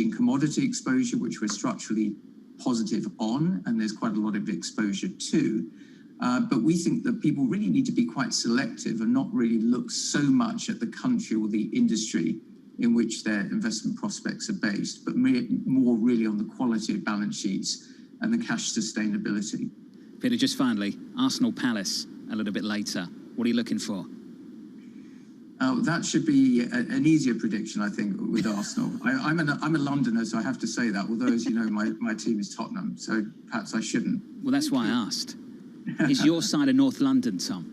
commodity exposure, which we're structurally positive on, and there's quite a lot of exposure to. But we think that people really need to be quite selective and not really look so much at the country or the industry in which their investment prospects are based, but more really on the quality of balance sheets and the cash sustainability. Peter, just finally, Arsenal Palace a little bit later. What are you looking for? That should be an easier prediction, I think, with Arsenal. I'm a Londoner, so I have to say that, although, as you know, my team is Tottenham, so perhaps I shouldn't. Well, that's why I asked. Is your side of North London, Tom?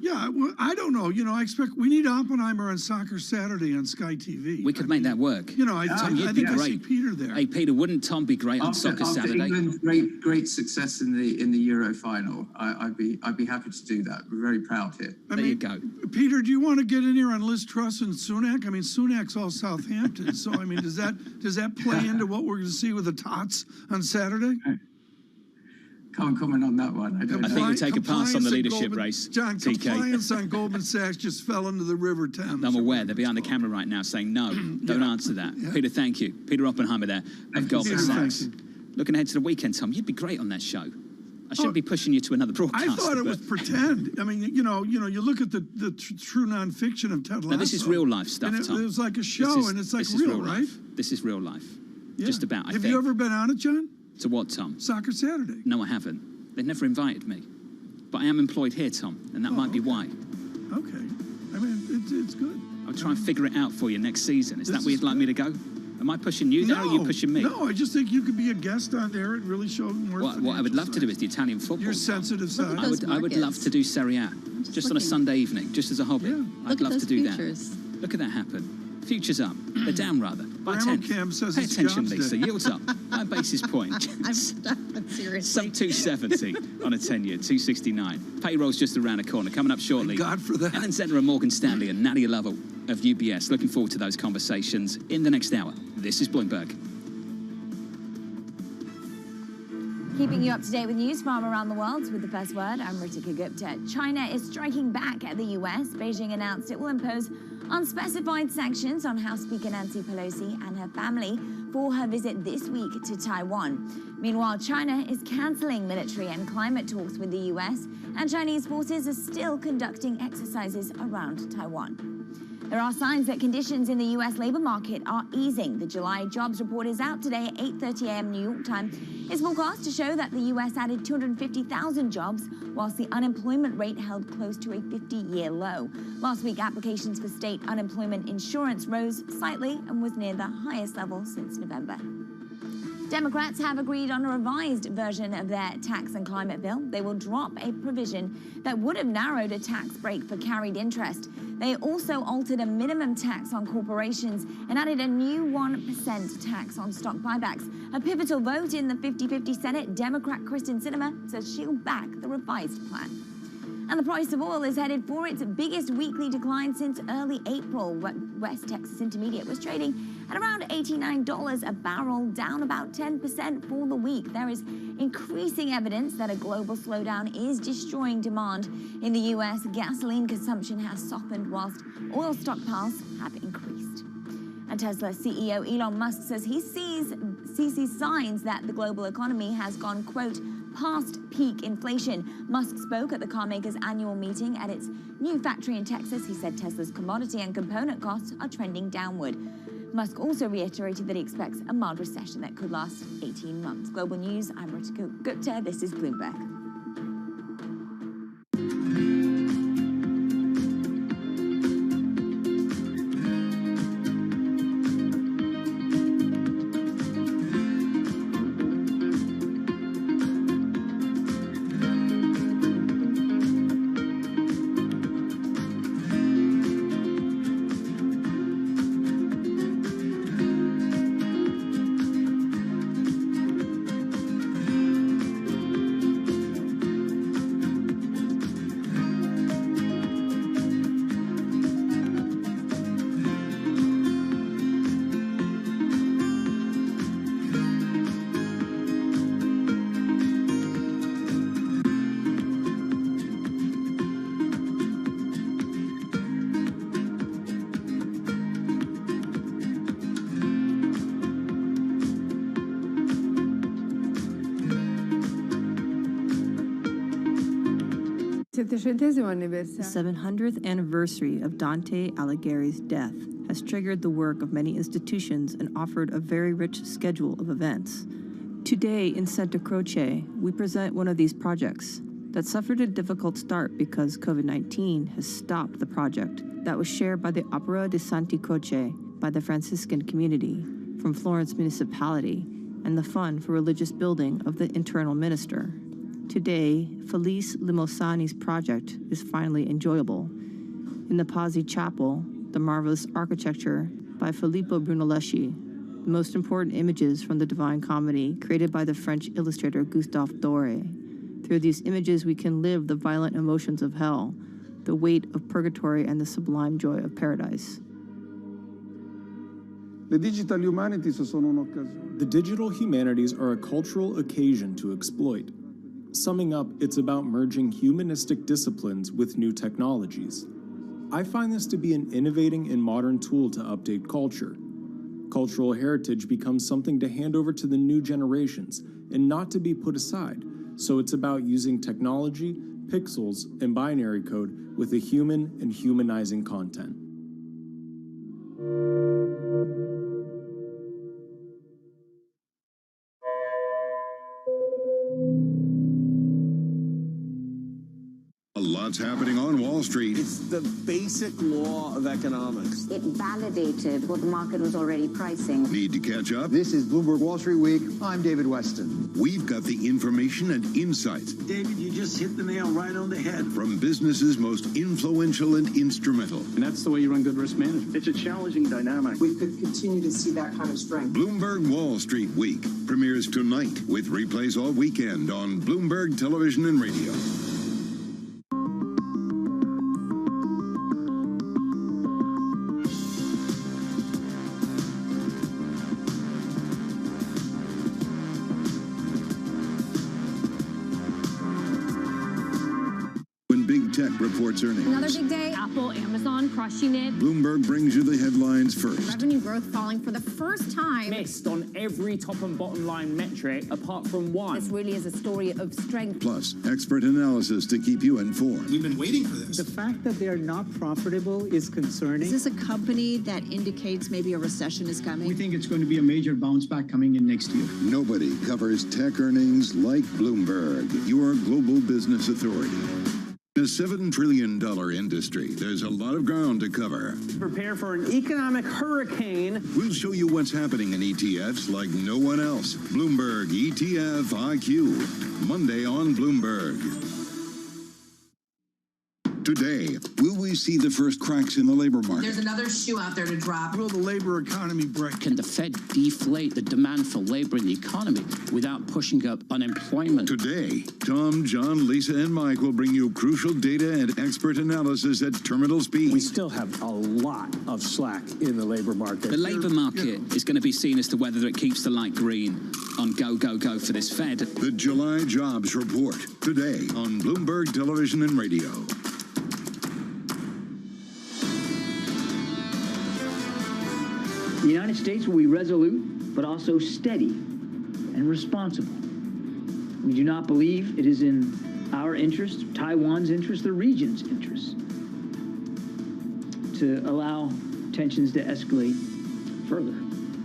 Yeah, well, I don't know. You know, I expect we need Oppenheimer on Soccer Saturday on Sky TV. We could make that work. You know, Tom, I think I see Peter there. Hey, Peter, wouldn't Tom be great on Soccer Saturday? England's great success in the Euro final. I'd be happy to do that. We're very proud here. There you go. Peter, do you want to get in here on Liz Truss and Sunak? I mean, Sunak's all Southampton, so I mean, does that play into what we're going to see with the Tots on Saturday? Can't comment on that one. I think we'll take a pass on the leadership race. John, compliance on Goldman Sachs just fell into the River Thames. I'm aware. They're behind the camera right now saying, no, don't answer that. Yeah. Peter, thank you. Peter Oppenheimer there of Goldman Sachs. Looking ahead to the weekend, Tom, you'd be great on that show. I shouldn't be pushing you to another broadcast. I thought it was pretend. I mean, you look at the true nonfiction of Ted Lasso. No, this is real life stuff, Tom. It was like a show, and it's like real, right? This is real life. Yeah. Just about, I think. Have you ever been on it, John? To what, Tom? Soccer Saturday. No, I haven't. They've never invited me. But I am employed here, Tom, and that might be why. Okay. I mean, it's good. I'll try and figure it out for you next season. Is that where you'd like me to go? Am I pushing you there, or are you pushing me? No, I just think you could be a guest on there and really show more. What I would love to do is the Italian football. Your sensitive side. I would love to do Serie A, just on a Sunday evening, just as a hobby. Yeah. I'd love to do futures. that. Look at that happen. Futures up. They're down, rather. By 10. Cam says Pay it's attention, jobs Lisa. day. Yields up. By a basis point. I'm seriously. Sub 270 on a 10-year, 269. Payroll's just around the corner. Coming up shortly. Thank God for that. Ellen Zentner of Morgan Stanley and Nadia Lovell of UBS. Looking forward to those conversations in the next hour. This is Bloomberg. Keeping you up to date with news from around the world with the first word, I'm Ritika Gupta. China is striking back at the US. Beijing announced it will impose unspecified sanctions on House Speaker Nancy Pelosi and her family for her visit this week to Taiwan. Meanwhile, China is canceling military and climate talks with the US, and Chinese forces are still conducting exercises around Taiwan. There are signs that conditions in the U.S. labor market are easing. The July jobs report is out today at 8:30 a.m. New York time. It's forecast to show that the U.S. added 250,000 jobs, whilst the unemployment rate held close to a 50-year low. Last week, applications for state unemployment insurance rose slightly and was near the highest level since November. Democrats have agreed on a revised version of their tax and climate bill. They will drop a provision that would have narrowed a tax break for carried interest. They also altered a minimum tax on corporations and added a new 1% tax on stock buybacks. A pivotal vote in the 50-50 Senate. Democrat Kristen Sinema says she'll back the revised plan. And the price of oil is headed for its biggest weekly decline since early April. West Texas Intermediate was trading at around $89 a barrel, down about 10% for the week. There is increasing evidence that a global slowdown is destroying demand. In the U.S., gasoline consumption has softened whilst oil stockpiles have increased. And Tesla CEO Elon Musk says he sees signs that the global economy has gone, quote, past peak inflation. Musk spoke at the carmaker's annual meeting at its new factory in Texas. He said Tesla's commodity and component costs are trending downward. Musk also reiterated that he expects a mild recession that could last 18 months. Global News, I'm Ritika Gupta. This is Bloomberg. 700th anniversary of Dante Alighieri's death has triggered the work of many institutions and offered a very rich schedule of events. Today in Santa Croce, we present one of these projects that suffered a difficult start because COVID-19 has stopped the project that was shared by the Opera di Santi Croce by the Franciscan community from Florence Municipality and the Fund for Religious Building of the Internal Minister. Today, Felice Limosani's project is finally enjoyable. In the Pazzi Chapel, the marvelous architecture by Filippo Brunelleschi, the most important images from the Divine Comedy created by the French illustrator Gustave Doré. Through these images, we can live the violent emotions of hell, the weight of purgatory, and the sublime joy of paradise. The digital humanities are a cultural occasion to exploit. Summing up, it's about merging humanistic disciplines with new technologies. I find this to be an innovating and modern tool to update culture. Cultural heritage becomes something to hand over to the new generations and not to be put aside. So it's about using technology, pixels, and binary code with a human and humanizing content. Lots happening on Wall Street. It's the basic law of economics. It validated what the market was already pricing. Need to catch up? This is Bloomberg Wall Street Week. I'm David Weston. We've got the information and insights. David, you just hit the nail right on the head. From businesses most influential and instrumental. And that's the way you run good risk management. It's a challenging dynamic. We could continue to see that kind of strength. Bloomberg Wall Street Week premieres tonight with replays all weekend on Bloomberg Television and Radio. Tech reports earnings. Another big day. Apple, Amazon crushing it. Bloomberg brings you the headlines first. Revenue growth falling for the first time. Missed on every top and bottom line metric apart from one. This really is a story of strength. Plus, expert analysis to keep you informed. We've been waiting for this. The fact that they are not profitable is concerning. Is this a company that indicates maybe a recession is coming? We think it's going to be a major bounce back coming in next year. Nobody covers tech earnings like Bloomberg, your global business authority. In a $7 trillion industry, there's a lot of ground to cover. Prepare for an economic hurricane. We'll show you what's happening in ETFs like no one else. Bloomberg ETF IQ, Monday on Bloomberg. Today, will we see the first cracks in the labor market? There's another shoe out there to drop. Will the labor economy break? Can the Fed deflate the demand for labor in the economy without pushing up unemployment? Today, Tom, John, Lisa, and Mike will bring you crucial data and expert analysis at terminal speed. We still have a lot of slack in the labor market. The labor market is going to be seen as to whether it keeps the light green on go, go, go for this Fed. The July jobs report today on Bloomberg Television and Radio. The United States will be resolute, but also steady and responsible. We do not believe it is in our interest, Taiwan's interest, the region's interest, to allow tensions to escalate further.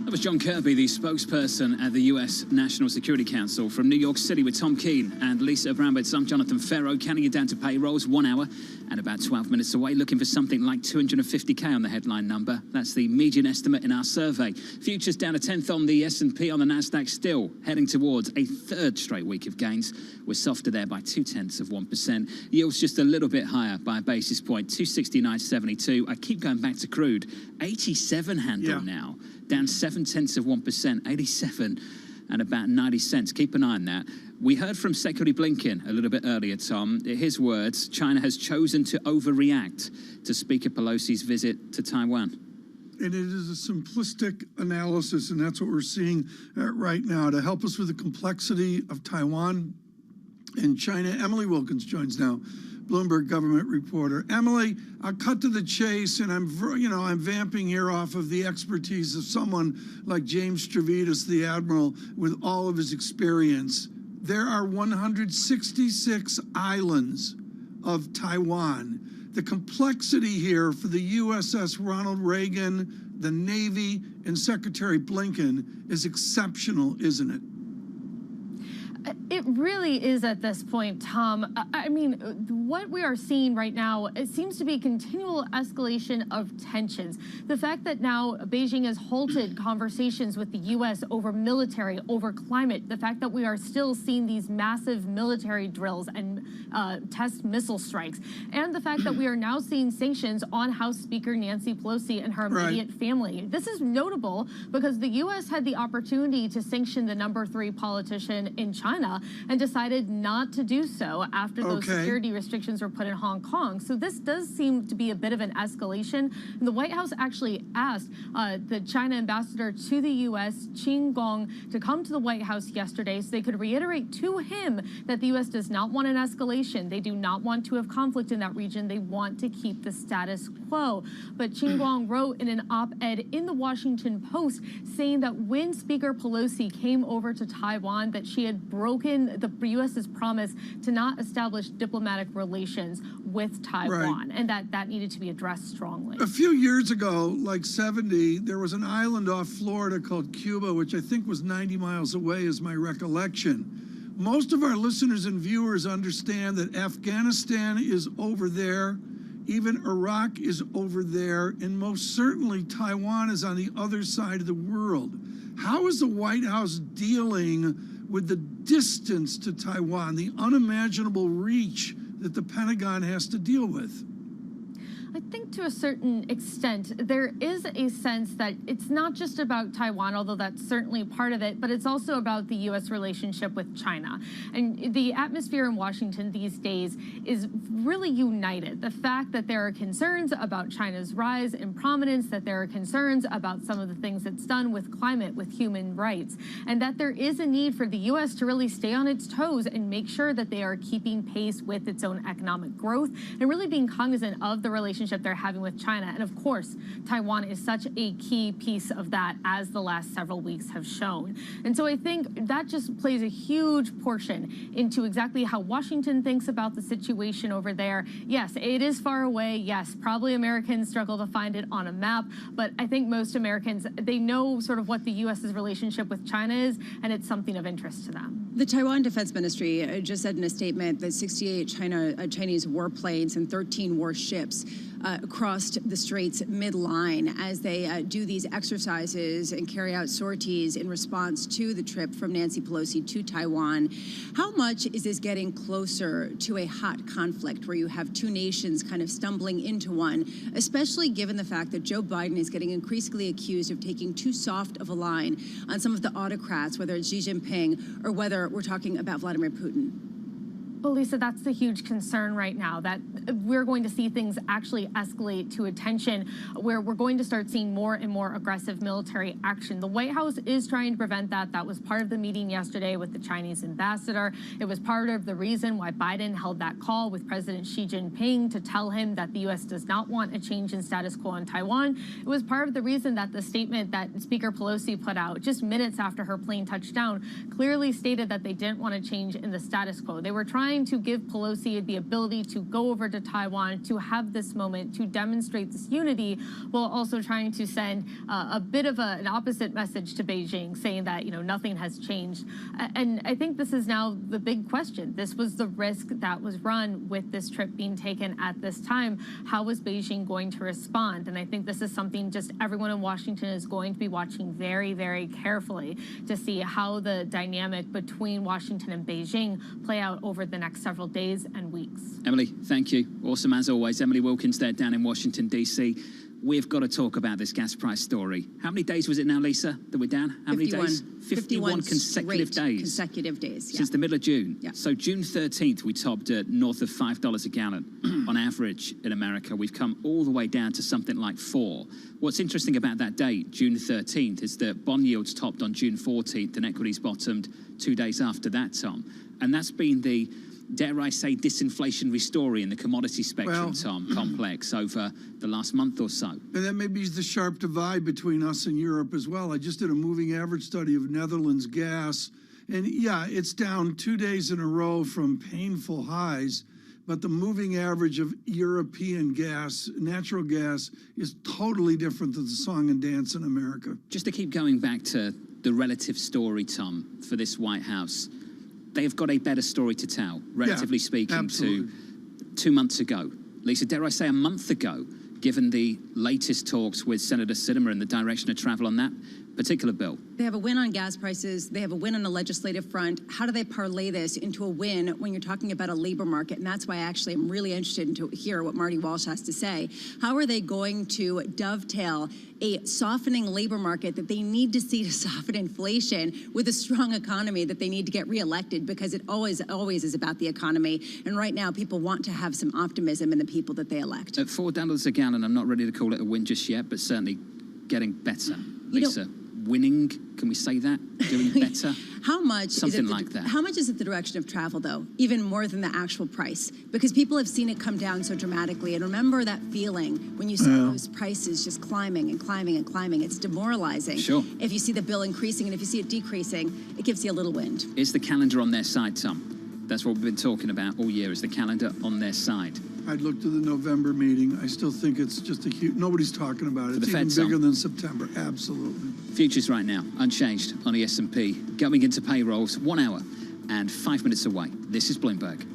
That was John Kirby, the spokesperson at the U.S. National Security Council. From New York City with Tom Keene and Lisa Abramowitz, I'm Jonathan Ferro, counting you down to payrolls, 1 hour and about 12 minutes away, looking for something like 250k on the headline number. That's the median estimate in our survey. Futures down a tenth on the S&P, on the Nasdaq, still heading towards a third straight week of gains. We're softer there by 0.2%. Yields just a little bit higher by a basis point, 269.72. I keep going back to crude, 87 handle now, down 0.7%, 87 and about 90 cents. Keep an eye on that. We heard from Secretary Blinken a little bit earlier, Tom. His words, China has chosen to overreact to Speaker Pelosi's visit to Taiwan. And it is a simplistic analysis, and that's what we're seeing right now. To help us with the complexity of Taiwan and China, Emily Wilkins joins now, Bloomberg government reporter. Emily, I'll cut to the chase, and I'm vamping here off of the expertise of someone like James Stavridis, the admiral, with all of his experience. There are 166 islands of Taiwan. The complexity here for the USS Ronald Reagan, the Navy, and Secretary Blinken is exceptional, isn't it? It really is at this point, Tom. I mean, what we are seeing right now, it seems to be continual escalation of tensions. The fact that now Beijing has halted conversations with the U.S. over military, over climate, the fact that we are still seeing these massive military drills and test missile strikes, and the fact that we are now seeing sanctions on House Speaker Nancy Pelosi and her immediate family. This is notable because the U.S. had the opportunity to sanction the #3 politician in China and decided not to do so after those security restrictions were put in Hong Kong. So this does seem to be a bit of an escalation. And the White House actually asked the China ambassador to the U.S., Qin Gong, to come to the White House yesterday so they could reiterate to him that the U.S. does not want an escalation. They do not want to have conflict in that region. They want to keep the status quo. But Qin Gong wrote in an op-ed in the Washington Post saying that when Speaker Pelosi came over to Taiwan, that she had broken the U.S.'s promise to not establish diplomatic relations with Taiwan, and that needed to be addressed strongly. A few years ago, like 70, there was an island off Florida called Cuba, which I think was 90 miles away, is my recollection. Most of our listeners and viewers understand that Afghanistan is over there, even Iraq is over there, and most certainly Taiwan is on the other side of the world. How is the White House dealing with the distance to Taiwan, the unimaginable reach that the Pentagon has to deal with? I think to a certain extent, there is a sense that it's not just about Taiwan, although that's certainly part of it, but it's also about the U.S. relationship with China. And the atmosphere in Washington these days is really united. The fact that there are concerns about China's rise in prominence, that there are concerns about some of the things it's done with climate, with human rights, and that there is a need for the U.S. to really stay on its toes and make sure that they are keeping pace with its own economic growth and really being cognizant of the relationship they're having with China. And of course, Taiwan is such a key piece of that, as the last several weeks have shown. And so I think that just plays a huge portion into exactly how Washington thinks about the situation over there. Yes, it is far away. Yes, probably Americans struggle to find it on a map, but I think most Americans, they know sort of what the U.S.'s relationship with China is, and it's something of interest to them. The Taiwan Defense Ministry just said in a statement that 68 Chinese warplanes and 13 warships crossed the straits mid-line as they do these exercises and carry out sorties in response to the trip from Nancy Pelosi to Taiwan. How much is this getting closer to a hot conflict where you have two nations kind of stumbling into one, especially given the fact that Joe Biden is getting increasingly accused of taking too soft of a line on some of the autocrats, whether it's Xi Jinping or whether we're talking about Vladimir Putin? Well, Lisa, that's the huge concern right now, that we're going to see things actually escalate to a tension where we're going to start seeing more and more aggressive military action. The White House is trying to prevent that. That was part of the meeting yesterday with the Chinese ambassador. It was part of the reason why Biden held that call with President Xi Jinping to tell him that the U.S. does not want a change in status quo in Taiwan. It was part of the reason that the statement that Speaker Pelosi put out just minutes after her plane touched down clearly stated that they didn't want a change in the status quo. They were trying to give Pelosi the ability to go over to Taiwan, to have this moment, to demonstrate this unity, while also trying to send a bit of an opposite message to Beijing, saying that, you know, nothing has changed. And I think this is now the big question. This was the risk that was run with this trip being taken at this time. How was Beijing going to respond? And I think this is something just everyone in Washington is going to be watching very, very carefully to see how the dynamic between Washington and Beijing play out over the next several days and weeks. Emily, thank you. Awesome as always. Emily Wilkins there down in Washington, D.C. We've got to talk about this gas price story. How many days was it now, Lisa, that we're down? How many days? 51 consecutive days. Consecutive days, yeah. Since the middle of June. Yeah. So June 13th, we topped north of $5 a gallon on average in America. We've come all the way down to something like $4. What's interesting about that date, June 13th, is that bond yields topped on June 14th and equities bottomed 2 days after that, Tom. And that's been the, dare I say, disinflationary story in the commodity spectrum, Tom, complex over the last month or so. And that may be the sharp divide between us and Europe as well. I just did a moving average study of Netherlands gas, and yeah, it's down 2 days in a row from painful highs, but the moving average of European gas, natural gas, is totally different than the song and dance in America. Just to keep going back to the relative story, Tom, for this White House, they've got a better story to tell, relatively speaking, to 2 months ago. Lisa, dare I say a month ago, given the latest talks with Senator Sinema and the direction of travel on that particular bill? They have a win on gas prices. They have a win on the legislative front. How do they parlay this into a win when you're talking about a labor market? And that's why actually I'm really interested in to hear what Marty Walsh has to say. How are they going to dovetail a softening labor market that they need to see to soften inflation with a strong economy that they need to get reelected, because it always is about the economy. And right now people want to have some optimism in the people that they elect. At $4 a gallon, I'm not ready to call it a win just yet, but certainly getting better. Lisa, winning, can we say that? Doing better? How much Something is it like that. How much is it the direction of travel, though? Even more than the actual price, because people have seen it come down so dramatically. And remember that feeling when you saw those prices just climbing and climbing and climbing. It's demoralizing. Sure. If you see the bill increasing and if you see it decreasing, it gives you a little wind. Is the calendar on their side, Tom? That's what we've been talking about all year, is the calendar on their side. I'd look to the November meeting. I still think it's just a huge, nobody's talking about it. It's even bigger than September, absolutely. Futures right now, unchanged on the S&P. Going into payrolls, 1 hour and 5 minutes away. This is Bloomberg.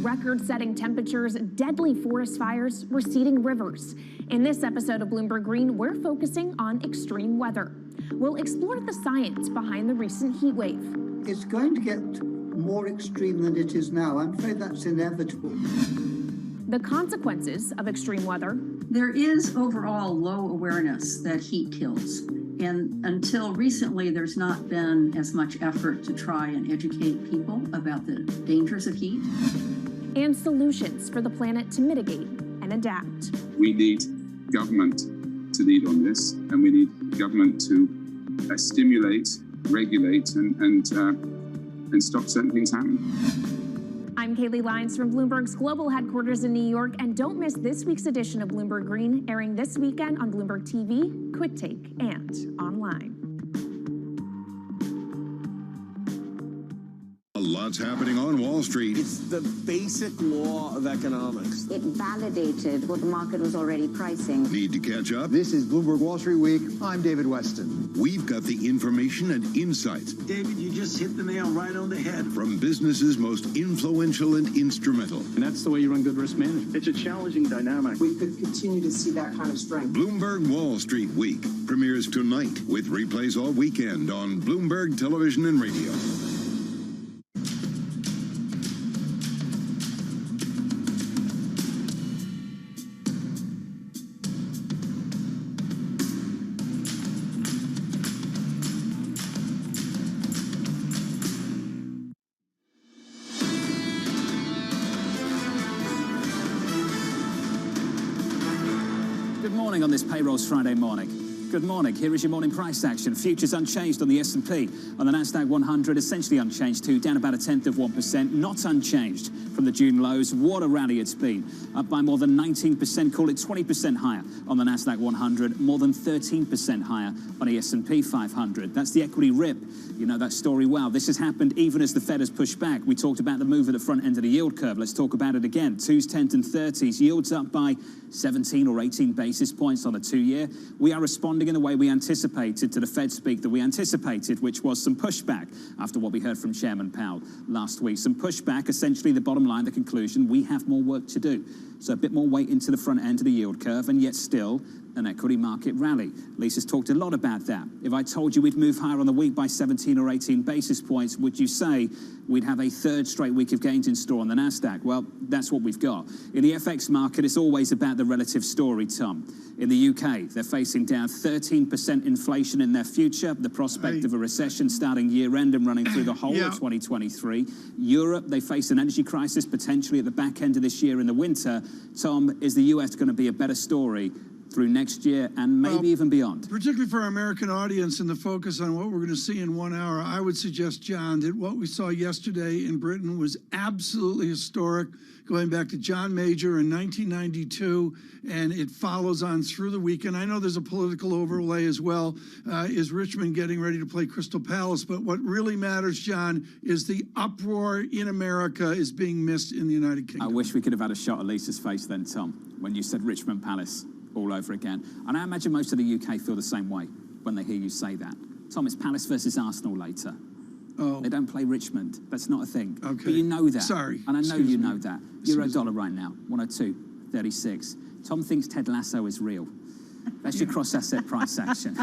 Record-setting temperatures, deadly forest fires, receding rivers. In this episode of Bloomberg Green, we're focusing on extreme weather. We'll explore the science behind the recent heat wave. It's going to get more extreme than it is now. I'm afraid that's inevitable. The consequences of extreme weather. There is overall low awareness that heat kills. And until recently, there's not been as much effort to try and educate people about the dangers of heat. And solutions for the planet to mitigate and adapt. We need government to lead on this, and we need government to stimulate, regulate, and stop certain things happening. I'm Kaylee Lyons from Bloomberg's global headquarters in New York, and don't miss this week's edition of Bloomberg Green, airing this weekend on Bloomberg TV, Quick Take, and online. A Lots happening on Wall Street. It's the basic law of economics. It validated what the market was already pricing. Need to catch up? This is Bloomberg Wall Street Week. I'm David Weston. We've got the information and insights David, you just hit the nail right on the head. from businesses most influential and instrumental. And that's the way you run good risk management. It's a challenging dynamic. We could continue to see that kind of strength. Bloomberg Wall Street Week premieres tonight with replays all weekend on Bloomberg Television and Radio. Good morning on this Payrolls Friday morning. Good morning. Here is your morning price action. Futures unchanged on the S&P. On the Nasdaq 100, essentially unchanged too, down about 0.1%. Not unchanged from the June lows. What a rally it's been. Up by more than 19%, call it 20% higher on the Nasdaq 100, more than 13% higher on the S&P 500. That's the equity rip. You know that story well. This has happened even as the Fed has pushed back. We talked about the move at the front end of the yield curve. Let's talk about it again. 2s, 10s, and 30s. Yields up by 17 or 18 basis points on a 2-year. We are responding in the way we anticipated to the Fed speak that we anticipated, which was some pushback after what we heard from Chairman Powell last week. Some pushback, essentially the bottom line, the conclusion, we have more work to do. So a bit more weight into the front end of the yield curve, and yet still an equity market rally. Lisa's talked a lot about that. If I told you we'd move higher on the week by 17 or 18 basis points, would you say we'd have a third straight week of gains in store on the Nasdaq? Well, that's what we've got. In the FX market, it's always about the relative story, Tom. In the UK, they're facing down 13% inflation in their future, the prospect of a recession starting year-end and running through the whole of 2023. Europe, they face an energy crisis potentially at the back end of this year in the winter. Tom, is the US going to be a better story through next year and maybe even beyond? Particularly for our American audience and the focus on what we're going to see in 1 hour, I would suggest, John, that what we saw yesterday in Britain was absolutely historic, going back to John Major in 1992, and it follows on through the weekend. I know there's a political overlay as well. Is Richmond getting ready to play Crystal Palace? But what really matters, John, is the uproar in America is being missed in the United Kingdom. I wish we could have had a shot at Lisa's face then, Tom, when you said Richmond Palace all over again. And I imagine most of the UK feel the same way when they hear you say that. Tom, it's Palace versus Arsenal later. Oh. They don't play Richmond. That's not a thing. Okay. But you know that. Sorry. And I know Excuse you me. know that. Euro dollar right now, 102.36. Tom thinks Ted Lasso is real. That's your cross-asset price action.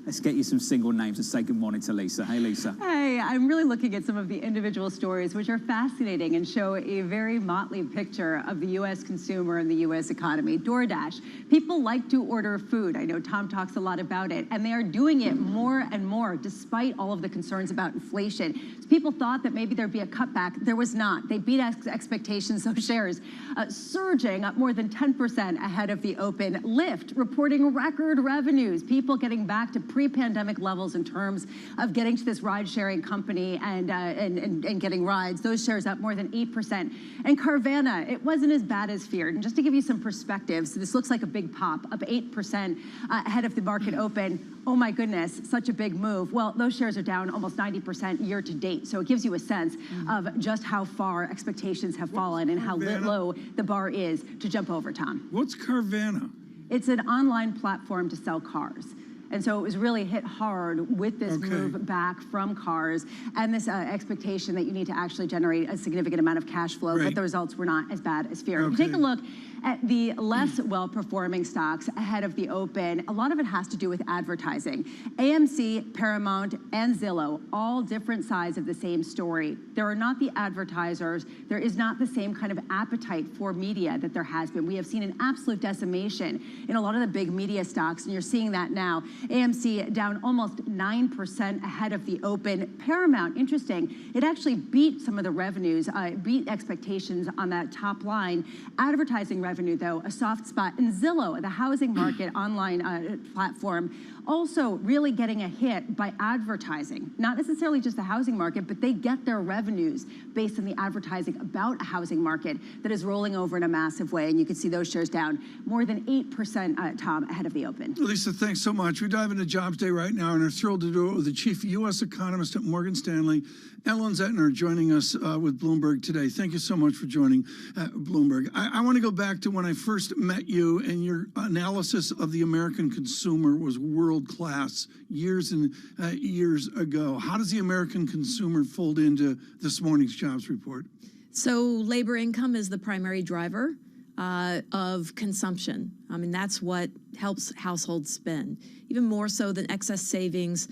Let's get you some single names and say good morning to Lisa. Hey, Lisa. Hey, I'm really looking at some of the individual stories, which are fascinating and show a very motley picture of the U.S. consumer and the U.S. economy. DoorDash. People like to order food. I know Tom talks a lot about it, and they are doing it more and more despite all of the concerns about inflation. So people thought that maybe there'd be a cutback. There was not. They beat expectations, those shares surging up more than 10% ahead of the open. Lyft reporting record revenues. People getting back to pre-pandemic levels in terms of getting to this ride-sharing company and getting rides. Those shares up more than 8%. And Carvana, it wasn't as bad as feared. And just to give you some perspective, so this looks like a big pop, up 8% ahead of the market open. Oh my goodness, such a big move. Well, those shares are down almost 90% year to date. So it gives you a sense of just how far expectations have fallen and how low the bar is to jump over, Tom. What's Carvana? It's an online platform to sell cars. And so it was really hit hard with this move back from cars and this expectation that you need to actually generate a significant amount of cash flow, but the results were not as bad as feared. If you take a look at the less well-performing stocks ahead of the open, a lot of it has to do with advertising. AMC, Paramount, and Zillow, all different sides of the same story. There are not the advertisers. There is not the same kind of appetite for media that there has been. We have seen an absolute decimation in a lot of the big media stocks, and you're seeing that now. AMC down almost 9% ahead of the open. Paramount, interesting, it actually beat some of the revenues, beat expectations on that top line. Advertising revenue, though, a soft spot. And Zillow, the housing market online platform, also really getting a hit by advertising. Not necessarily just the housing market, but they get their revenues based on the advertising about a housing market that is rolling over in a massive way. And you can see those shares down more than 8%, Tom, ahead of the open. Lisa, thanks so much. We dive into Jobs Day right now and are thrilled to do it with the chief U.S. economist at Morgan Stanley, Ellen Zettner, joining us with Bloomberg today. Thank you so much for joining Bloomberg. I want to go back to when I first met you, and your analysis of the American consumer was world-class years and years ago. How does the American consumer fold into this morning's jobs report? So labor income is the primary driver of consumption. I mean, that's what helps households spend, even more so than excess savings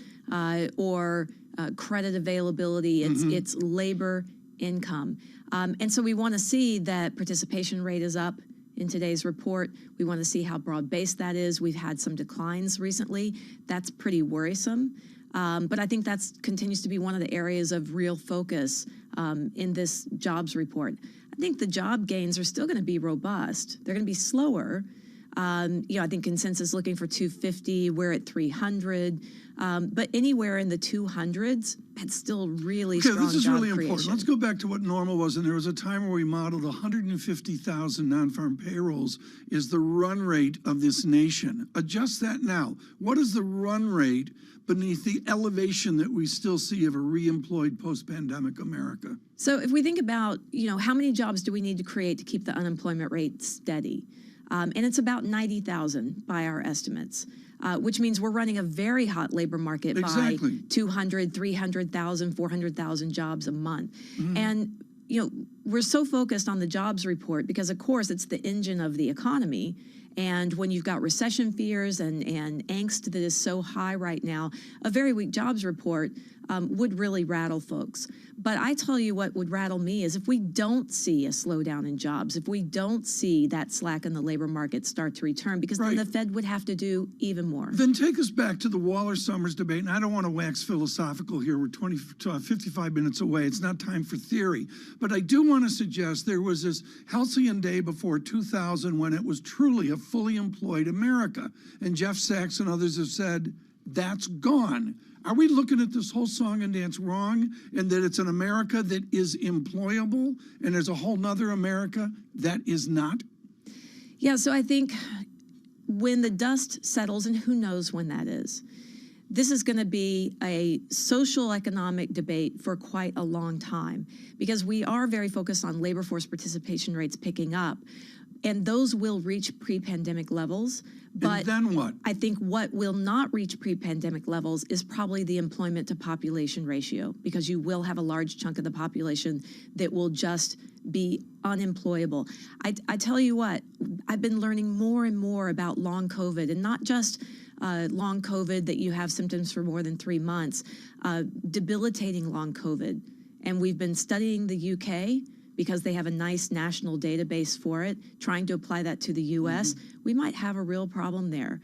or credit availability. It's labor income. And so we want to see that participation rate is up in today's report. We want to see how broad-based that is. We've had some declines recently. That's pretty worrisome. But I think that continues to be one of the areas of real focus in this jobs report. I think the job gains are still going to be robust. They're going to be slower. I think consensus looking for 250. We're at 300. But anywhere in the 200s, that's still really strong job creation. This is really important. Let's go back to what normal was. And there was a time where we modeled 150,000 non-farm payrolls is the run rate of this nation. Adjust that now. What is the run rate beneath the elevation that we still see of a re-employed post-pandemic America? So if we think about, how many jobs do we need to create to keep the unemployment rate steady? And it's about 90,000 by our estimates, which means we're running a very hot labor market by 200, 300,000, 400,000 jobs a month. And, we're so focused on the jobs report because, of course, it's the engine of the economy. And when you've got recession fears and angst that is so high right now, a very weak jobs report would really rattle folks. But I tell you what would rattle me is if we don't see a slowdown in jobs, if we don't see that slack in the labor market start to return, because then the Fed would have to do even more. Then take us back to the Waller-Summers debate, and I don't want to wax philosophical here. We're 55 minutes away. It's not time for theory. But I do want to suggest there was this halcyon day before 2000 when it was truly a fully employed America. And Jeff Sachs and others have said, that's gone. Are we looking at this whole song and dance wrong, and that it's an America that is employable and there's a whole nother America that is not? Yeah, so I think when the dust settles, and who knows when that is, this is going to be a social economic debate for quite a long time, because we are very focused on labor force participation rates picking up. And those will reach pre-pandemic levels. But and then what? I think what will not reach pre-pandemic levels is probably the employment to population ratio, because you will have a large chunk of the population that will just be unemployable. I tell you what, I've been learning more and more about long COVID, and not just long COVID that you have symptoms for more than 3 months, debilitating long COVID. And we've been studying the UK, because they have a nice national database for it, trying to apply that to the U.S., we might have a real problem there,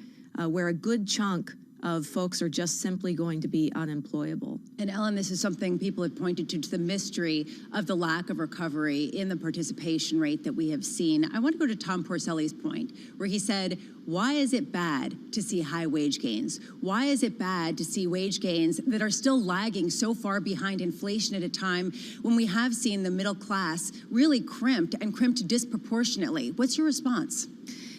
where a good chunk of folks are just simply going to be unemployable. And Ellen, this is something people have pointed to the mystery of the lack of recovery in the participation rate that we have seen. I want to go to Tom Porcelli's point, where he said, why is it bad to see high wage gains? Why is it bad to see wage gains that are still lagging so far behind inflation at a time when we have seen the middle class really crimped and crimped disproportionately? What's your response?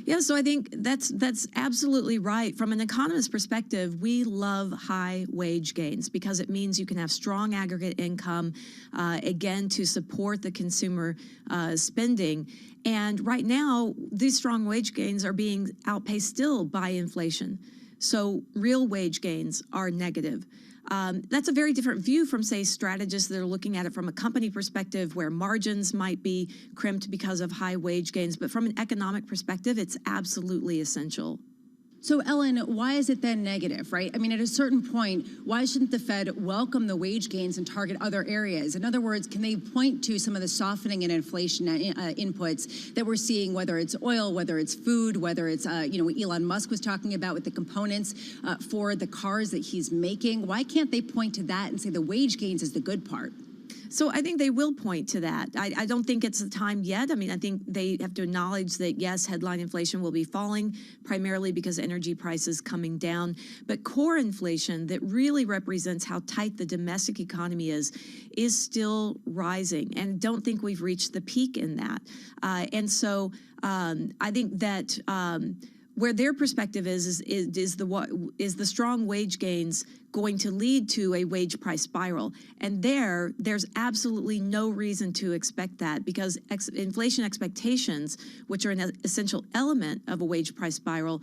Yeah, so I think that's absolutely right. From an economist perspective, we love high wage gains because it means you can have strong aggregate income, again, to support the consumer spending. And right now, these strong wage gains are being outpaced still by inflation. So real wage gains are negative. That's a very different view from, say, strategists that are looking at it from a company perspective where margins might be crimped because of high wage gains. But from an economic perspective, it's absolutely essential. So, Ellen, why is it then negative, right? I mean, at a certain point, why shouldn't the Fed welcome the wage gains and target other areas? In other words, can they point to some of the softening in inflation inputs that we're seeing, whether it's oil, whether it's food, whether it's, what Elon Musk was talking about with the components for the cars that he's making? Why can't they point to that and say the wage gains is the good part? So I think they will point to that. I don't think it's the time yet. I mean, I think they have to acknowledge that, yes, headline inflation will be falling, primarily because energy prices coming down. But core inflation that really represents how tight the domestic economy is still rising. And don't think we've reached the peak in that. And so I think that where their perspective is the strong wage gains going to lead to a wage price spiral? And there's absolutely no reason to expect that, because inflation expectations, which are an essential element of a wage price spiral,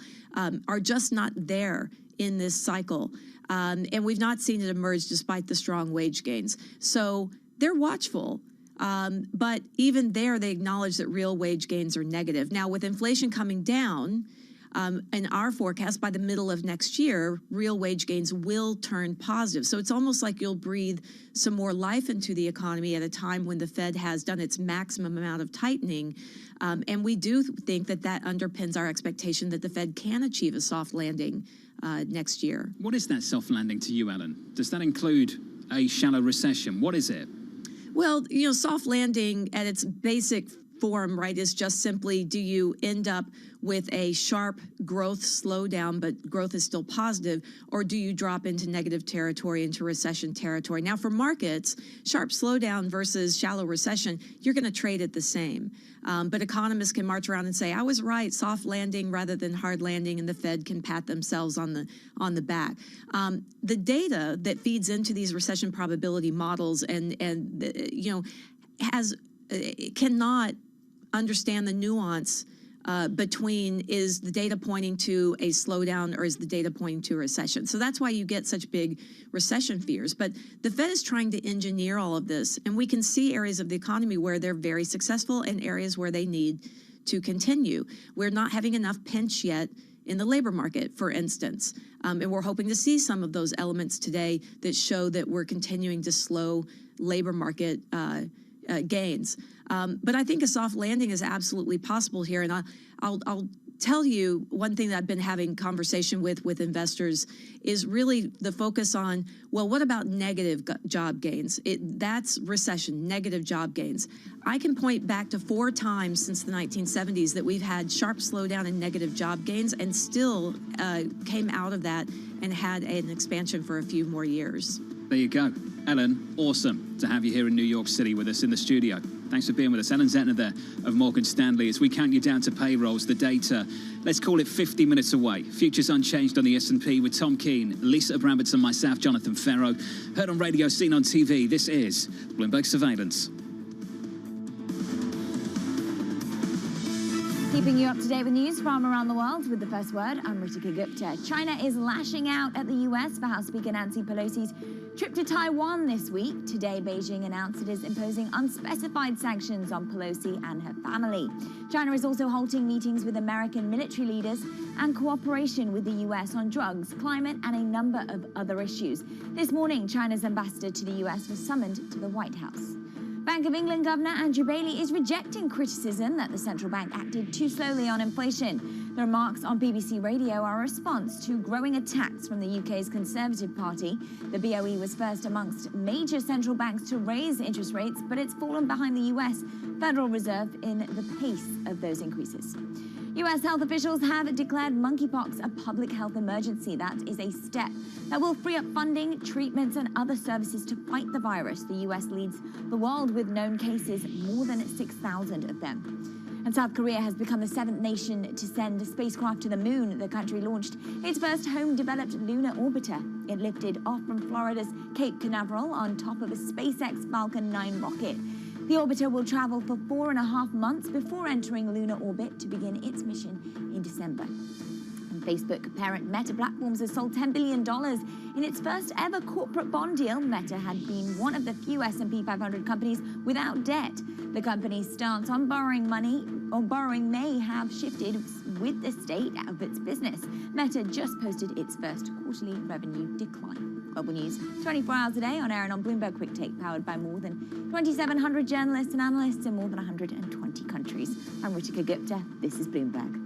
are just not there in this cycle. And we've not seen it emerge despite the strong wage gains. So they're watchful. But even there, they acknowledge that real wage gains are negative. Now, with inflation coming down, in our forecast, by the middle of next year, real wage gains will turn positive. So it's almost like you'll breathe some more life into the economy at a time when the Fed has done its maximum amount of tightening. And we do think that that underpins our expectation that the Fed can achieve a soft landing next year. What is that soft landing to you, Ellen? Does that include a shallow recession? What is it? Well, soft landing at its basic form, right, is just simply, do you end up with a sharp growth slowdown, but growth is still positive, or do you drop into negative territory, into recession territory? Now, for markets, sharp slowdown versus shallow recession, you're going to trade it the same. But economists can march around and say, I was right, soft landing rather than hard landing, and the Fed can pat themselves on the back. The data that feeds into these recession probability models cannot understand the nuance between, is the data pointing to a slowdown or is the data pointing to a recession? So that's why you get such big recession fears. But the Fed is trying to engineer all of this, and we can see areas of the economy where they're very successful and areas where they need to continue. We're not having enough pinch yet in the labor market, for instance. And we're hoping to see some of those elements today that show that we're continuing to slow labor market gains. But I think a soft landing is absolutely possible here. And I'll tell you one thing that I've been having conversation with investors is really the focus on, well, what about negative job gains? That's recession, negative job gains. I can point back to 4 times since the 1970s that we've had sharp slowdown in negative job gains and still came out of that and had an expansion for a few more years. There you go. Ellen, awesome to have you here in New York City with us in the studio. Thanks for being with us. Ellen Zentner there of Morgan Stanley. As we count you down to payrolls, the data, let's call it 50 minutes away. Futures unchanged on the S&P with Tom Keene, Lisa Abramowitz and myself, Jonathan Ferro. Heard on radio, seen on TV. This is Bloomberg Surveillance. Keeping you up to date with news from around the world with the first word, I'm Ritika Gupta. China is lashing out at the US for House Speaker Nancy Pelosi's trip to Taiwan this week. Today, Beijing announced it is imposing unspecified sanctions on Pelosi and her family. China is also halting meetings with American military leaders and cooperation with the US on drugs, climate, and a number of other issues. This morning, China's ambassador to the US was summoned to the White House. Bank of England Governor Andrew Bailey is rejecting criticism that the central bank acted too slowly on inflation. The remarks on BBC Radio are a response to growing attacks from the UK's Conservative Party. The BOE was first amongst major central banks to raise interest rates, but it's fallen behind the US Federal Reserve in the pace of those increases. US health officials have declared monkeypox a public health emergency. That is a step that will free up funding, treatments, and other services to fight the virus. The US leads the world with known cases, more than 6,000 of them. And South Korea has become the 7th nation to send a spacecraft to the moon. The country launched its first home-developed lunar orbiter. It lifted off from Florida's Cape Canaveral on top of a SpaceX Falcon 9 rocket. The orbiter will travel for 4.5 months before entering lunar orbit to begin its mission in December. And Facebook parent Meta Platforms has sold $10 billion in its first ever corporate bond deal. Meta had been one of the few S&P 500 companies without debt. The company's stance on borrowing may have shifted with the state of its business. Meta just posted its first quarterly revenue decline. Global news 24 hours a day on air and on Bloomberg Quick Take, powered by more than 2,700 journalists and analysts in more than 120 countries. I'm Ritika Gupta. This is Bloomberg.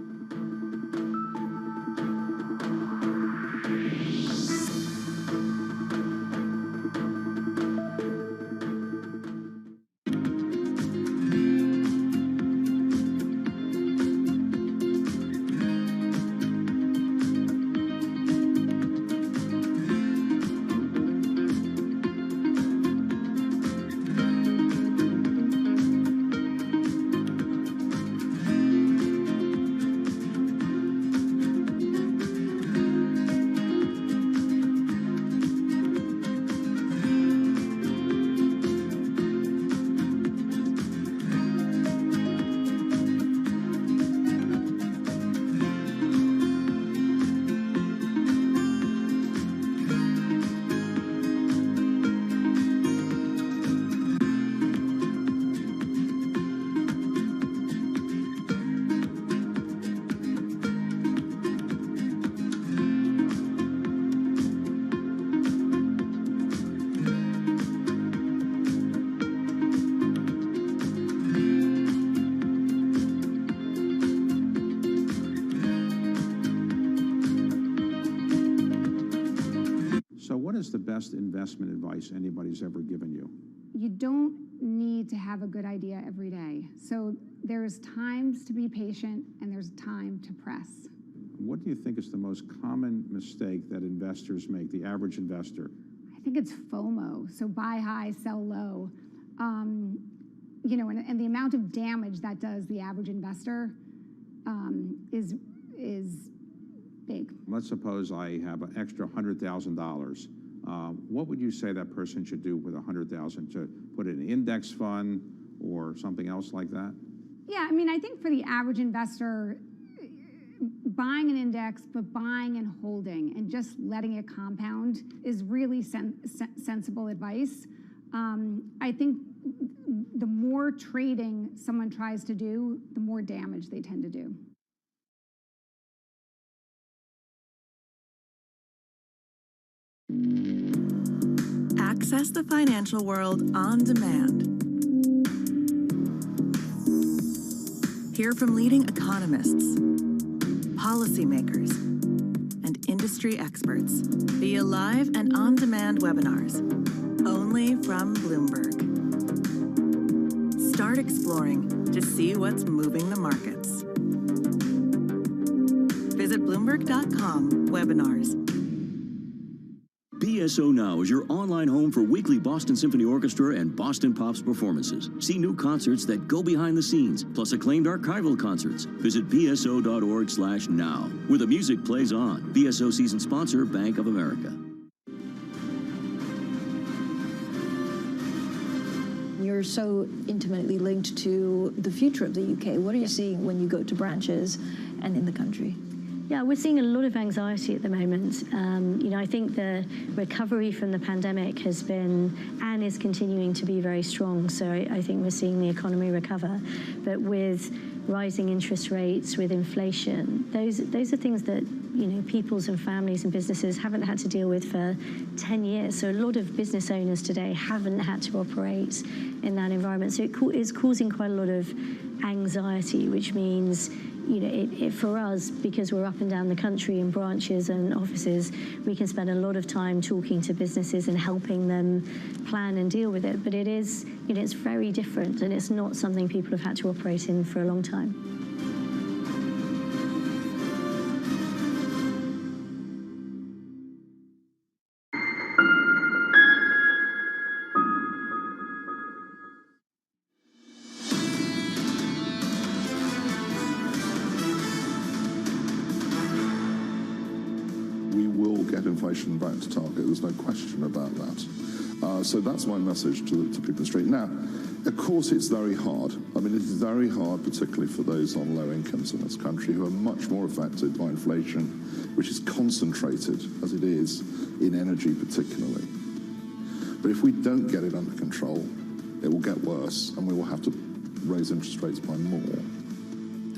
what is the best investment advice anybody's ever given you? You don't need to have a good idea every day. So there's times to be patient and there's time to press. What do you think is the most common mistake that investors make, the average investor? I think it's FOMO, so buy high, sell low. You know, and the amount of damage that does the average investor is big. Let's suppose I have an extra $100,000. What would you say that person should do with $100,000? To put it in an index fund or something else like that? Yeah, I mean, I think for the average investor, buying an index, but buying and holding and just letting it compound is really sensible advice. I think the more trading someone tries to do, the more damage they tend to do. Access the financial world on demand. Hear from leading economists, policymakers, and industry experts via live and on-demand webinars, only from Bloomberg. Start exploring to see what's moving the markets. Visit Bloomberg.com/webinars. BSO Now is your online home for weekly Boston Symphony Orchestra and Boston Pops performances. See new concerts that go behind the scenes, plus acclaimed archival concerts. Visit bso.org/now, where the music plays on. BSO season sponsor, Bank of America. You're so intimately linked to the future of the UK. What are you seeing when you go to branches and in the country? Yeah, we're seeing a lot of anxiety at the moment. You know, I think the recovery from the pandemic has been and is continuing to be very strong. So I think we're seeing the economy recover. But with rising interest rates, with inflation, those are things that, you know, peoples and families and businesses haven't had to deal with for 10 years. So a lot of business owners today haven't had to operate in that environment. So it's causing quite a lot of anxiety, which means, you know, for us, because we're up and down the country in branches and offices, we can spend a lot of time talking to businesses and helping them plan and deal with it. But it is, you know, it's very different, and it's not something people have had to operate in for a long time. Inflation back to target. There's no question about that. So that's my message to people in the street. Now, of course, it's very hard. I mean, it is very hard, particularly for those on low incomes in this country who are much more affected by inflation, which is concentrated, as it is, in energy particularly. But if we don't get it under control, it will get worse, and we will have to raise interest rates by more.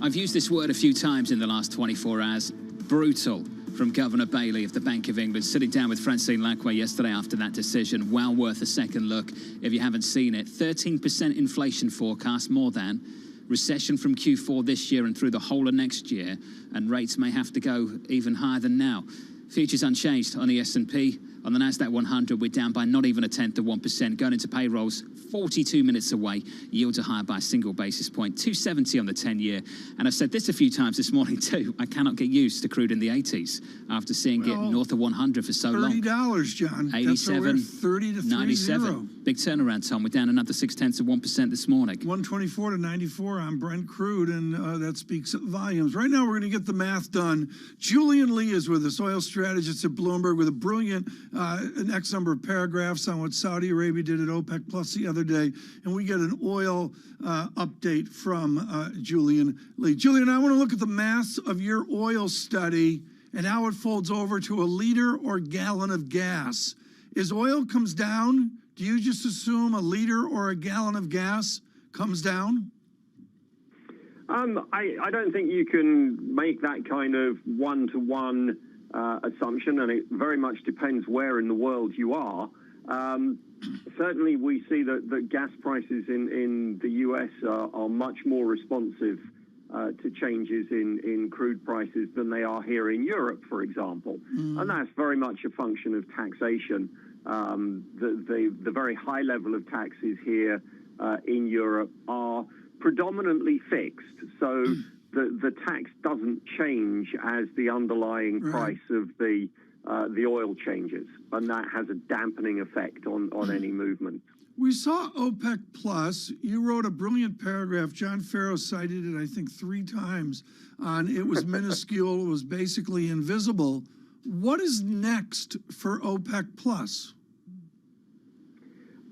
I've used this word a few times in the last 24 hours. Brutal. From Governor Bailey of the Bank of England, sitting down with Francine Lacqua yesterday after that decision. Well worth a second look if you haven't seen it. 13% inflation forecast, more than. Recession from Q4 this year and through the whole of next year. And rates may have to go even higher than now. Futures unchanged on the S&P. On the Nasdaq 100, we're down by not even 0.1%. Going into payrolls, 42 minutes away. Yields are higher by a single basis point. 270 on the 10-year. And I've said this a few times this morning too. I cannot get used to crude in the 80s after seeing it north of 100 for so long. $30, John. 87, 30 to 97. 30. Big turnaround, Tom. We're down another 0.6% this morning. 124 to 94 on Brent crude, and that speaks volumes. Right now, we're going to get the math done. Julian Lee is with us, oil strategist at Bloomberg, with a brilliant an X number of paragraphs on what Saudi Arabia did at OPEC Plus the other day, and we get an oil update from Julian Lee. Julian, I want to look at the math of your oil study and how it folds over to a liter or gallon of gas. As oil comes down, do you just assume a liter or a gallon of gas comes down? I don't think you can make that kind of one-to-one assumption, and it very much depends where in the world you are. Certainly, we see that gas prices in the US are much more responsive to changes in crude prices than they are here in Europe, for example. And that's very much a function of taxation. The very high level of taxes here in Europe are predominantly fixed. So the tax doesn't change as the underlying price of the oil changes. And that has a dampening effect on any movement. We saw OPEC Plus. You wrote a brilliant paragraph. John Farrow cited it, I think, 3 times on it was minuscule, it was basically invisible. What is next for OPEC Plus?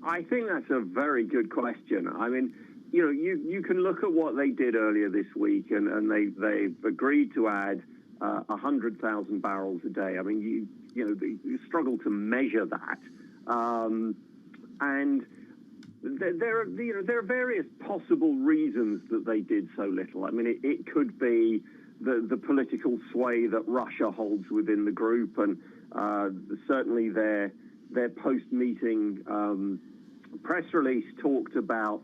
I think that's a very good question. I mean, you know, you can look at what they did earlier this week, and they've agreed to add 100,000 barrels a day. I mean, you struggle to measure that, and there are various possible reasons that they did so little. I mean, it could be the political sway that Russia holds within the group, and certainly their post-meeting press release talked about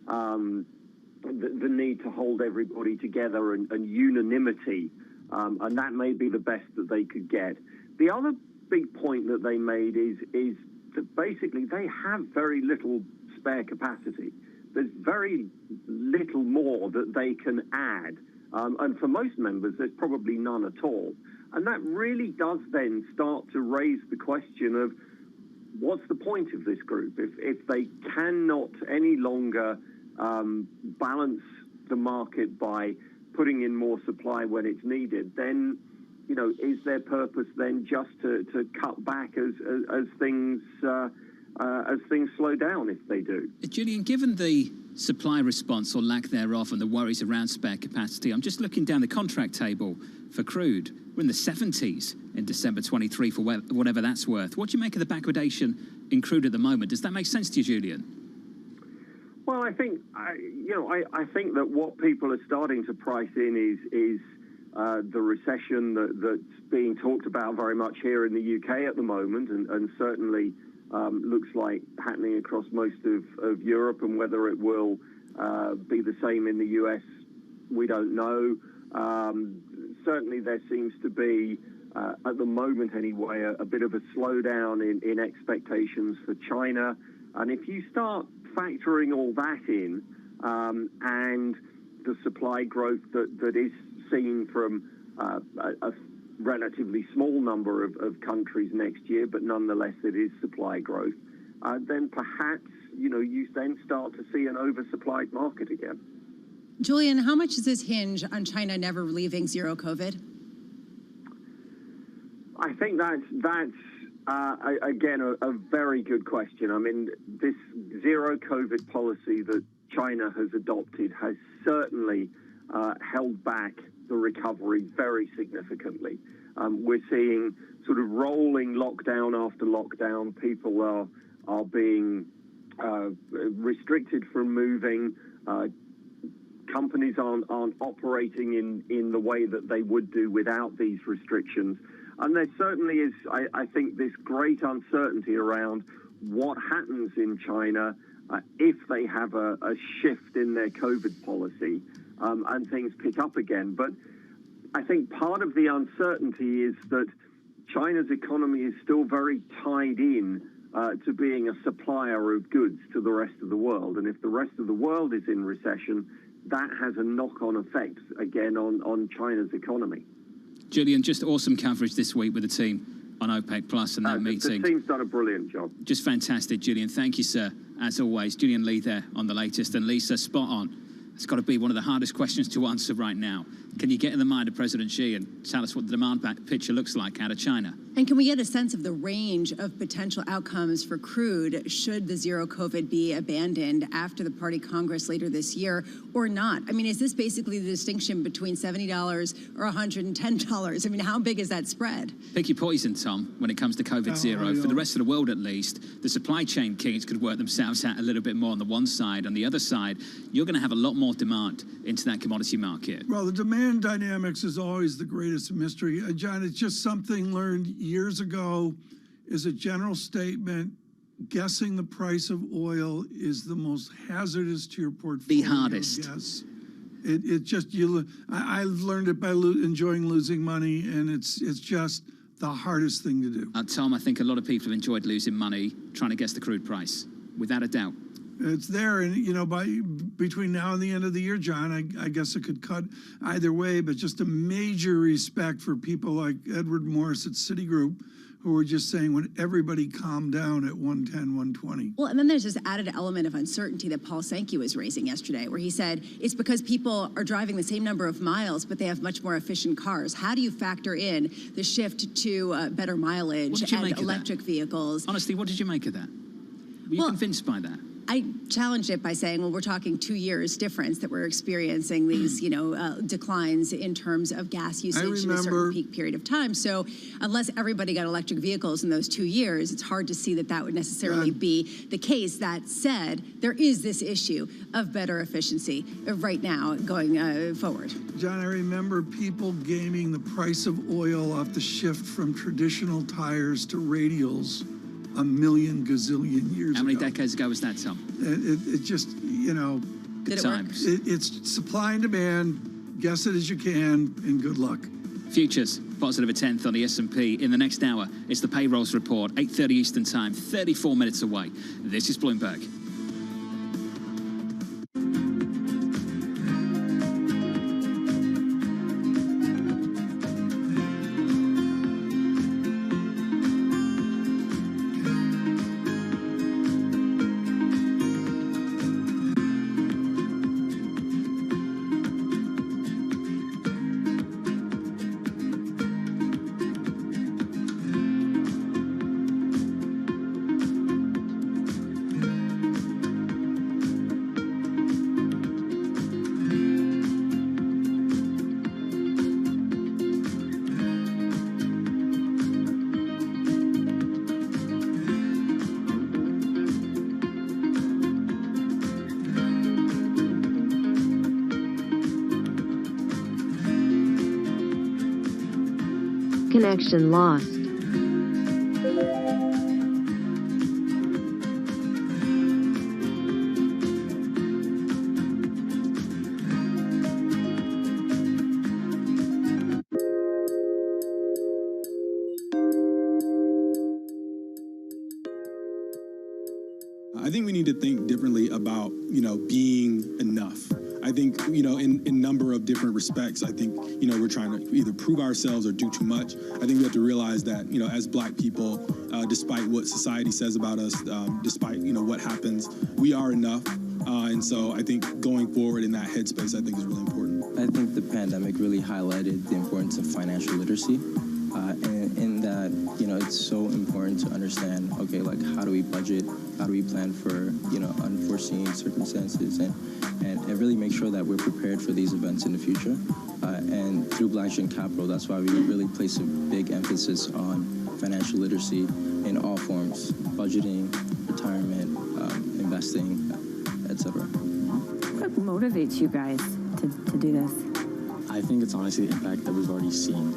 the need to hold everybody together and unanimity, and that may be the best that they could get. The other big point that they made is that basically they have very little spare capacity. There's very little more that they can add, and for most members there's probably none at all. And that really does then start to raise the question of what's the point of this group if they cannot any longer balance the market by putting in more supply when it's needed. Then, you know, is their purpose then just to cut back as things slow down if they do? Julian, given the supply response or lack thereof and the worries around spare capacity, I'm just looking down the contract table for crude. We're in the 70s in December 23 for whatever that's worth. What do you make of the backwardation in crude at the moment? Does that make sense to you, Julian? Well, I think I think that what people are starting to price in is the recession that's being talked about very much here in the UK at the moment, and certainly looks like happening across most of Europe, and whether it will be the same in the US, we don't know. Certainly there seems to be, at the moment anyway, a bit of a slowdown in expectations for China. And if you start factoring all that in, and the supply growth that is seen from a relatively small number of countries next year, but nonetheless it is supply growth, then perhaps, you know, you then start to see an oversupplied market again. Julian, how much does this hinge on China never leaving zero COVID? I think that's again a very good question. I mean, this zero COVID policy that China has adopted has certainly held back the recovery very significantly. We're seeing sort of rolling lockdown after lockdown. People are being restricted from moving. Companies aren't operating in the way that they would do without these restrictions. And there certainly is, I think, this great uncertainty around what happens in China if they have a shift in their COVID policy and things pick up again. But I think part of the uncertainty is that China's economy is still very tied in to being a supplier of goods to the rest of the world. And if the rest of the world is in recession, that has a knock-on effect, again, on China's economy. Julian, just awesome coverage this week with the team on OPEC Plus and that meeting. The team's done a brilliant job. Just fantastic, Julian. Thank you, sir. As always, Julian Lee there on the latest. And Lisa, spot on. It's got to be one of the hardest questions to answer right now. Can you get in the mind of President Xi and tell us what the demand picture looks like out of China? And can we get a sense of the range of potential outcomes for crude should the zero COVID be abandoned after the Party Congress later this year or not? I mean, is this basically the distinction between $70 or $110? I mean, how big is that spread? Pick your poison, Tom, when it comes to COVID zero. For the rest of the world, at least, the supply chain kings could work themselves out a little bit more on the one side. On the other side, you're going to have a lot more demand into that commodity market. Well, the demand dynamics is always the greatest mystery. John, it's just something learned years ago is a general statement. Guessing the price of oil is the most hazardous to your portfolio. The hardest. Yes. It just I've learned it by enjoying losing money, and it's just the hardest thing to do. Tom, I think a lot of people have enjoyed losing money trying to guess the crude price, without a doubt. It's there, and between now and the end of the year, John, I guess it could cut either way, but just a major respect for people like Edward Morris at Citigroup, who were just saying, would everybody calm down at 110, 120? Well, and then there's this added element of uncertainty that Paul Sankey was raising yesterday, where he said it's because people are driving the same number of miles, but they have much more efficient cars. How do you factor in the shift to better mileage and electric vehicles? Honestly, what did you make of that? Were you convinced by that? I challenged it by saying, well, we're talking 2 years difference that we're experiencing these, declines in terms of gas usage in a certain peak period of time. So unless everybody got electric vehicles in those 2 years, it's hard to see that would necessarily be the case. That said, there is this issue of better efficiency right now going forward. John, I remember people gaming the price of oil off the shift from traditional tires to radials a million gazillion years ago. How many decades ago was that, Tom? It just, Good times. It's supply and demand. Guess it as you can, and good luck. Futures, positive a tenth on the S&P. In the next hour, it's the payrolls report, 8:30 Eastern Time, 34 minutes away. This is Bloomberg. Connection lost. I think we need to think differently about, being enough. I think, in number of different respects, I think, we're trying to either prove ourselves or do too much. I think we have to realize that, as Black people, despite what society says about us, despite, what happens, we are enough. And so I think going forward in that headspace, I think is really important. I think the pandemic really highlighted the importance of financial literacy. And in that, it's so important to understand, okay, like how do we budget? How do we plan for, unforeseen circumstances and really make sure that we're prepared for these events in the future. And through Blackstone Capital, that's why we really place a big emphasis on financial literacy in all forms, budgeting, retirement, investing, etc. What motivates you guys to do this? I think it's honestly the impact that we've already seen.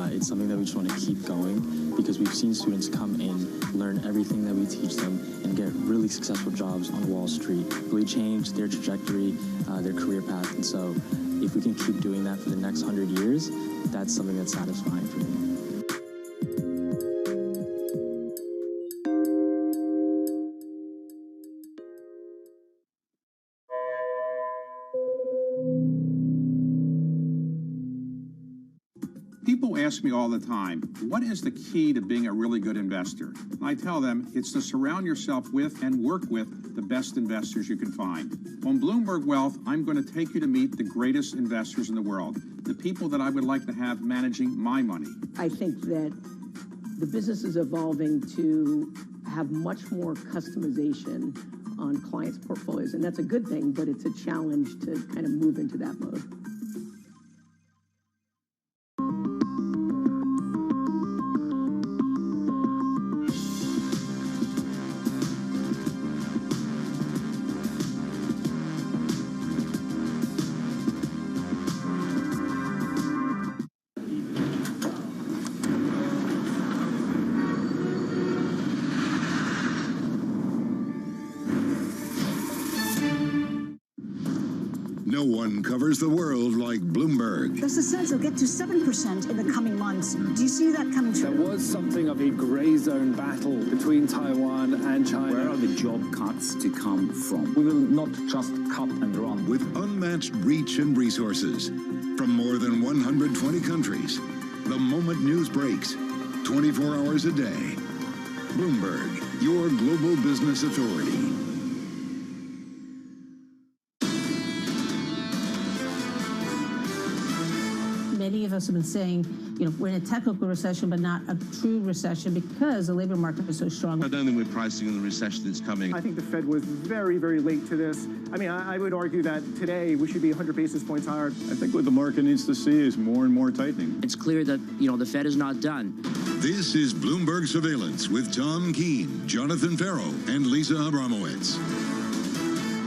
It's something that we just want to keep going because we've seen students come in, learn everything that we teach them, and get really successful jobs on Wall Street, really change their trajectory, their career path. And so if we can keep doing that for the next 100 years, that's something that's satisfying for me. People ask me all the time, what is the key to being a really good investor? And I tell them it's to surround yourself with and work with the best investors you can find. On Bloomberg Wealth, I'm going to take you to meet the greatest investors in the world, the people that I would like to have managing my money. I think that the business is evolving to have much more customization on clients' portfolios, and that's a good thing, but it's a challenge to kind of move into that mode. No one covers the world like Bloomberg. There's a sense it'll get to 7% in the coming months. Do you see that coming true? There was something of a grey zone battle between Taiwan and China. Where are the job cuts to come from? We will not just cut and run. With unmatched reach and resources from more than 120 countries, the moment news breaks, 24 hours a day. Bloomberg, your global business authority. Many of us have been saying, we're in a technical recession, but not a true recession because the labor market is so strong. I don't think we're pricing in the recession that's coming. I think the Fed was very, very late to this. I mean, I would argue that today we should be 100 basis points higher. I think what the market needs to see is more and more tightening. It's clear that, the Fed is not done. This is Bloomberg Surveillance with Tom Keene, Jonathan Farrow, and Lisa Abramowitz.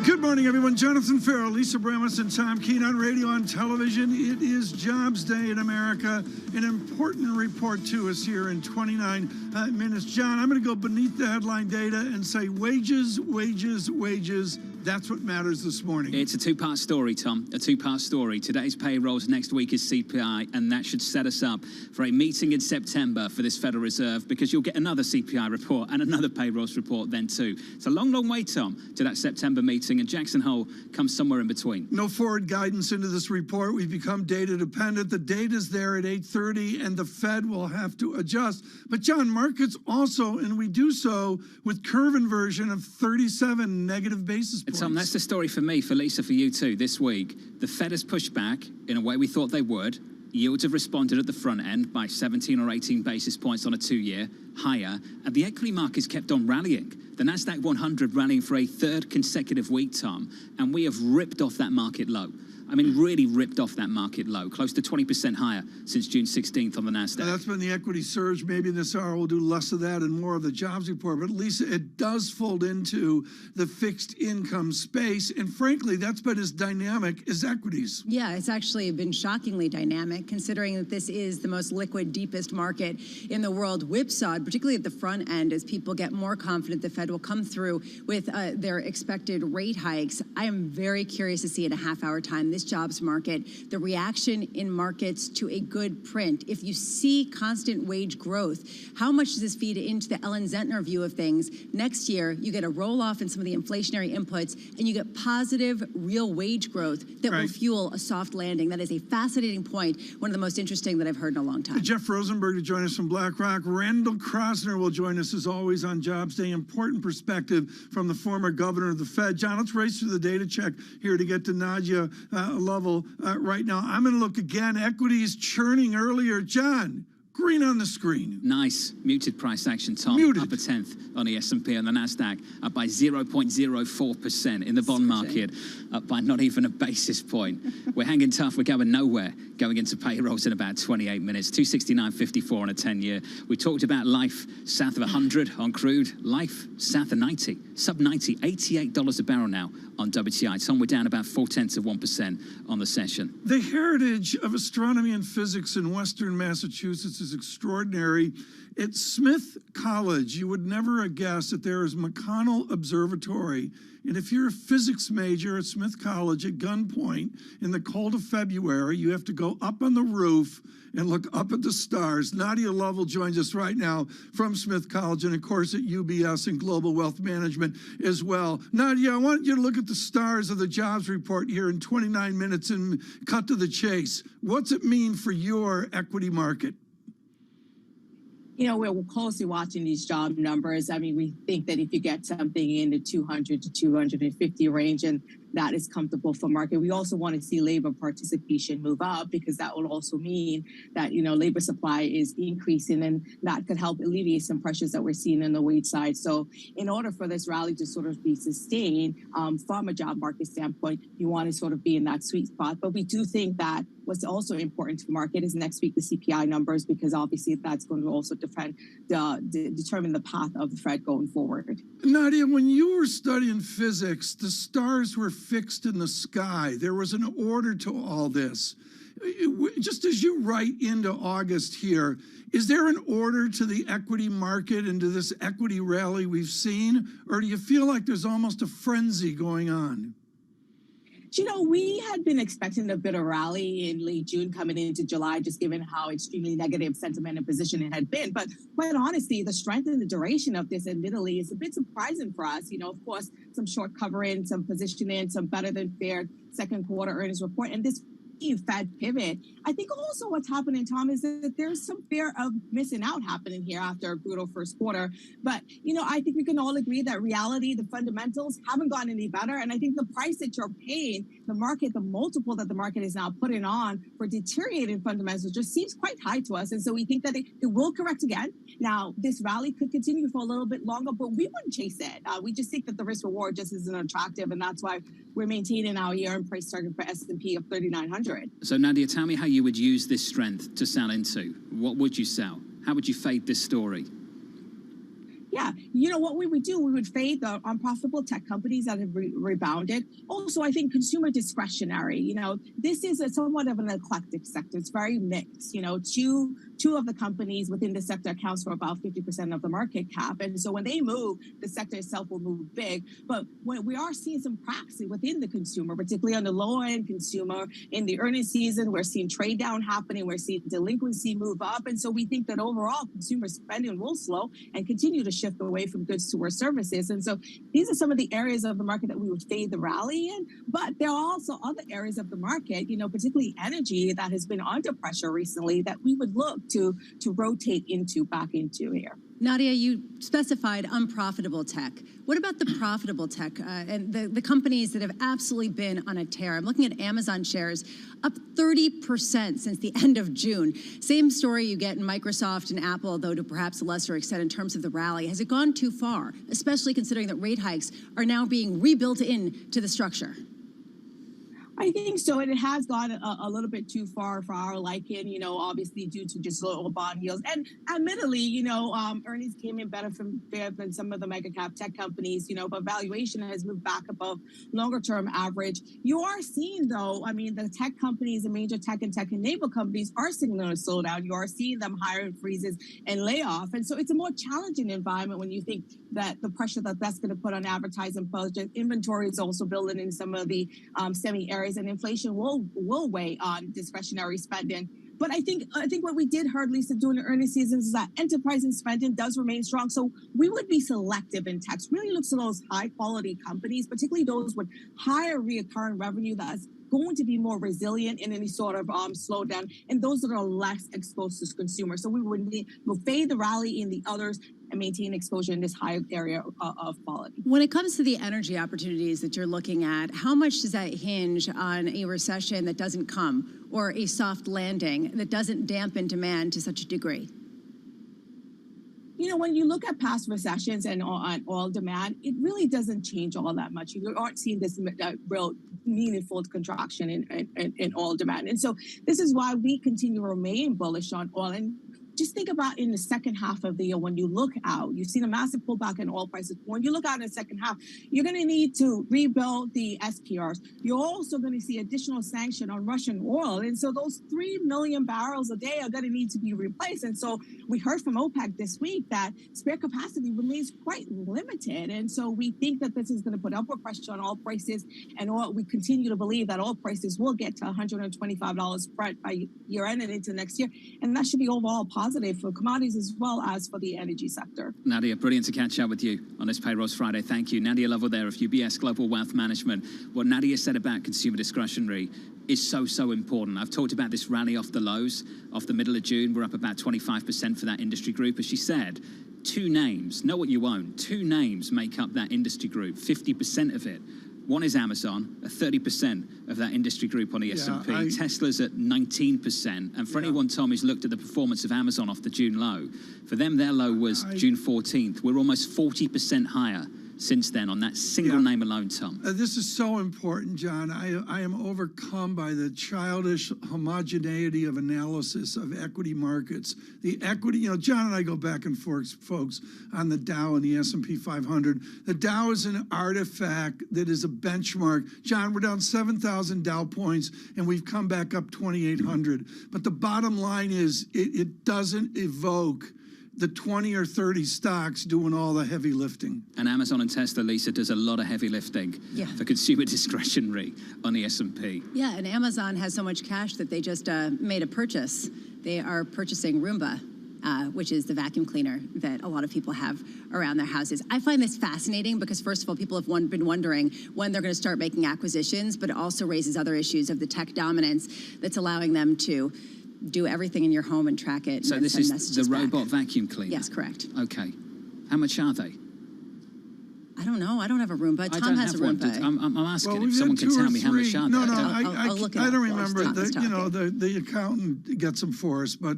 Good morning, everyone. Jonathan Farrow, Lisa Abramowitz, and Tom Keene on radio, on television. It is Jobs Day in America. An important report to us here in 29 minutes. John, I'm going to go beneath the headline data and say wages, wages, wages. That's what matters this morning. It's a two-part story, Tom. A two-part story. Today's payrolls, next week is CPI, and that should set us up for a meeting in September for this Federal Reserve, because you'll get another CPI report and another payrolls report then too. It's a long, long way, Tom, to that September meeting, and Jackson Hole comes somewhere in between. No forward guidance into this report. We've become data dependent. The data's there at 8:30, and the Fed will have to adjust. But John, markets also, and we do so with curve inversion of 37 negative basis points. Tom, that's the story for me, for Lisa, for you too, this week. The Fed has pushed back in a way we thought they would. Yields have responded at the front end by 17 or 18 basis points on a 2-year, higher, and the equity markets kept on rallying. The Nasdaq 100 rallying for a third consecutive week, Tom, and we have ripped off that market low. I mean, really ripped off that market low, close to 20% higher since June 16th on the Nasdaq. That's been the equity surge. Maybe this hour we'll do less of that and more of the jobs report. But Lisa, it does fold into the fixed income space. And frankly, that's been as dynamic as equities. Yeah, it's actually been shockingly dynamic, considering that this is the most liquid, deepest market in the world. Whipsawed, particularly at the front end, as people get more confident the Fed will come through with their expected rate hikes. I am very curious to see in a half-hour time this jobs market, the reaction in markets to a good print. If you see constant wage growth, how much does this feed into the Ellen Zentner view of things? Next year, you get a roll-off in some of the inflationary inputs, and you get positive real wage growth that will fuel a soft landing. That is a fascinating point, one of the most interesting that I've heard in a long time. Jeff Rosenberg to join us from BlackRock. Randall Krosner will join us, as always, on Jobs Day. Important perspective from the former governor of the Fed. John, let's race through the data check here to get to Nadia level right now. I'm going to look again. Equities churning earlier. John, green on the screen. Nice. Muted price action, Tom. Muted. Up a tenth on the S&P and the Nasdaq, up by 0.04%. In the bond market, up by not even a basis point. We're hanging tough. We're going nowhere. Going into payrolls in about 28 minutes. 269.54 on a 10-year. We talked about life south of 100 on crude. Life south of 90. Sub 90. $88 a barrel now on WTI. Tom, we're down about 0.4% on the session. The heritage of astronomy and physics in Western Massachusetts is extraordinary. At Smith College, you would never have guessed that there is McConnell Observatory. And if you're a physics major at Smith College at gunpoint in the cold of February, you have to go up on the roof and look up at the stars. Nadia Lovell joins us right now from Smith College and, of course, at UBS and Global Wealth Management as well. Nadia, I want you to look at the stars of the jobs report here in 29 minutes and cut to the chase. What's it mean for your equity market? We're closely watching these job numbers. I mean, we think that if you get something in the 200 to 250 range, and that is comfortable for market. We also want to see labor participation move up, because that will also mean that, labor supply is increasing, and that could help alleviate some pressures that we're seeing on the wage side. So in order for this rally to sort of be sustained from a job market standpoint, you want to sort of be in that sweet spot. But we do think that what's also important to the market is next week the CPI numbers, because obviously that's going to also determine the path of the Fed going forward. Nadia, when you were studying physics, the stars were fixed in the sky. There was an order to all this. Just as you write into August here, is there an order to the equity market and to this equity rally we've seen? Or do you feel like there's almost a frenzy going on? You know, we had been expecting a bit of rally in late June coming into July, just given how extremely negative sentiment and position it had been. But quite honestly, the strength and the duration of this admittedly is a bit surprising for us. You know, of course, some short covering, some positioning, some better than fair second quarter earnings report. And this Fed pivot. I think also what's happening, Tom, is that there's some fear of missing out happening here after a brutal first quarter. But, you know, I think we can all agree that reality, the fundamentals haven't gotten any better. And I think the price that you're paying, the market, the multiple that the market is now putting on for deteriorating fundamentals just seems quite high to us. And so we think that it will correct again. Now, this rally could continue for a little bit longer, but we wouldn't chase it. We just think that the risk reward just isn't attractive. And that's why we're maintaining our year-end price target for S&P of 3,900. So Nadia, tell me how you would use this strength to sell into. What would you sell? How would you fade this story? Yeah, you know what we would do? We would fade the unprofitable tech companies that have rebounded. Also, I think consumer discretionary. You know, this is somewhat of an eclectic sector. It's very mixed. You know, two of the companies within the sector accounts for about 50% of the market cap. And so when they move, the sector itself will move big. But when we are seeing some cracks within the consumer, particularly on the lower-end consumer, in the earnings season, we're seeing trade down happening. We're seeing delinquency move up. And so we think that overall consumer spending will slow and continue to shift away from goods towards services. And so these are some of the areas of the market that we would fade the rally in. But there are also other areas of the market, you know, particularly energy, that has been under pressure recently that we would look to rotate back into here. Nadia, you specified unprofitable tech. What about the profitable tech and the companies that have absolutely been on a tear? I'm looking at Amazon shares up 30% since the end of June. Same story you get in Microsoft and Apple, though to perhaps a lesser extent in terms of the rally. Has it gone too far, especially considering that rate hikes are now being rebuilt into the structure? I think so, and it has gone a little bit too far for our liking, you know, obviously due to just low bond yields. And admittedly, you know, earnings came in better than some of the mega cap tech companies, you know, but valuation has moved back above longer term average. You are seeing, though, I mean, the tech companies, the major tech and tech-enabled companies are signaling a slowdown. You are seeing them hiring freezes and layoff. And so it's a more challenging environment when you think that the pressure that's going to put on advertising budget. Inventory is also building in some of the semi areas, and inflation will weigh on discretionary spending. But I think what we did heard, Lisa, during the earnings seasons is that enterprise and spending does remain strong. So we would be selective in tech. Really looks at those high quality companies, particularly those with higher reoccurring revenue that's going to be more resilient in any sort of slowdown, and those that are less exposed to consumers. So we'll fade the rally in the others and maintain exposure in this high area of quality. When it comes to the energy opportunities that you're looking at, how much does that hinge on a recession that doesn't come or a soft landing that doesn't dampen demand to such a degree? You know, when you look at past recessions and on oil demand, it really doesn't change all that much. You aren't seeing this real meaningful contraction in oil demand. And so this is why we continue to remain bullish on oil. And just think about in the second half of the year, when you look out, you've seen a massive pullback in oil prices. When you look out in the second half, you're going to need to rebuild the SPRs. You're also going to see additional sanction on Russian oil. And so those 3 million barrels a day are going to need to be replaced. And so we heard from OPEC this week that spare capacity remains quite limited. And so we think that this is going to put upward pressure on oil prices. And we continue to believe that oil prices will get to $125 Brent by year end and into next year. And that should be overall positive for commodities as well as for the energy sector. Nadia, brilliant to catch up with you on this Payrolls Friday. Thank you. Nadia Lovell there of UBS Global Wealth Management. What Nadia said about consumer discretionary is so important. I've talked about this rally off the lows, off the middle of June. We're up about 25% for that industry group. As she said, two names, know what you own, two names make up that industry group, 50% of it. One is Amazon, 30% of that industry group on the S&P. Tesla's at 19%. And for anyone, Tom, who's looked at the performance of Amazon off the June low, for them, their low was June 14th. We're almost 40% higher since then on that single name alone, Tom. This is so important, John. I am overcome by the childish homogeneity of analysis of equity markets. The equity, you know, John and I go back and forth, folks, on the Dow and the S&P 500. The Dow is an artifact that is a benchmark. John, we're down 7,000 Dow points, and we've come back up 2,800. But the bottom line is it doesn't evoke the 20 or 30 stocks doing all the heavy lifting. And Amazon and Tesla, Lisa, does a lot of heavy lifting for consumer discretionary on the S&P. Yeah, and Amazon has so much cash that they just made a purchase. They are purchasing Roomba, which is the vacuum cleaner that a lot of people have around their houses. I find this fascinating because, first of all, people have been wondering when they're going to start making acquisitions, but it also raises other issues of the tech dominance that's allowing them to do everything in your home and track it. So this is the robot vacuum cleaner? Yes, correct. Okay. How much are they? I don't know. I don't have a Roomba. Tom has a Roomba. I'm asking Well, if someone can tell me how much are they. No, I'll look it up. I don't while remember. Tom is The accountant gets them for us, but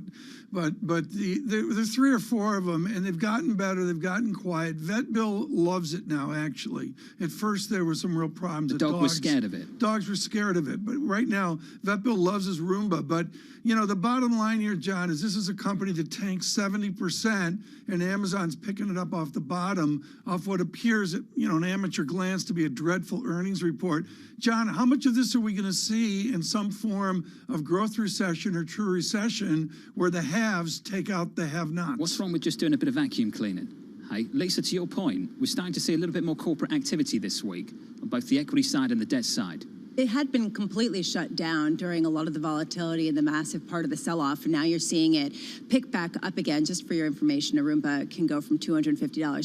there's 3 or 4 of them, and they've gotten better. They've gotten quiet. Vet Bill loves it now. Actually, at first there were some real problems. The dog was scared of it. Dogs were scared of it, but right now Vet Bill loves his Roomba. But the bottom line here, John, is this is a company that tanks 70%, and Amazon's picking it up off the bottom, off what appears at an amateur glance to be a dreadful earnings report. John, how much of this are we going to see in some form of growth recession or true recession where the haves take out the have-nots? What's wrong with just doing a bit of vacuum cleaning? Hey, Lisa, to your point, we're starting to see a little bit more corporate activity this week on both the equity side and the debt side. It had been completely shut down during a lot of the volatility and the massive part of the sell-off, and now you're seeing it pick back up again. Just for your information, a Roomba can go from $250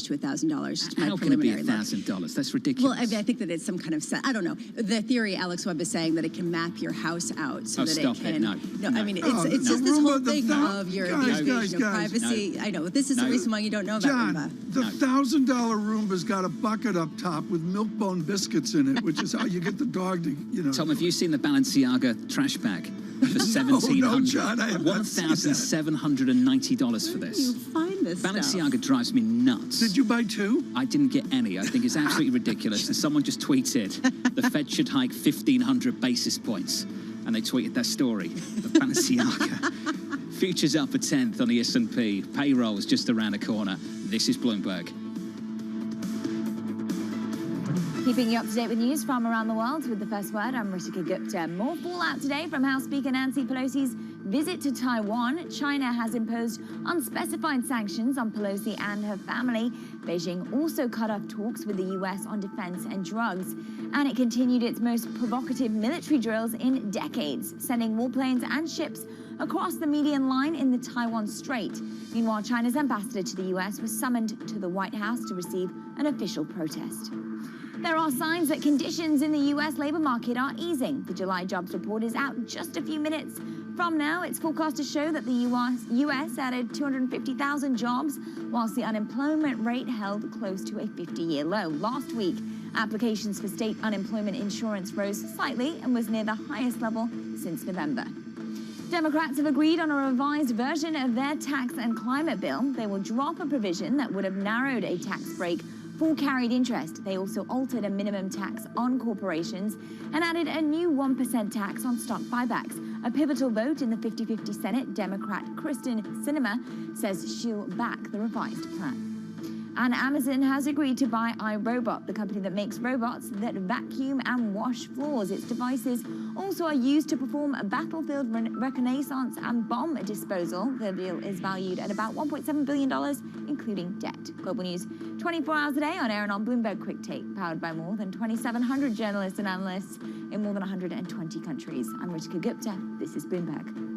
to $1,000. How can it be $1,000? That's ridiculous. Well, I think that it's some kind of I don't know. The theory, Alex Webb is saying that it can map your house out so that it can. No. I mean, it's just this whole thing of your privacy. No. I know. This is the reason why you don't know about Roomba. The $1,000 Roomba's got a bucket up top with Milk-Bone biscuits in it, which is how you get the dog to. Tom, have you seen the Balenciaga trash bag for $1,700? No, John, I have not seen that. $1,790 for this. You find this Balenciaga stuff? drives me nuts. Did you buy 2? I didn't get any. I think it's absolutely ridiculous. And someone just tweeted, the Fed should hike 1,500 basis points. And they tweeted that story of Balenciaga. Futures up a 10th on the S&P. Payroll is just around the corner. This is Bloomberg. Keeping you up to date with news from around the world with the first word, I'm Ritika Gupta. More fallout today from House Speaker Nancy Pelosi's visit to Taiwan. China has imposed unspecified sanctions on Pelosi and her family. Beijing also cut off talks with the US on defense and drugs. And it continued its most provocative military drills in decades, sending warplanes and ships across the median line in the Taiwan Strait. Meanwhile, China's ambassador to the US was summoned to the White House to receive an official protest. There are signs that conditions in the U.S. labor market are easing. The July jobs report is out just a few minutes from now. It's forecast to show that the U.S. added 250,000 jobs, whilst the unemployment rate held close to a 50-year low. Last week, applications for state unemployment insurance rose slightly and was near the highest level since November. Democrats have agreed on a revised version of their tax and climate bill. They will drop a provision that would have narrowed a tax break for carried interest. They also altered a minimum tax on corporations and added a new 1% tax on stock buybacks. A pivotal vote in the 50-50 Senate. Democrat Kristen Sinema says she'll back the revised plan. And Amazon has agreed to buy iRobot, the company that makes robots that vacuum and wash floors. Its devices also are used to perform battlefield reconnaissance and bomb disposal. The deal is valued at about $1.7 billion, including debt. Global News 24 hours a day on air and on Bloomberg Quick Take, powered by more than 2,700 journalists and analysts in more than 120 countries. I'm Ritika Gupta. This is Bloomberg.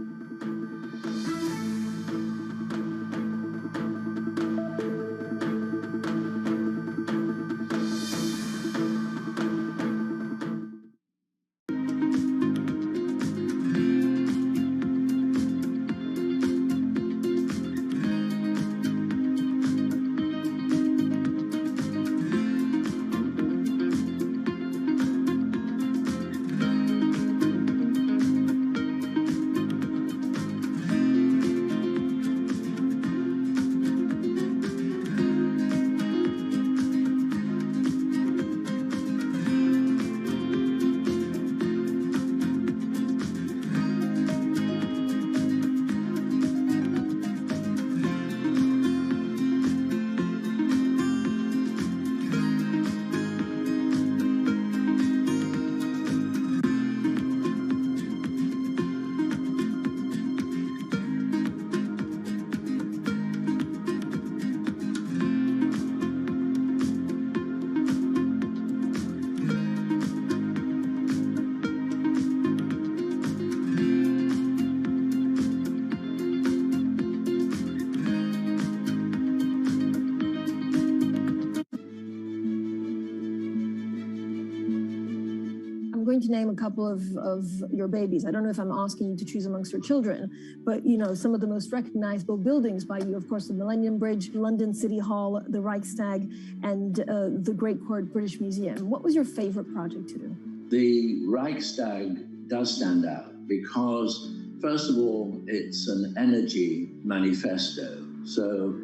going to name a couple of your babies. I don't know if I'm asking you to choose amongst your children, but some of the most recognizable buildings by you, of course, the Millennium Bridge, London City Hall, the Reichstag, and the Great Court British Museum. What was your favorite project to do? The Reichstag does stand out because, first of all, it's an energy manifesto. So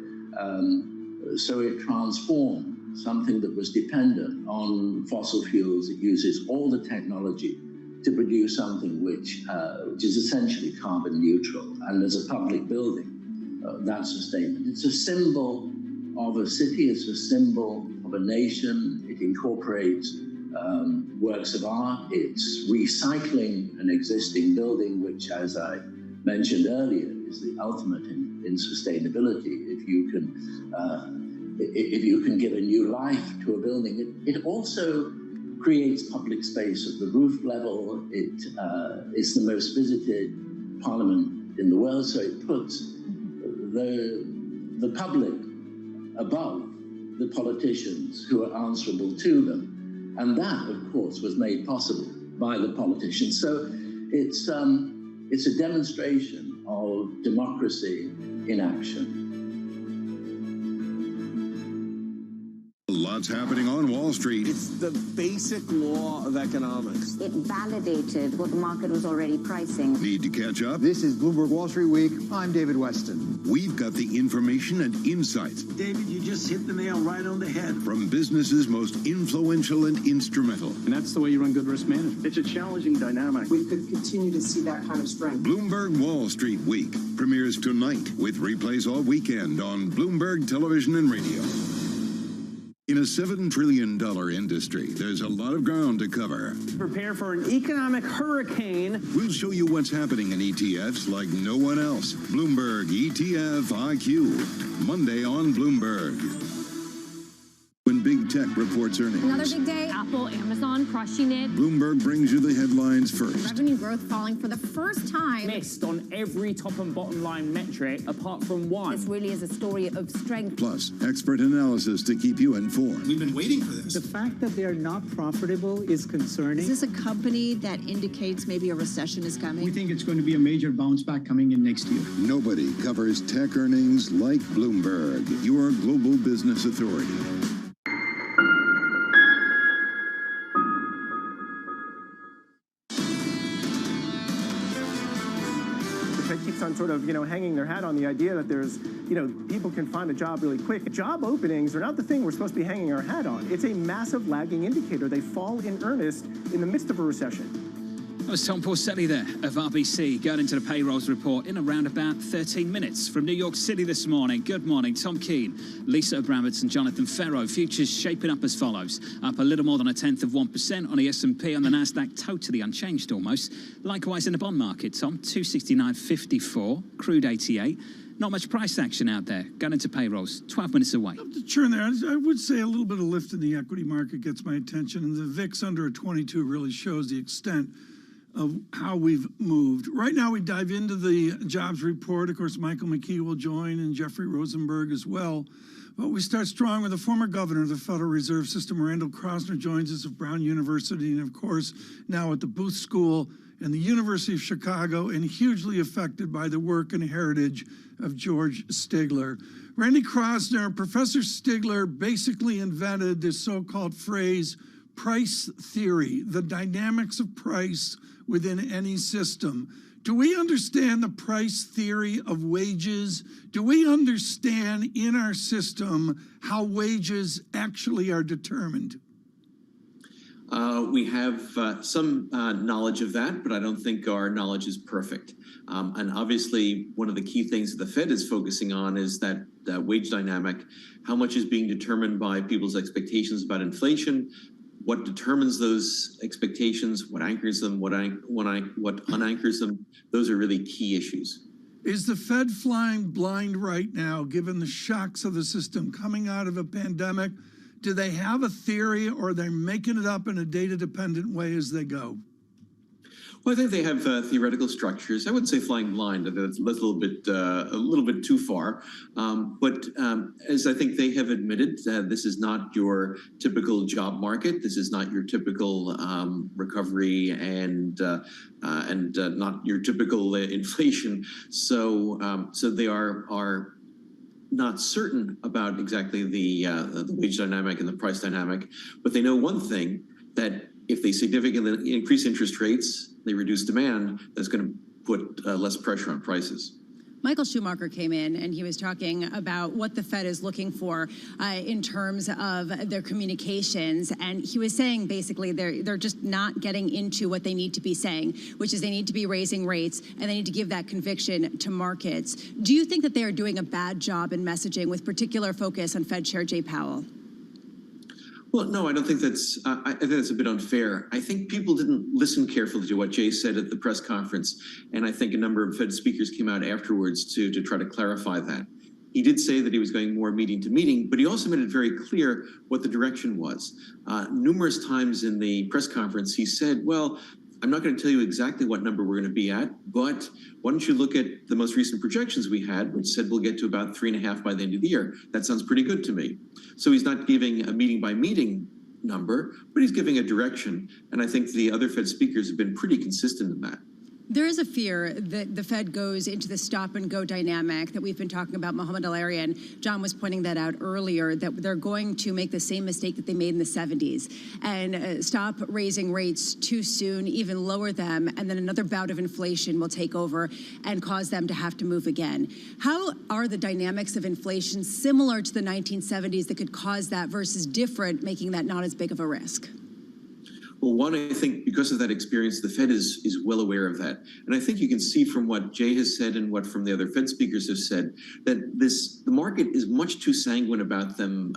it transformed something that was dependent on fossil fuels. It uses all the technology to produce something which is essentially carbon neutral. And as a public building, that's a statement. It's a symbol of a city. It's a symbol of a nation. It incorporates works of art. It's recycling an existing building, which, as I mentioned earlier, is the ultimate in sustainability. If you can give a new life to a building, it also creates public space at the roof level. It's the most visited parliament in the world, so it puts the public above the politicians who are answerable to them. And that, of course, was made possible by the politicians. So it's a demonstration of democracy in action. Lots happening on Wall Street. It's the basic law of economics. It validated what the market was already pricing. Need to catch up? This is Bloomberg Wall Street Week. I'm David Weston. We've got the information and insights. David, you just hit the nail right on the head. From businesses most influential and instrumental. And that's the way you run good risk management. It's a challenging dynamic. We could continue to see that kind of strength. Bloomberg Wall Street Week premieres tonight with replays all weekend on Bloomberg Television and Radio. In a $7 trillion industry, there's a lot of ground to cover. Prepare for an economic hurricane. We'll show you what's happening in ETFs like no one else. Bloomberg ETF IQ, Monday on Bloomberg. When big tech reports earnings. Another big day. Apple, Amazon crushing it. Bloomberg brings you the headlines first. Revenue growth falling for the first time. Missed on every top and bottom line metric apart from one. This really is a story of strength. Plus, expert analysis to keep you informed. We've been waiting for this. The fact that they are not profitable is concerning. Is this a company that indicates maybe a recession is coming? We think it's going to be a major bounce back coming in next year. Nobody covers tech earnings like Bloomberg, your global business authority. Keeps on sort of, hanging their hat on the idea that there's, people can find a job really quick. Job openings are not the thing we're supposed to be hanging our hat on. It's a massive lagging indicator. They fall in earnest in the midst of a recession. That was Tom Porcelli there of RBC going into the payrolls report in around about 13 minutes from New York City this morning. Good morning, Tom Keene, Lisa Abramowitz and Jonathan Ferro. Futures shaping up as follows. Up a little more than 0.1% on the S&P, on the Nasdaq, totally unchanged almost. Likewise in the bond market, Tom, 269.54, crude 88. Not much price action out there. Going into payrolls, 12 minutes away. To churn there, I would say a little bit of lift in the equity market gets my attention, and the VIX under a 22 really shows the extent of how we've moved. Right now, we dive into the jobs report. Of course, Michael McKee will join and Jeffrey Rosenberg as well. But we start strong with the former governor of the Federal Reserve System, Randall Kroszner, joins us of Brown University, and of course, now at the Booth School and the University of Chicago, and hugely affected by the work and heritage of George Stigler. Randy Kroszner, Professor Stigler basically invented this so-called phrase, price theory, the dynamics of price within any system. Do we understand the price theory of wages? Do we understand in our system how wages actually are determined? We have some knowledge of that, but I don't think our knowledge is perfect. And obviously, one of the key things that the Fed is focusing on is that wage dynamic. How much is being determined by people's expectations about inflation? What determines those expectations? What anchors them? What unanchors them? Those are really key issues. Is the Fed flying blind right now, given the shocks of the system coming out of a pandemic? Do they have a theory, or are they making it up in a data-dependent way as they go? Well, I think they have theoretical structures. I wouldn't say flying blind. That's a little bit too far. But as I think they have admitted, this is not your typical job market. This is not your typical recovery and not your typical inflation. So they are not certain about exactly the wage dynamic and the price dynamic, but they know one thing, that if they significantly increase interest rates, they reduce demand, that's going to put less pressure on prices. Michael Schumacher came in and he was talking about what the Fed is looking for in terms of their communications. And he was saying basically they're just not getting into what they need to be saying, which is they need to be raising rates and they need to give that conviction to markets. Do you think that they are doing a bad job in messaging with particular focus on Fed Chair Jay Powell? Well, no, I don't think that's, I think that's a bit unfair. I think people didn't listen carefully to what Jay said at the press conference. And I think a number of Fed speakers came out afterwards to try to clarify that. He did say that he was going more meeting to meeting, but he also made it very clear what the direction was. Numerous times in the press conference, he said, well, I'm not going to tell you exactly what number we're going to be at, but why don't you look at the most recent projections we had, which said we'll get to about 3.5 by the end of the year. That sounds pretty good to me. So he's not giving a meeting by meeting number, but he's giving a direction. And I think the other Fed speakers have been pretty consistent in that. There is a fear that the Fed goes into the stop and go dynamic that we've been talking about. Mohamed El-Arian, John was pointing that out earlier, that they're going to make the same mistake that they made in the 70s and stop raising rates too soon, even lower them, and then another bout of inflation will take over and cause them to have to move again. How are the dynamics of inflation similar to the 1970s that could cause that versus different, making that not as big of a risk? Well, one, I think because of that experience, the Fed is well aware of that. And I think you can see from what Jay has said and what from the other Fed speakers have said, that the market is much too sanguine about them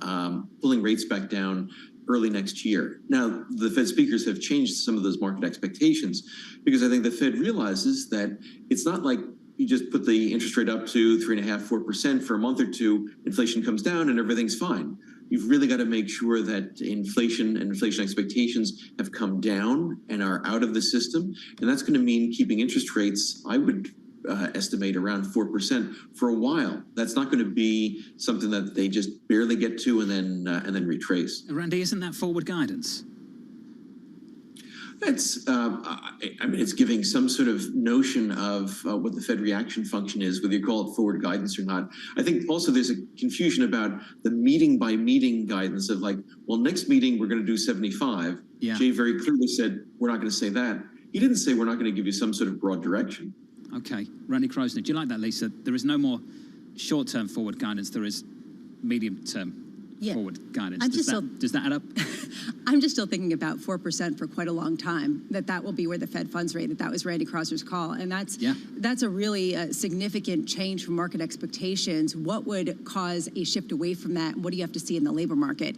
pulling rates back down early next year. Now, the Fed speakers have changed some of those market expectations because I think the Fed realizes that it's not like you just put the interest rate up to 3.5%, 4% for a month or two, inflation comes down and everything's fine. You've really got to make sure that inflation and inflation expectations have come down and are out of the system. And that's going to mean keeping interest rates, I would estimate, around 4% for a while. That's not going to be something that they just barely get to and then retrace. Randy, isn't that forward guidance? It's, I mean, it's giving some sort of notion of what the Fed reaction function is, whether you call it forward guidance or not. I think also there's a confusion about the meeting by meeting guidance of like, well, next meeting we're going to do 75. Yeah. Jay very clearly said, we're not going to say that. He didn't say we're not going to give you some sort of broad direction. Okay. Randy Krosner, do you like that, Lisa? There is no more short-term forward guidance. There is medium-term forward guidance. Does that add up? I'm just still thinking about 4% for quite a long time, that will be where the Fed funds rate, that was Randy Krosner's call. And that's a really significant change from market expectations. What would cause a shift away from that? What do you have to see in the labor market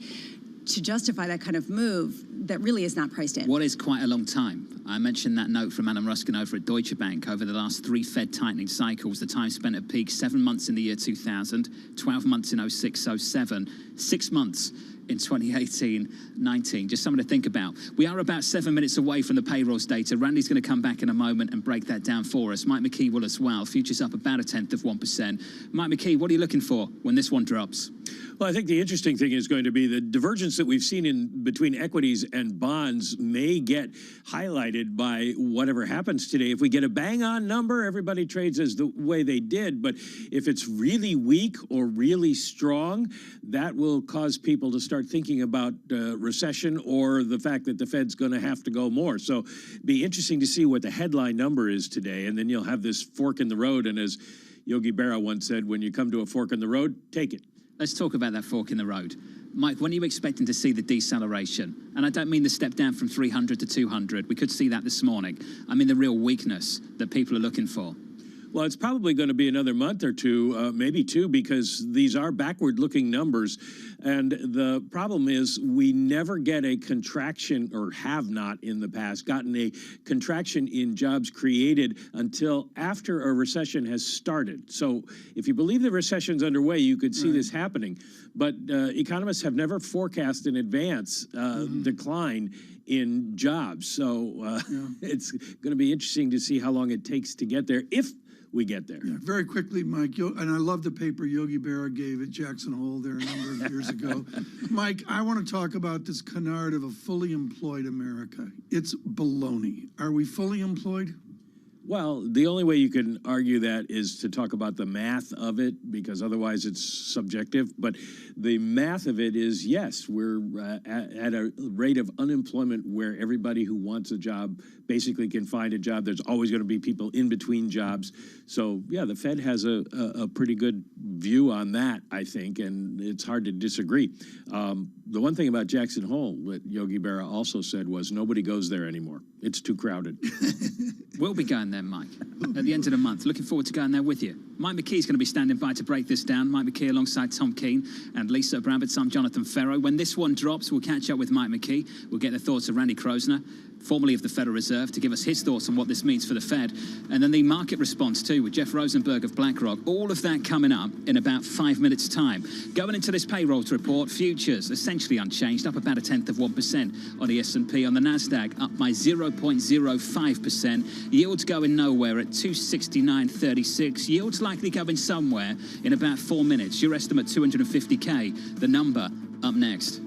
to justify that kind of move that really is not priced in? What is quite a long time? I mentioned that note from Alan Ruskin over at Deutsche Bank. Over the last 3 Fed tightening cycles, the time spent at peak, 7 months in the year 2000, 12 months in 06-07, 6 months in 2018-19. Just something to think about. We are about 7 minutes away from the payrolls data. Randy's going to come back in a moment and break that down for us. Mike McKee will as well. Futures up about 0.1%. Mike McKee, what are you looking for when this one drops? Well, I think the interesting thing is going to be the divergence that we've seen in between equities and bonds may get highlighted by whatever happens today. If we get a bang-on number, everybody trades as the way they did. But if it's really weak or really strong, that will cause people to start thinking about recession or the fact that the Fed's going to have to go more. So be interesting to see what the headline number is today. And then you'll have this fork in the road. And as Yogi Berra once said, when you come to a fork in the road, take it. Let's talk about that fork in the road. Mike, when are you expecting to see the deceleration? And I don't mean the step down from 300 to 200. We could see that this morning. I mean the real weakness that people are looking for. Well, it's probably going to be another month or two, maybe two, because these are backward-looking numbers. And the problem is we never get a contraction, or have not in the past gotten a contraction in jobs created until after a recession has started. So if you believe the recession's underway, you could see this happening. But economists have never forecast in advance decline in jobs. So it's going to be interesting to see how long it takes to get there, if we get there. Yeah, very quickly, Mike, and I love the paper Yogi Berra gave at Jackson Hole there a number of years ago. Mike, I want to talk about this canard of a fully employed America. It's baloney. Are we fully employed? Well, the only way you can argue that is to talk about the math of it, because otherwise it's subjective. But the math of it is, yes, we're at a rate of unemployment where everybody who wants a job basically can find a job. There's always going to be people in between jobs. So, yeah, the Fed has a pretty good view on that, I think, and it's hard to disagree. The one thing about Jackson Hole that Yogi Berra also said was nobody goes there anymore. It's too crowded. We'll be going there, Mike, at the end of the month. Looking forward to going there with you. Mike McKee's going to be standing by to break this down. Mike McKee alongside Tom Keene and Lisa Brambitz. I'm Jonathan Ferro. When this one drops, we'll catch up with Mike McKee. We'll get the thoughts of Randy Krosner, formerly of the Federal Reserve, to give us his thoughts on what this means for the Fed. And then the market response, too, with Jeff Rosenberg of BlackRock. All of that coming up in about 5 minutes' time. Going into this payrolls report, futures essentially unchanged, up about 0.1% on the S&P. On the NASDAQ, up by 0.05%. Yields going nowhere at 269.36. Yields likely going somewhere in about 4 minutes. Your estimate, 250K. The number up next.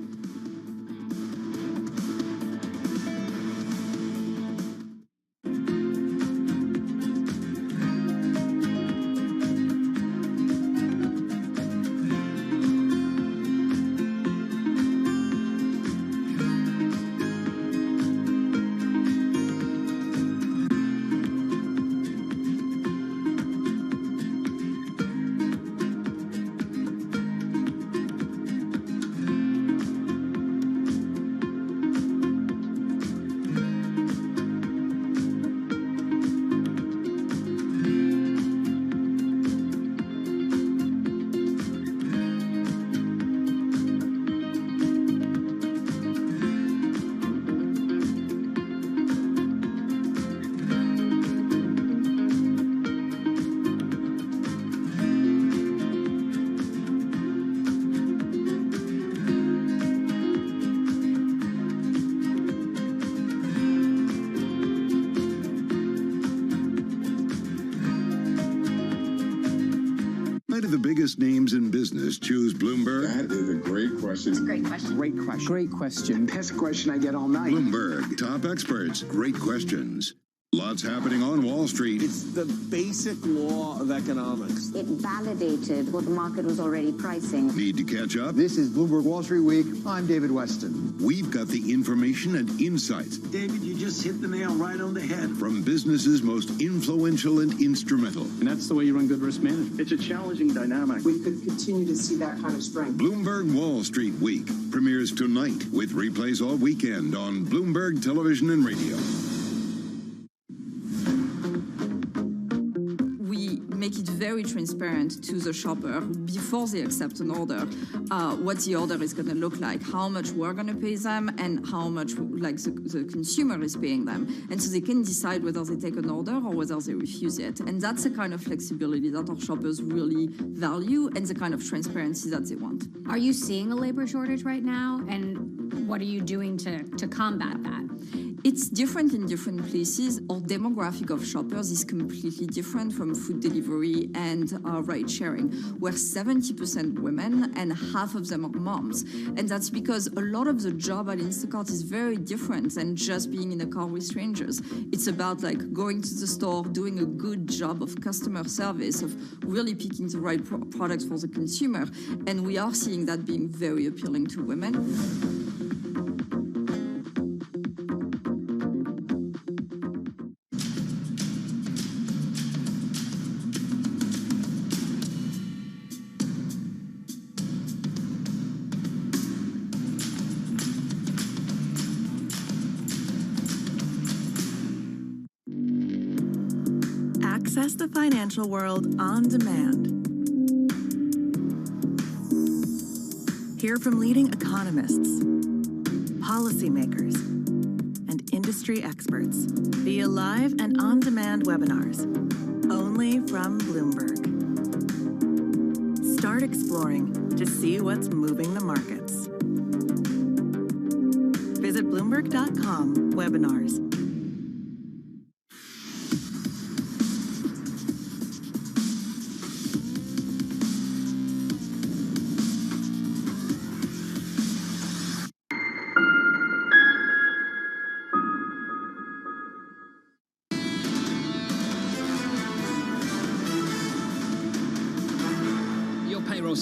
biggest names in business choose Bloomberg? That is a great question. It's a great question. Great question. Great question. Best question I get all night. Bloomberg, top experts, great questions. Lots happening on Wall Street. It's the basic law of economics. It validated what the market was already pricing. Need to catch up? This is Bloomberg Wall Street Week. I'm David Weston. We've got the information and insights. David, you just hit the nail right on the head. From businesses most influential and instrumental. And that's the way you run good risk management. It's a challenging dynamic. We could continue to see that kind of strength. Bloomberg Wall Street Week premieres tonight with replays all weekend on Bloomberg Television and Radio. Make it very transparent to the shopper before they accept an order, what the order is going to look like, how much we're going to pay them, and how much like the consumer is paying them. And so they can decide whether they take an order or whether they refuse it. And that's the kind of flexibility that our shoppers really value and the kind of transparency that they want. Are you seeing a labor shortage right now? And what are you doing to combat that? It's different in different places. Our demographic of shoppers is completely different from food delivery and ride sharing. We're 70% women and half of them are moms. And that's because a lot of the job at Instacart is very different than just being in a car with strangers. It's about like going to the store, doing a good job of customer service, of really picking the right products for the consumer. And we are seeing that being very appealing to women. Access the financial world on demand. Hear from leading economists, policymakers, and industry experts via live and on-demand webinars, only from Bloomberg. Start exploring to see what's moving the markets. Visit Bloomberg.com/webinars.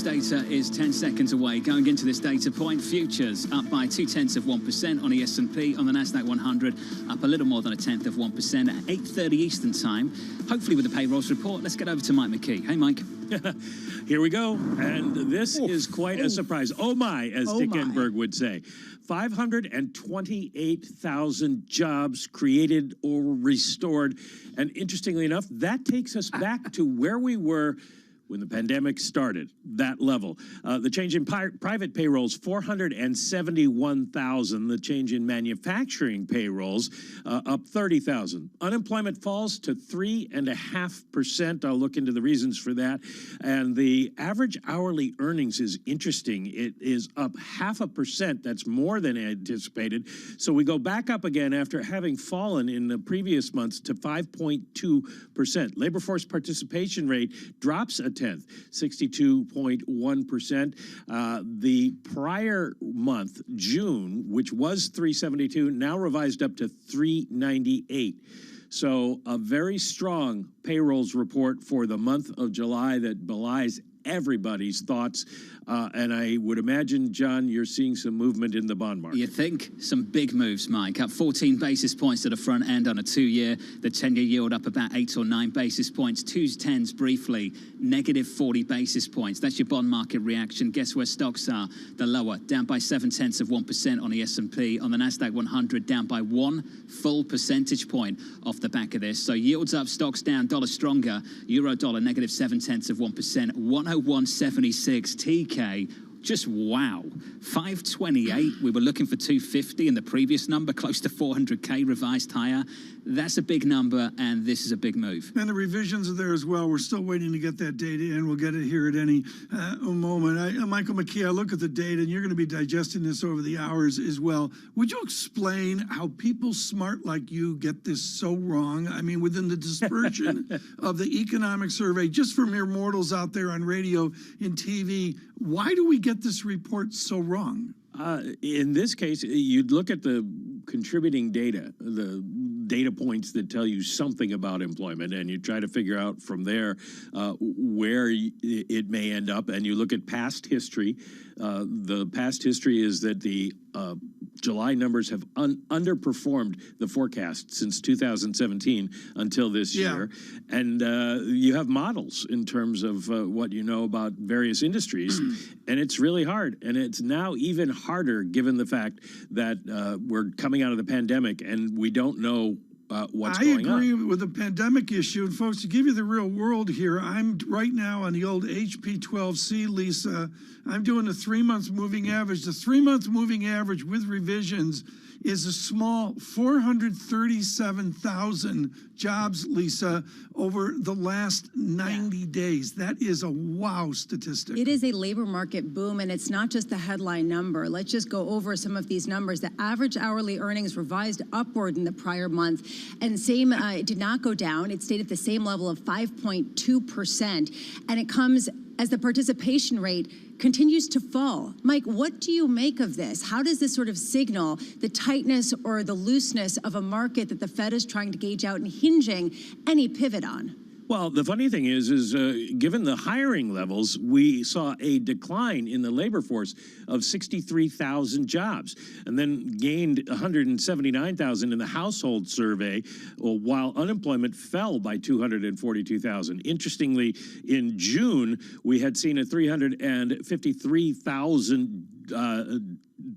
Data is 10 seconds away. Going into this data point, futures up by 0.2% on the S&P, on the Nasdaq 100 up a little more than 0.1% at 8:30 Eastern time. Hopefully with the payrolls report. Let's get over to Mike McKee. Hey, Mike. Here we go. And this is quite a surprise. Oh my, as Dick Enberg would say. 528,000 jobs created or restored. And interestingly enough, that takes us back to where we were when the pandemic started, that level. The change in private payrolls, 471,000. The change in manufacturing payrolls, up 30,000. Unemployment falls to 3.5%. I'll look into the reasons for that. And the average hourly earnings is interesting. It is up 0.5%. That's more than anticipated. So we go back up again after having fallen in the previous months to 5.2%. Labor force participation rate drops a 10th, 62.1%. The prior month, June, which was 372, now revised up to 398. So a very strong payrolls report for the month of July that belies everybody's thoughts. And I would imagine, John, you're seeing some movement in the bond market. You think? Some big moves, Mike. Up 14 basis points to the front end on a 2-year. The 10-year yield up about 8 or 9 basis points. 2s, 10s briefly, negative 40 basis points. That's your bond market reaction. Guess where stocks are? The lower, down by 0.7% on the S&P. On the Nasdaq 100, down by 1 full percentage point off the back of this. So yields up, stocks down, dollar stronger. Euro dollar, negative 0.7%. 101.76. TK, just wow. 528. We were looking for 250 in the previous number, close to 400K revised higher. That's a big number, and this is a big move. And the revisions are there as well. We're still waiting to get that data in. We'll get it here at any moment. Michael McKee, I look at the data, and you're going to be digesting this over the hours as well. Would you explain how people smart like you get this so wrong? I mean, within the dispersion of the economic survey, just for mere mortals out there on radio and TV, why do we get this report so wrong? In this case, you'd look at the contributing data, the data points that tell you something about employment, and you try to figure out from there where it may end up, and you look at past history. The past history is that the July numbers have underperformed the forecast since 2017 until this year. And you have models in terms of what you know about various industries, and it's really hard. And it's now even harder given the fact that we're coming out of the pandemic and we don't know what's going on. I agree with the pandemic issue. And folks, to give you the real world here, I'm right now on the old HP12C, Lisa. I'm doing the 3-month moving average. The 3-month moving average with revisions is a small 437,000 jobs, Lisa, over the last 90 days. That is a wow statistic. It is a labor market boom, and it's not just the headline number. Let's just go over some of these numbers. The average hourly earnings revised upward in the prior month, and same, it did not go down. It stayed at the same level of 5.2%, and it comes as the participation rate continues to fall. Mike, what do you make of this? How does this sort of signal the tightness or the looseness of a market that the Fed is trying to gauge out and hinging any pivot on? Well, the funny thing is given the hiring levels, we saw a decline in the labor force of 63,000 jobs, and then gained 179,000 in the household survey, while unemployment fell by 242,000. Interestingly, in June, we had seen a 353,000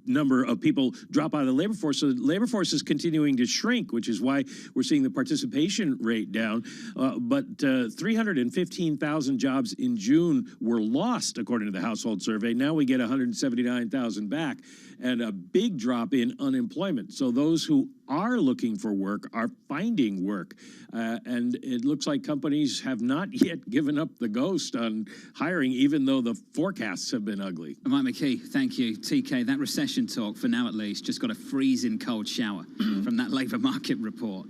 number of people drop out of the labor force. So the labor force is continuing to shrink, which is why we're seeing the participation rate down. But 315,000 jobs in June were lost, according to the household survey. Now we get 179,000 back, and a big drop in unemployment. So those who are looking for work are finding work. And it looks like companies have not yet given up the ghost on hiring, even though the forecasts have been ugly. Mike McKee, thank you. TK, that recession talk, for now at least, just got a freezing cold shower from that labour market report.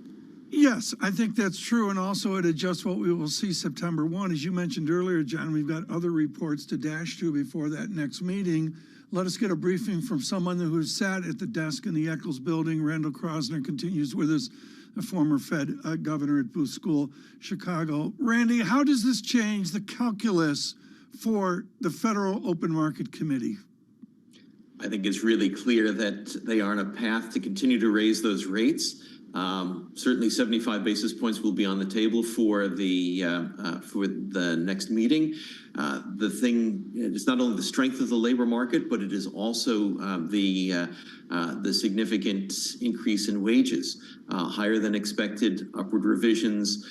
Yes, I think that's true, and also it adjusts what we will see September 1. As you mentioned earlier, John, we've got other reports to dash to before that next meeting. Let us get a briefing from someone who sat at the desk in the Eccles building. Randall Krosner continues with us, a former Fed governor at Booth School, Chicago. Randy, how does this change the calculus for the Federal Open Market Committee? I think it's really clear that they are on a path to continue to raise those rates. Certainly 75 basis points will be on the table for the next meeting. The thing is not only the strength of the labor market, but it is also the significant increase in wages, higher than expected upward revisions.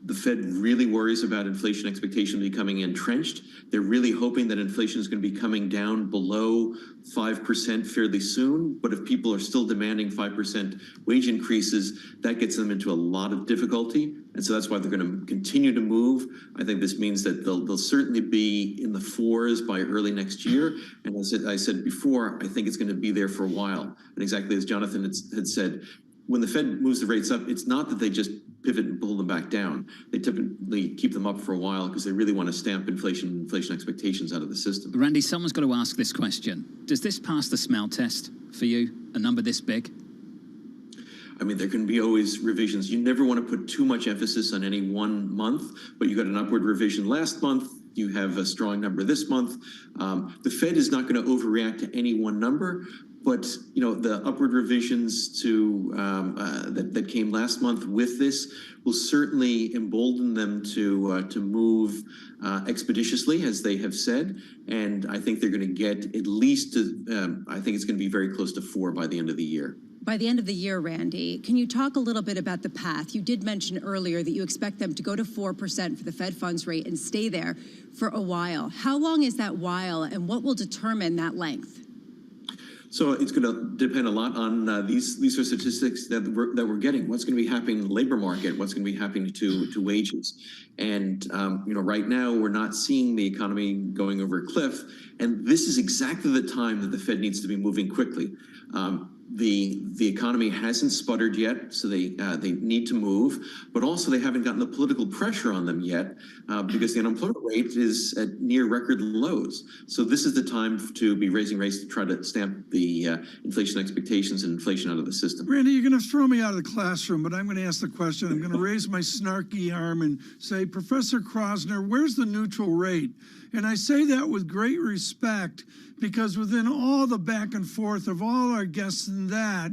The Fed really worries about inflation expectation becoming entrenched. They're really hoping that inflation is going to be coming down below 5% fairly soon. But if people are still demanding 5% wage increases, that gets them into a lot of difficulty. And so that's why they're going to continue to move. I think this means that they'll certainly be in the 4s by early next year. And as I said before, I think it's going to be there for a while. And exactly as Jonathan had said, when the Fed moves the rates up, it's not that they just pivot and pull them back down. They typically keep them up for a while because they really want to stamp inflation expectations out of the system. Randy, someone's got to ask this question. Does this pass the smell test for you, a number this big? I mean, there can be always revisions. You never want to put too much emphasis on any one month, but you got an upward revision last month. You have a strong number this month. The Fed is not going to overreact to any one number. But you know, the upward revisions to that came last month with this will certainly embolden them to move expeditiously, as they have said. And I think they're going to get at least I think it's going to be very close to 4 by the end of the year. By the end of the year, Randy, can you talk a little bit about the path? You did mention earlier that you expect them to go to 4% for the Fed funds rate and stay there for a while. How long is that while, and what will determine that length? So it's going to depend a lot on these are statistics that we're getting. What's going to be happening in the labor market? What's going to be happening to wages? And you know, right now we're not seeing the economy going over a cliff, and this is exactly the time that the Fed needs to be moving quickly. The economy hasn't sputtered yet, so they need to move, but also they haven't gotten the political pressure on them yet because the unemployment rate is at near record lows. So this is the time to be raising rates to try to stamp the inflation expectations and inflation out of the system. Randy, you're going to throw me out of the classroom, but I'm going to ask the question. I'm going to raise my snarky arm and say, Professor Krosner, where's the neutral rate? And I say that with great respect because within all the back and forth of all our guests and that,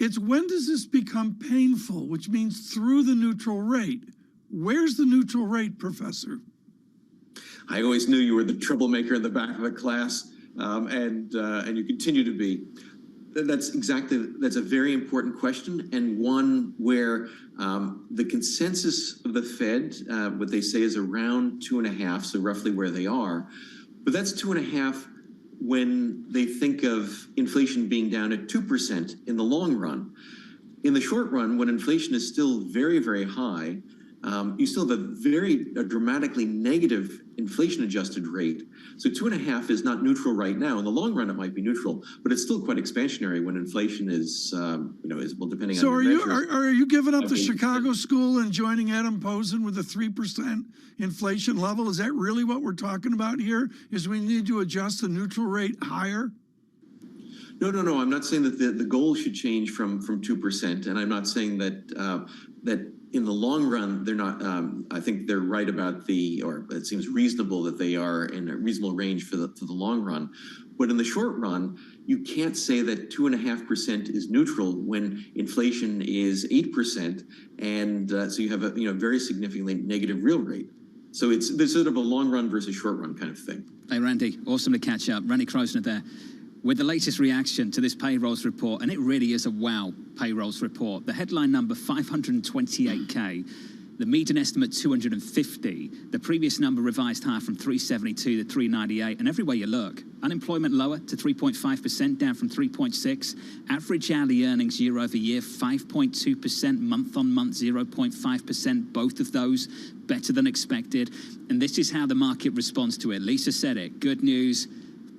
it's when does this become painful, which means through the neutral rate. Where's the neutral rate, Professor? I always knew you were the troublemaker in the back of the class, and you continue to be. That's a very important question, and one where the consensus of the Fed, what they say is around 2.5, so roughly where they are. But that's 2.5 when they think of inflation being down at 2% in the long run. In the short run, when inflation is still very, very high, you still have a dramatically negative inflation-adjusted rate. So 2.5 is not neutral right now. In the long run, it might be neutral, but it's still quite expansionary when inflation is, well, depending on your measures. So are you giving up the Chicago school and joining Adam Posen with a 3% inflation level? Is that really what we're talking about here? Is we need to adjust the neutral rate higher? No. I'm not saying that the goal should change from 2%, and I'm not saying that that in the long run they're not. I think they're right about or it seems reasonable that they are in a reasonable range for the long run. But in the short run, you can't say that 2.5% is neutral when inflation is 8%, and so you have a very significantly negative real rate. So there's sort of a long run versus short run kind of thing. Hey, Randy, awesome to catch up. Randy Krosner there with the latest reaction to this payrolls report, and it really is a wow payrolls report. The headline number, 528K. The median estimate, 250. The previous number revised higher from 372 to 398. And everywhere you look, unemployment lower to 3.5%, down from 3.6. Average hourly earnings year over year, 5.2%. Month on month, 0.5%. Both of those better than expected. And this is how the market responds to it. Lisa said it. Good news.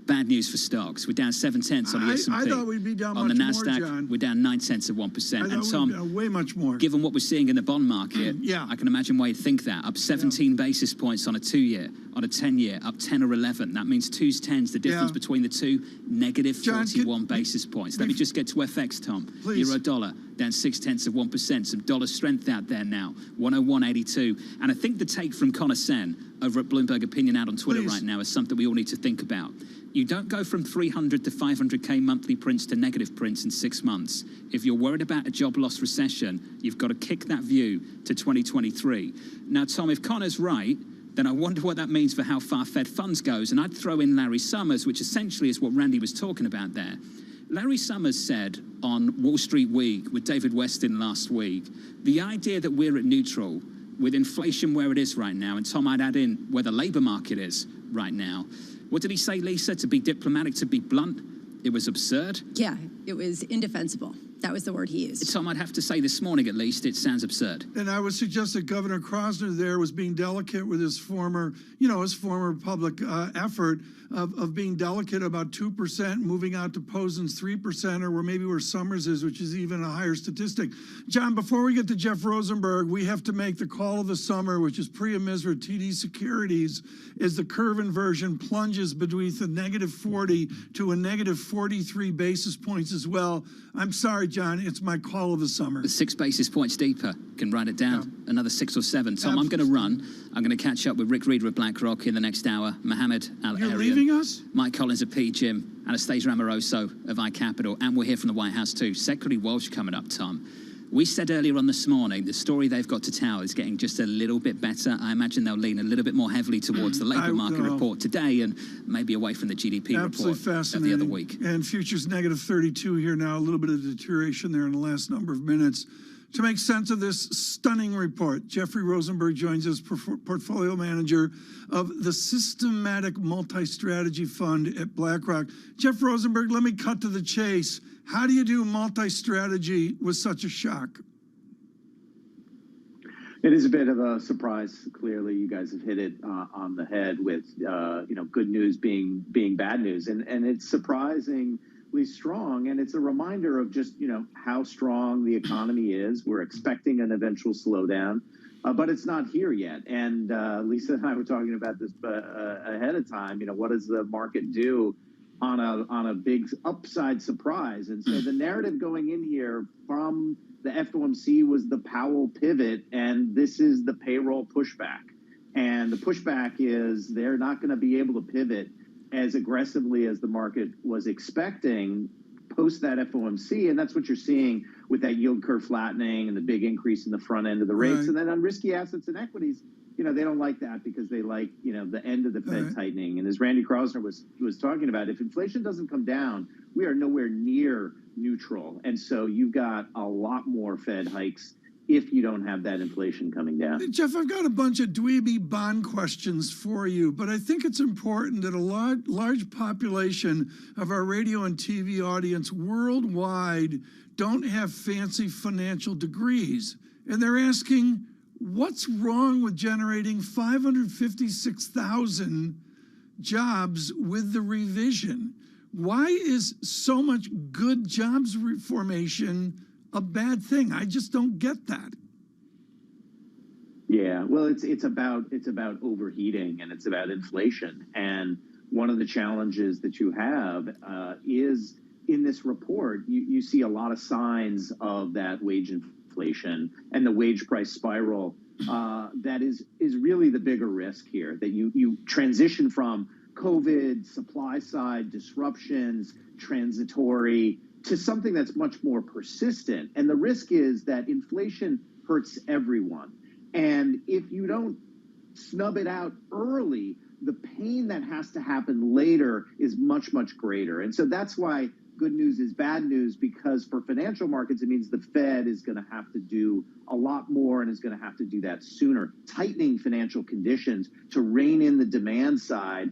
Bad news for stocks. We're down 0.7 on the S&P. I thought we'd be down on much the Nasdaq, more, John. We're down 0.9%. And Tom, way much more. Given what we're seeing in the bond market, I can imagine why you'd think that. Up 17 basis points on a 2-year, on a 10-year, up 10 or 11. That means 2's 10's, the difference between the two, negative 41 basis points. Let me just get to FX, Tom. Please. Euro dollar down 0.6%. Some dollar strength out there now, 101.82. And I think the take from Connor Sen over at Bloomberg Opinion out on Twitter right now is something we all need to think about. You don't go from 300 to 500K monthly prints to negative prints in 6 months. If you're worried about a job loss recession, you've got to kick that view to 2023. Now, Tom, if Connor's right, then I wonder what that means for how far Fed funds goes. And I'd throw in Larry Summers, which essentially is what Randy was talking about there. Larry Summers said on Wall Street Week with David Westin last week, the idea that we're at neutral with inflation where it is right now, and Tom, I'd add in where the labor market is right now. What did he say, Lisa? To be diplomatic, to be blunt, it was absurd? Yeah, it was indefensible. That was the word he used. Tom, I'd have to say this morning at least, it sounds absurd. And I would suggest that Governor Krosner there was being delicate with his former public effort of being delicate about 2%, moving out to Posen's 3%, or where Summers is, which is even a higher statistic. John, before we get to Jeff Rosenberg, we have to make the call of the summer, which is Priya Misra, TD Securities, as the curve inversion plunges between the negative 40 to a negative 43 basis points as well. I'm sorry, John, it's my call of the summer. 6 basis points deeper. Can write it down. Another 6 or 7. Tom, I'm going to run. I'm going to catch up with Rick Reeder at BlackRock in the next hour. Mohammed Al-Arian. You're leaving us? Mike Collins of PGIM. Anastasia Amoroso of iCapital. And we're here from the White House too. Secretary Walsh coming up, Tom. We said earlier on this morning, the story they've got to tell is getting just a little bit better. I imagine they'll lean a little bit more heavily towards the labour market report today and maybe away from the GDP report of the other week. And futures negative 32 here now, a little bit of deterioration there in the last number of minutes. To make sense of this stunning report, Jeffrey Rosenberg joins us, portfolio manager of the Systematic Multi-Strategy Fund at BlackRock. Jeff Rosenberg, let me cut to the chase. How do you do multi-strategy with such a shock? It is a bit of a surprise. Clearly, you guys have hit it on the head with good news being bad news, and it's surprisingly strong. And it's a reminder of just how strong the economy is. We're expecting an eventual slowdown, but it's not here yet. And Lisa and I were talking about this ahead of time. What does the market do on a big upside surprise? And so the narrative going in here from the FOMC was the Powell pivot, and this is the payroll pushback. And the pushback is they're not going to be able to pivot as aggressively as the market was expecting post that FOMC. And that's what you're seeing with that yield curve flattening and the big increase in the front end of the rates. Right. And then on risky assets and equities, they don't like that because they like, the end of the Fed tightening. And as Randy Krosner was talking about, if inflation doesn't come down, we are nowhere near neutral. And so you've got a lot more Fed hikes if you don't have that inflation coming down. Jeff, I've got a bunch of dweeby bond questions for you, but I think it's important that a large population of our radio and TV audience worldwide don't have fancy financial degrees. And they're asking, what's wrong with generating 556,000 jobs with the revision? Why is so much good jobs formation a bad thing? I just don't get that. Yeah, well, it's about overheating, and it's about inflation. And one of the challenges that you have is in this report, you see a lot of signs of that wage inflation and the wage price spiral. That is really the bigger risk here, that you transition from COVID, supply side disruptions, transitory, to something that's much more persistent. And the risk is that inflation hurts everyone. And if you don't snub it out early, the pain that has to happen later is much, much greater. And so that's why good news is bad news, because for financial markets, it means the Fed is going to have to do a lot more and is going to have to do that sooner. Tightening financial conditions to rein in the demand side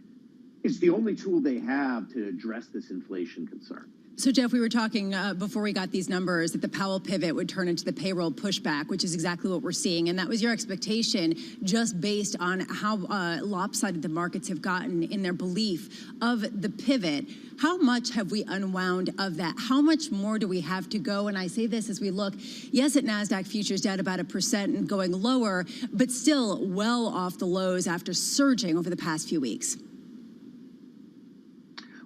is the only tool they have to address this inflation concern. So, Jeff, we were talking before we got these numbers that the Powell pivot would turn into the payroll pushback, which is exactly what we're seeing. And that was your expectation just based on how lopsided the markets have gotten in their belief of the pivot. How much have we unwound of that? How much more do we have to go? And I say this as we look, yes, at NASDAQ futures down about 1% and going lower, but still well off the lows after surging over the past few weeks.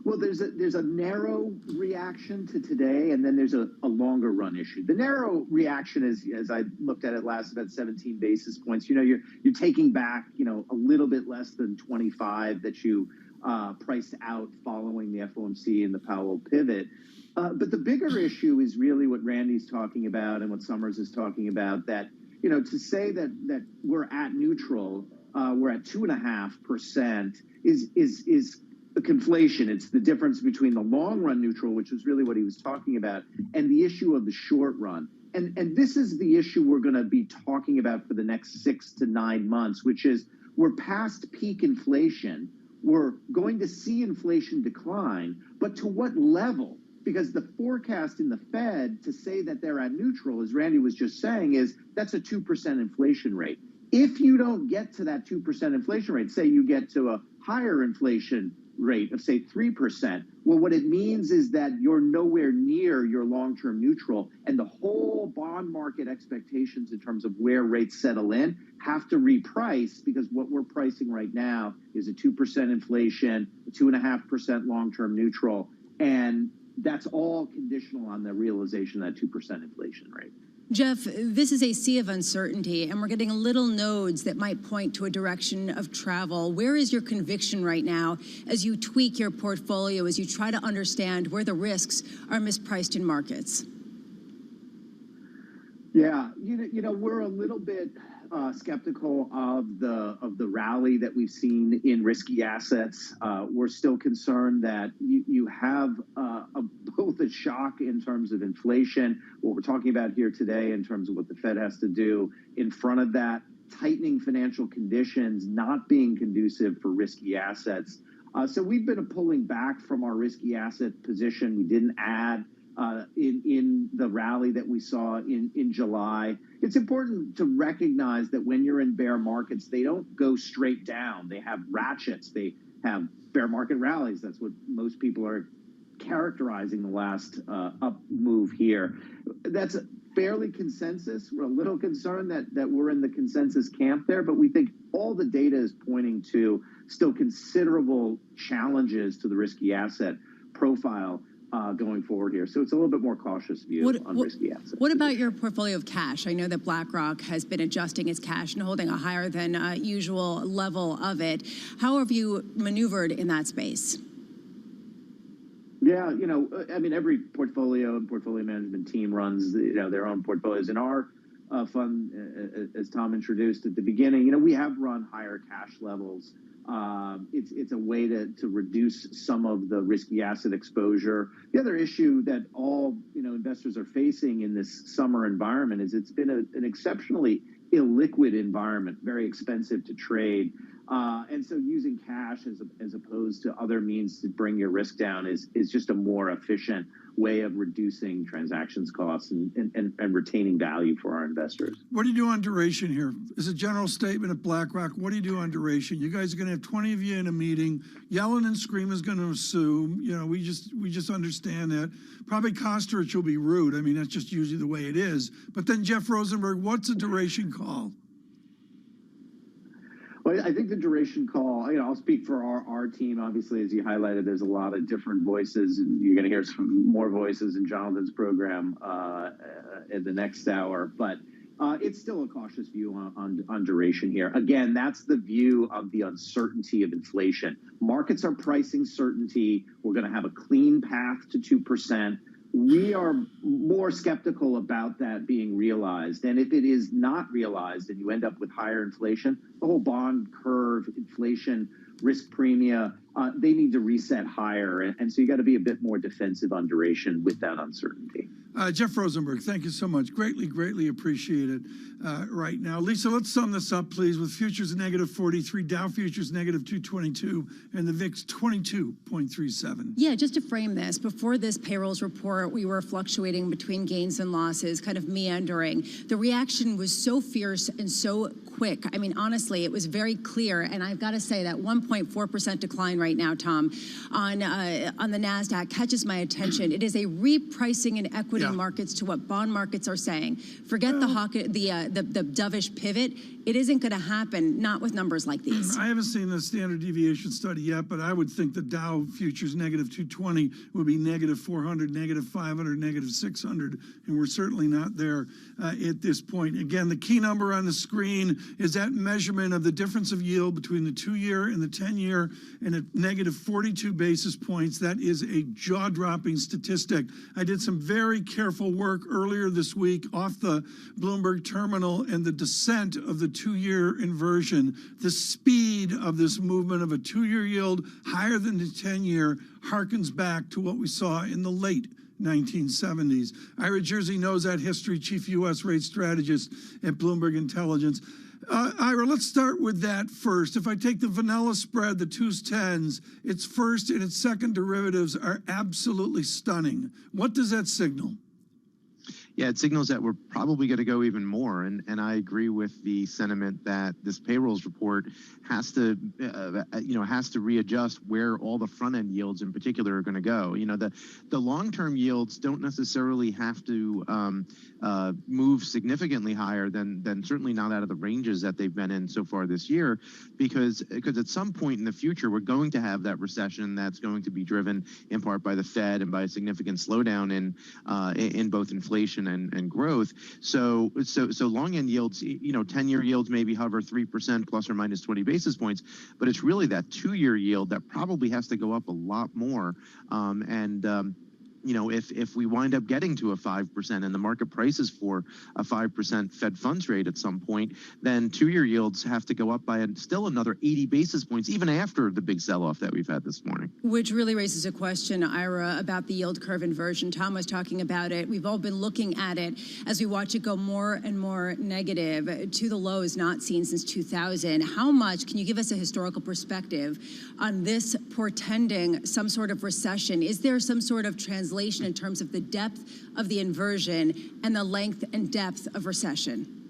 Well, there's a narrow reaction to today, and then there's a longer run issue. The narrow reaction is, as I looked at it last, about 17 basis points. You know, you're taking back, you know, a little bit less than 25 that you priced out following the FOMC and the Powell pivot. But the bigger issue is really what Randy's talking about and what Summers is talking about, that, you know, to say that we're at neutral, we're at 2.5% is the conflation. It's the difference between the long run neutral, which is really what he was talking about, and the issue of the short run. And this is the issue we're going to be talking about for the next 6 to 9 months, which is we're past peak inflation. We're going to see inflation decline, but to what level? Because the forecast in the Fed to say that they're at neutral, as Randy was just saying, is that's a 2% inflation rate. If you don't get to that 2% inflation rate, say you get to a higher inflation rate of, say, 3%, well, what it means is that you're nowhere near your long-term neutral, and the whole bond market expectations in terms of where rates settle in have to reprice, because what we're pricing right now is a 2% inflation, a 2.5% long-term neutral, and that's all conditional on the realization of that 2% inflation rate. Jeff, this is a sea of uncertainty, and we're getting little nodes that might point to a direction of travel. Where is your conviction right now as you tweak your portfolio, as you try to understand where the risks are mispriced in markets? Yeah, you know, we're a little bit skeptical of the rally that we've seen in risky assets. We're still concerned that you have both a shock in terms of inflation, what we're talking about here today in terms of what the Fed has to do in front of that, tightening financial conditions not being conducive for risky assets. So we've been pulling back from our risky asset position. We didn't add in the rally that we saw in July. It's important to recognize that when you're in bear markets, they don't go straight down. They have ratchets. They have bear market rallies. That's what most people are characterizing the last up move here. That's fairly consensus. We're a little concerned that we're in the consensus camp there, but we think all the data is pointing to still considerable challenges to the risky asset profile going forward here. So it's a little bit more cautious view on risky assets. What about your portfolio of cash? I know that BlackRock has been adjusting its cash and holding a higher than usual level of it. How have you maneuvered in that space? Yeah, you know, I mean, every portfolio and portfolio management team runs, you know, their own portfolios. In our fund, as Tom introduced at the beginning, you know, we have run higher cash levels. It's a way to reduce some of the risky asset exposure. The other issue that all, you know, investors are facing in this summer environment is it's been an exceptionally illiquid environment, very expensive to trade. And so using cash as opposed to other means to bring your risk down is just a more efficient way of reducing transactions costs and retaining value for our investors. What do you do on duration here? As a general statement at BlackRock, what do you do on duration? You guys are going to have 20 of you in a meeting. Yelling and screaming is going to assume, you know, we just understand that. Probably Kosterich will be rude. I mean, that's just usually the way it is. But then Jeff Rosenberg, what's a duration call? Well, I think the duration call, you know, I'll speak for our team. Obviously, as you highlighted, there's a lot of different voices, and you're going to hear some more voices in Jonathan's program in the next hour. But it's still a cautious view on duration here. Again, that's the view of the uncertainty of inflation. Markets are pricing certainty. We're going to have a clean path to 2%. We are more skeptical about that being realized. And if it is not realized and you end up with higher inflation, the whole bond curve inflation risk premia, they need to reset higher. And so you got to be a bit more defensive on duration with that uncertainty. Jeff Rosenberg, thank you so much. Greatly appreciate it right now. Lisa, let's sum this up, please, with futures negative 43, Dow futures negative 222, and the VIX 22.37. Yeah, just to frame this, before this payrolls report, we were fluctuating between gains and losses, kind of meandering. The reaction was so fierce and so quick. I mean, honestly, it was very clear. And I've got to say that 1.4% decline right now, Tom, on the NASDAQ catches my attention. It is a repricing in equity markets to what bond markets are saying. Forget the dovish pivot. It isn't going to happen, not with numbers like these. I haven't seen the standard deviation study yet, but I would think the Dow futures negative 220 would be negative 400, negative 500, negative 600, and we're certainly not there at this point. Again, the key number on the screen is that measurement of the difference of yield between the 2-year and the 10-year, and at negative 42 basis points. That is a jaw-dropping statistic. I did some very careful work earlier this week off the Bloomberg terminal, and the descent of the 2-year inversion, the speed of this movement of a 2-year yield higher than the 10-year harkens back to what we saw in the late 1970s. Ira Jersey knows that history, chief U.S. rate strategist at Bloomberg Intelligence. Ira, let's start with that first. If I take the vanilla spread, the 2s, 10s, its first and its second derivatives are absolutely stunning. What does that signal? Yeah, it signals that we're probably going to go even more, and I agree with the sentiment that this payrolls report has to, has to readjust where all the front end yields in particular are going to go. You know, the long-term yields don't necessarily have to move significantly higher than certainly not out of the ranges that they've been in so far this year, because at some point in the future we're going to have that recession that's going to be driven in part by the Fed and by a significant slowdown in both inflation and growth. So long end yields, 10-year yields maybe hover 3% plus or minus 20 basis points, but it's really that 2-year yield that probably has to go up a lot more. If we wind up getting to a 5% and the market prices for a 5% Fed funds rate at some point, then 2-year yields have to go up by still another 80 basis points, even after the big sell-off that we've had this morning. Which really raises a question, Ira, about the yield curve inversion. Tom was talking about it. We've all been looking at it as we watch it go more and more negative to the lows not seen since 2000. How much, can you give us a historical perspective on this portending some sort of recession? Is there some sort of translation in terms of the depth of the inversion and the length and depth of recession?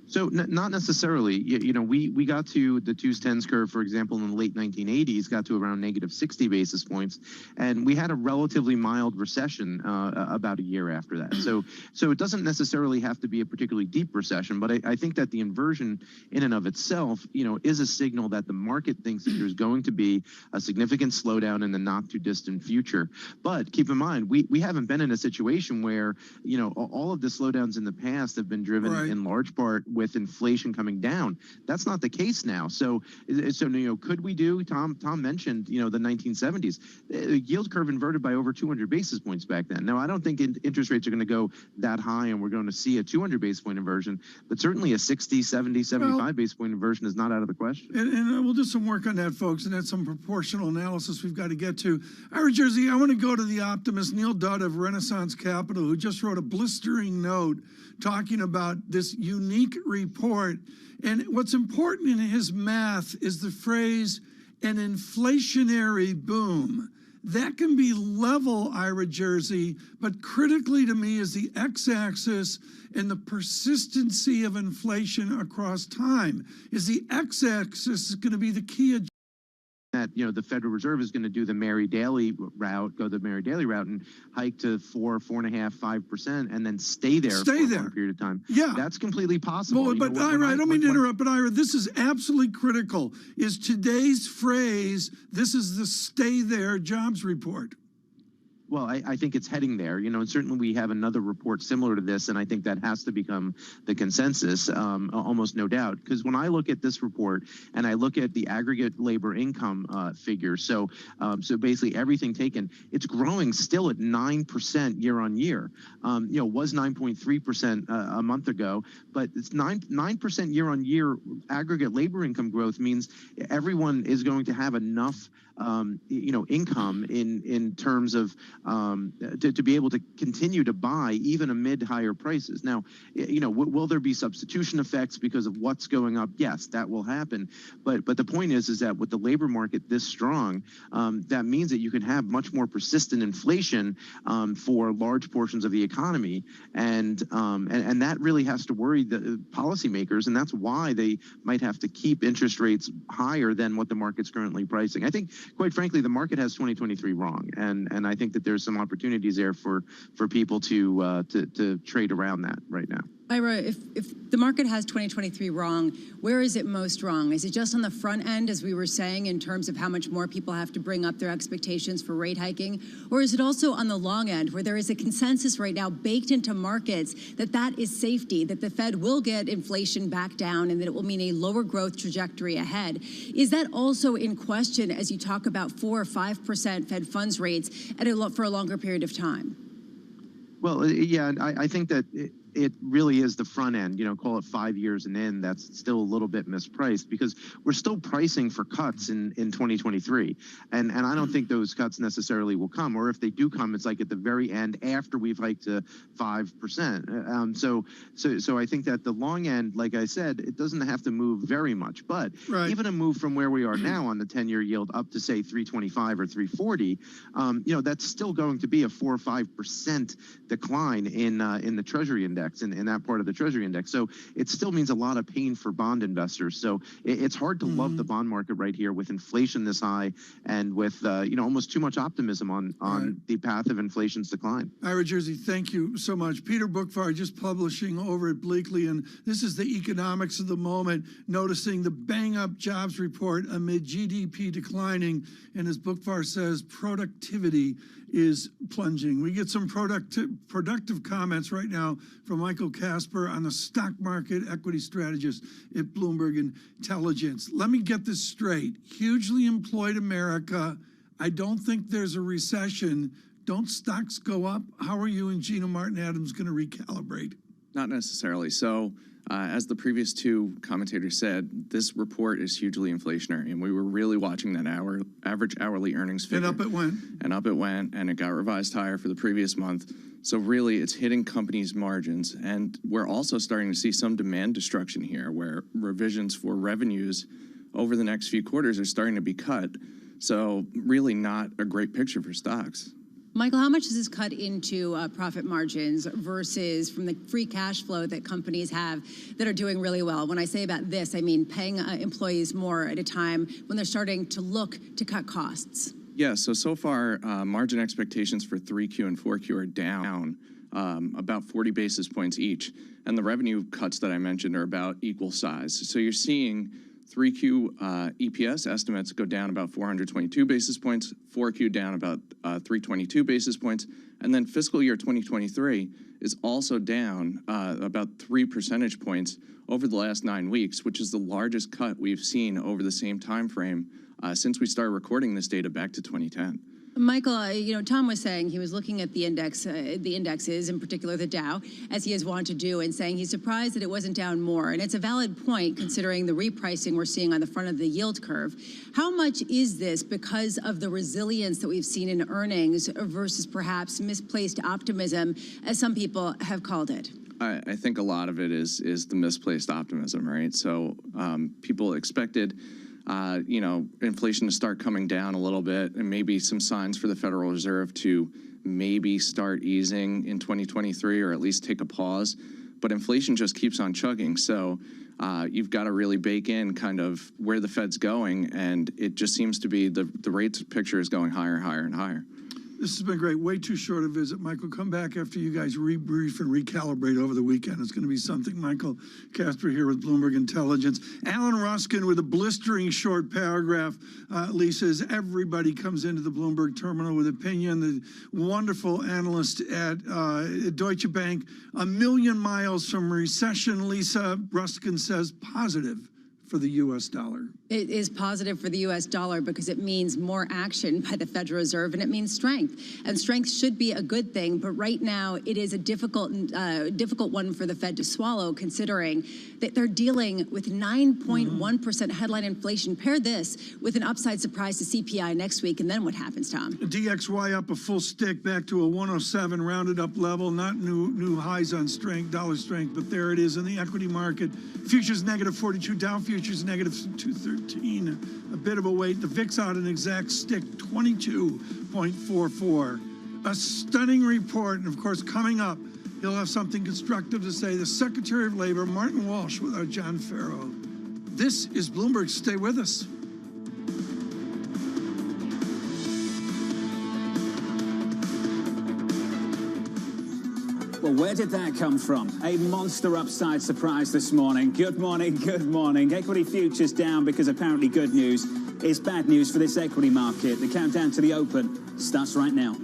So not necessarily. We got to the 2s, 10s curve, for example, in the late 1980s, got to around negative 60 basis points, and we had a relatively mild recession about a year after that. So it doesn't necessarily have to be a particularly deep recession, but I think that the inversion in and of itself, is a signal that the market thinks that there's going to be a significant slowdown in the not too distant future. But keep in mind, we haven't been in a situation where, all of the slowdowns in the past have been driven in large part with inflation coming down. That's not the case now. So could we do? Tom mentioned, the 1970s. The yield curve inverted by over 200 basis points back then. Now, I don't think interest rates are going to go that high, and we're going to see a 200 basis point inversion, but certainly a 60, 70, 75 basis point inversion is not out of the question. And we'll do some work on that, folks, and that's some proportional analysis we've got to get to. Ira Jersey, I want to go to the optimist Neil Dudd of Renaissance Capital, who just wrote a blistering note talking about this unique report. And what's important in his math is the phrase, an inflationary boom. That can be level, Ira Jersey, but critically to me is the x-axis and the persistency of inflation across time. Is the x-axis going to be the key that the Federal Reserve is going to do the Mary Daly route, and hike to 4.5%, 5%, and then stay there for a long period of time. Yeah, that's completely possible. Well, but Ira, I don't mean to interrupt, but Ira, this is absolutely critical. Is today's phrase, this is the stay there jobs report? Well, I think it's heading there, and certainly we have another report similar to this, and I think that has to become the consensus, almost no doubt. Because when I look at this report and I look at the aggregate labor income figure, so basically everything taken, it's growing still at 9% year on year. Was 9.3% a month ago, but it's 9% year on year aggregate labor income growth means everyone is going to have enough income in terms of to be able to continue to buy even amid higher prices. Now, will there be substitution effects because of what's going up? Yes, that will happen. But the point is that with the labor market this strong, that means that you can have much more persistent inflation for large portions of the economy, and that really has to worry the policymakers, and that's why they might have to keep interest rates higher than what the market's currently pricing. I think, quite frankly, the market has 2023 wrong, and I think that there's some opportunities there for people to trade around that right now. Ira, if the market has 2023 wrong, where is it most wrong? Is it just on the front end, as we were saying, in terms of how much more people have to bring up their expectations for rate hiking? Or is it also on the long end, where there is a consensus right now baked into markets that is safety, that the Fed will get inflation back down and that it will mean a lower growth trajectory ahead? Is that also in question as you talk about 4 or 5% Fed funds rates for a longer period of time? Well, yeah, I think that it really is the front end, call it 5 years and in, that's still a little bit mispriced because we're still pricing for cuts in 2023. And I don't think those cuts necessarily will come, or if they do come, it's like at the very end after we've hiked to 5%. So I think that the long end, like I said, it doesn't have to move very much, but even a move from where we are now on the 10-year yield up to say 325 or 340, that's still going to be a 4 or 5% decline in the Treasury index. In that part of the Treasury index. So it still means a lot of pain for bond investors. So it's hard to love the bond market right here with inflation this high and with, almost too much optimism on the path of inflation's decline. Ira Jersey, thank you so much. Peter Bookvar just publishing over at Bleakley, and this is the economics of the moment, noticing the bang-up jobs report amid GDP declining, and as Bookvar says, productivity is plunging. We get some productive comments right now from Michael Casper on the stock market equity strategist at Bloomberg Intelligence. Let me get this straight. Hugely employed America. I don't think there's a recession. Don't stocks go up? How are you and Gina Martin Adams going to recalibrate? Not necessarily. So, as the previous two commentators said, this report is hugely inflationary, and we were really watching that average hourly earnings figure. And up it went. And up it went, and it got revised higher for the previous month. So really, it's hitting companies' margins, and we're also starting to see some demand destruction here, where revisions for revenues over the next few quarters are starting to be cut. So really not a great picture for stocks. Michael, how much does this cut into profit margins versus from the free cash flow that companies have that are doing really well? When I say about this, I mean paying employees more at a time when they're starting to look to cut costs. Yeah, so far, margin expectations for 3Q and 4Q are down about 40 basis points each. And the revenue cuts that I mentioned are about equal size. So you're seeing 3Q EPS estimates go down about 422 basis points, 4Q down about 322 basis points, and then fiscal year 2023 is also down about 3 percentage points over the last 9 weeks, which is the largest cut we've seen over the same time frame since we started recording this data back to 2010. Michael, Tom was saying he was looking at the indexes, in particular the Dow, as he has wanted to do, and saying he's surprised that it wasn't down more. And it's a valid point considering the repricing we're seeing on the front of the yield curve. How much is this because of the resilience that we've seen in earnings versus perhaps misplaced optimism, as some people have called it? I think a lot of it is the misplaced optimism, right? So people expected inflation to start coming down a little bit, and maybe some signs for the Federal Reserve to maybe start easing in 2023, or at least take a pause. But inflation just keeps on chugging. So you've got to really bake in kind of where the Fed's going, and it just seems to be the rates picture is going higher, higher, and higher. This has been great. Way too short a visit. Michael, come back after you guys rebrief and recalibrate over the weekend. It's going to be something. Michael Casper here with Bloomberg Intelligence. Alan Ruskin with a blistering short paragraph. Lisa, as everybody comes into the Bloomberg terminal with opinion. The wonderful analyst at Deutsche Bank, a million miles from recession. Lisa, Ruskin says positive for the U.S. dollar. It is positive for the U.S. dollar because it means more action by the Federal Reserve, and it means strength. And strength should be a good thing, but right now it is a difficult one for the Fed to swallow, considering that they're dealing with 9.1% headline inflation. Pair this with an upside surprise to CPI next week, and then what happens, Tom? DXY up a full stick back to a 107 rounded up level, not new highs on strength, dollar strength, but there it is in the equity market. Futures negative 42, Dow futures negative 213. A bit of a wait. The VIX out an exact stick, 22.44. A stunning report, and of course, coming up, he'll have something constructive to say. The Secretary of Labor, Martin Walsh, with our John Farrow. This is Bloomberg. Stay with us. Well, where did that come from? A monster upside surprise this morning. Good morning, good morning. Equity futures down because apparently good news is bad news for this equity market. The countdown to the open starts right now.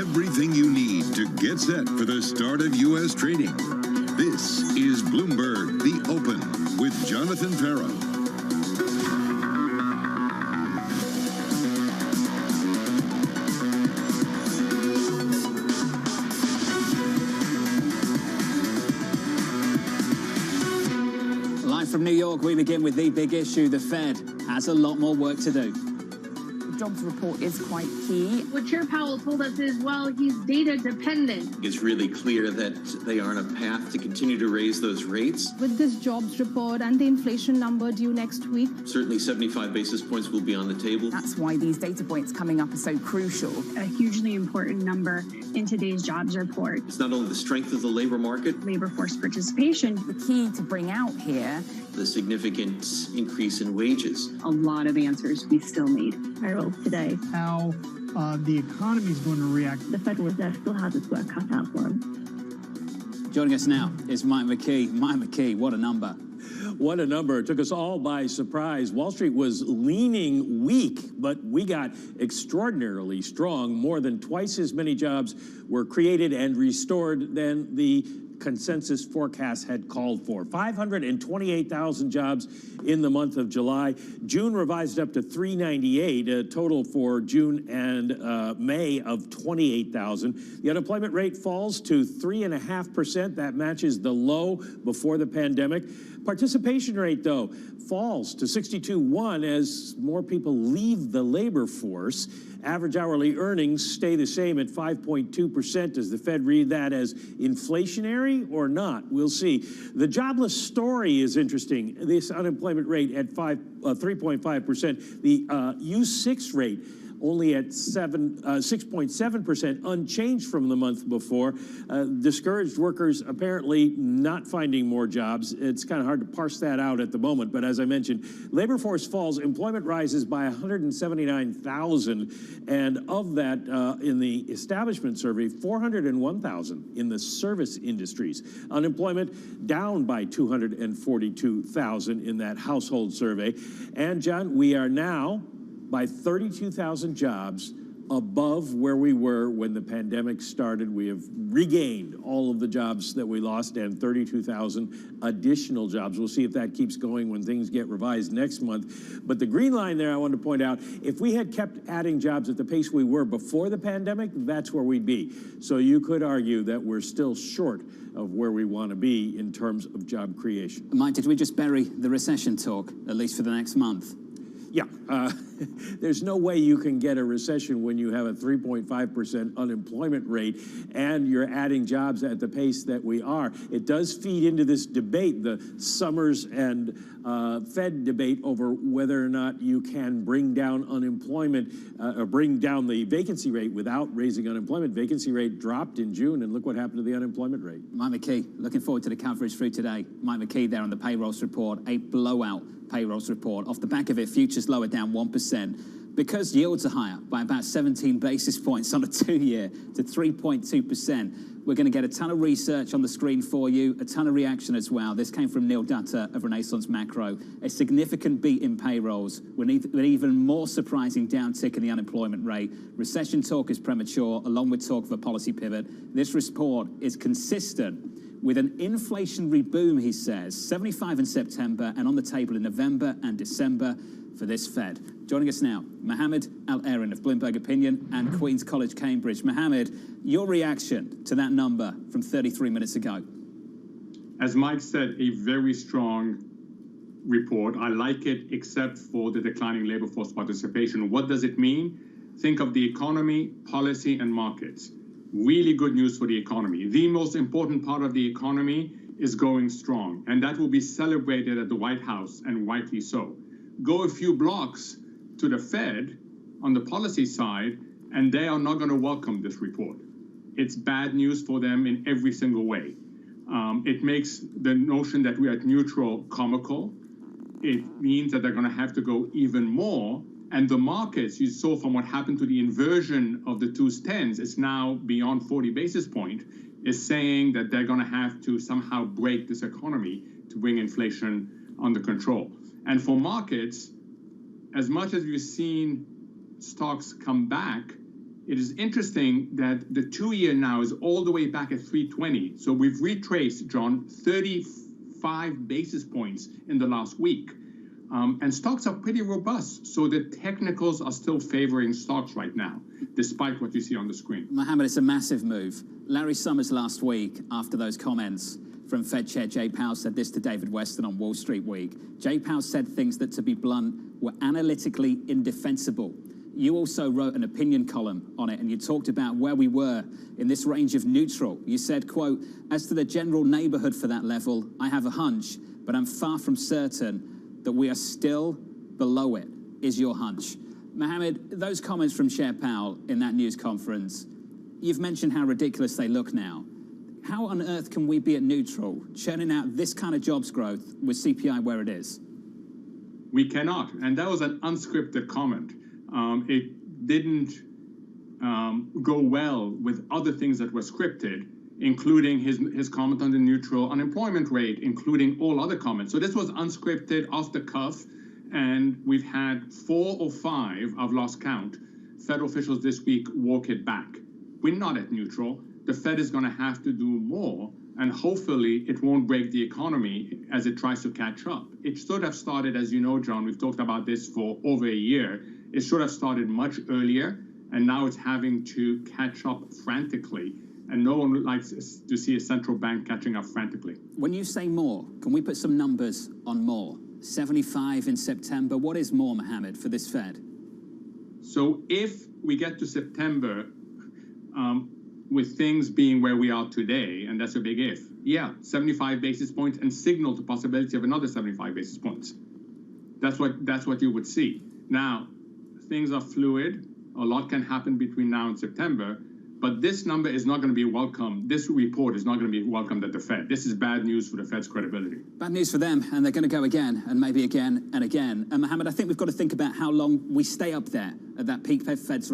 Everything you need to get set for the start of U.S. trading. This is Bloomberg, the Open, with Jonathan Farrow. From New York, we begin with the big issue. The Fed has a lot more work to do. The jobs report is quite key. What Chair Powell told us is, well, he's data dependent. It's really clear that they are on a path to continue to raise those rates. With this jobs report and the inflation number due next week, Certainly 75 basis points will be on the table. That's why these data points coming up are so crucial. A hugely important number in today's jobs report. It's not only the strength of the labor market, Labor force participation. The key to bring out here, the significant increase in wages. A lot of answers we still need. Harold, today. How the economy is going to react. The Federal Reserve still has its work cut out for them. Joining us now is Mike McKee. Mike McKee, what a number. What a number. It took us all by surprise. Wall Street was leaning weak, but we got extraordinarily strong. More than twice as many jobs were created and restored than the consensus forecast had called for. 528,000 jobs in the month of July. June revised up to 398, a total for June and May of 28,000. The unemployment rate falls to 3.5%. That matches the low before the pandemic. Participation rate, though, falls to 62.1 as more people leave the labor force. Average hourly earnings stay the same at 5.2%. Does the Fed read that as inflationary or not? We'll see. The jobless story is interesting. This unemployment rate at 3.5%. The U6 rate only at 6.7%, unchanged from the month before. Discouraged workers apparently not finding more jobs. It's kind of hard to parse that out at the moment, but as I mentioned, labor force falls, employment rises by 179,000, and of that, in the establishment survey, 401,000 in the service industries. Unemployment down by 242,000 in that household survey. And John, we are now by 32,000 jobs above where we were when the pandemic started. We have regained all of the jobs that we lost and 32,000 additional jobs. We'll see if that keeps going when things get revised next month. But the green line there, I want to point out, if we had kept adding jobs at the pace we were before the pandemic, that's where we'd be. So you could argue that we're still short of where we want to be in terms of job creation. Mike, did we just bury the recession talk, at least for the next month? Yeah, there's no way you can get a recession when you have a 3.5% unemployment rate and you're adding jobs at the pace that we are. It does feed into this debate, the Summers and Fed debate over whether or not you can bring down unemployment or bring down the vacancy rate without raising unemployment. Vacancy rate dropped in June, and look what happened to the unemployment rate. Mike McKee, looking forward to the coverage through today. Mike McKee there on the payrolls report, a blowout payrolls report. Off the back of it, futures lower down 1%. Because yields are higher by about 17 basis points on a 2-year to 3.2%, we're going to get a ton of research on the screen for you, a ton of reaction as well. This came from Neil Dutta of Renaissance Macro. A significant beat in payrolls with an even more surprising downtick in the unemployment rate. Recession talk is premature, along with talk of a policy pivot. This report is consistent with an inflationary boom, he says, 75 in September and on the table in November and December for this Fed. Joining us now, Mohammed Al-Erin of Bloomberg Opinion and Queen's College, Cambridge. Mohammed, your reaction to that number from 33 minutes ago? As Mike said, a very strong report. I like it, except for the declining labor force participation. What does it mean? Think of the economy, policy, and markets. Really good news for the economy. The most important part of the economy is going strong, and that will be celebrated at the White House, and rightly so. Go a few blocks to the Fed on the policy side, and they are not going to welcome this report. It's bad news for them in every single way. It makes the notion that we are at neutral comical. It means that they're going to have to go even more. And the markets, you saw from what happened to the inversion of the 2s10s, it's now beyond 40 basis point, is saying that they're going to have to somehow break this economy to bring inflation under control. And for markets, as much as you've seen stocks come back, it is interesting that the 2-year now is all the way back at 320. So we've retraced, John, 35 basis points in the last week. And stocks are pretty robust. So the technicals are still favoring stocks right now, despite what you see on the screen. Mohammed, it's a massive move. Larry Summers last week, after those comments from Fed Chair Jay Powell, said this to David Weston on Wall Street Week. Jay Powell said things that, to be blunt, were analytically indefensible. You also wrote an opinion column on it, and you talked about where we were in this range of neutral. You said, quote, "As to the general neighborhood for that level, I have a hunch, but I'm far from certain that we are still below it." Is your hunch? Mohammed, those comments from Chair Powell in that news conference, you've mentioned how ridiculous they look now. How on earth can we be at neutral, churning out this kind of jobs growth with CPI where it is? We cannot. And that was an unscripted comment. It didn't go well with other things that were scripted, including his comment on the neutral unemployment rate, including all other comments. So this was unscripted, off the cuff, and we've had 4 or 5, I've lost count, federal officials this week walk it back. We're not at neutral. The Fed is going to have to do more, and hopefully it won't break the economy as it tries to catch up. It should have started, as you know, John, we've talked about this for over a year. It should have started much earlier, and now it's having to catch up frantically. And no one likes to see a central bank catching up frantically. When you say more, can we put some numbers on more? 75 in September. What is more, Mohammed, for this Fed? So if we get to September with things being where we are today, and that's a big if, yeah, 75 basis points and signal the possibility of another 75 basis points. That's what you would see. Now, things are fluid. A lot can happen between now and September. But this number is not going to be welcome. This report is not going to be welcomed at the Fed. This is bad news for the Fed's credibility. Bad news for them, and they're going to go again, and maybe again and again. And Mohammed, I think we've got to think about how long we stay up there at that peak Fed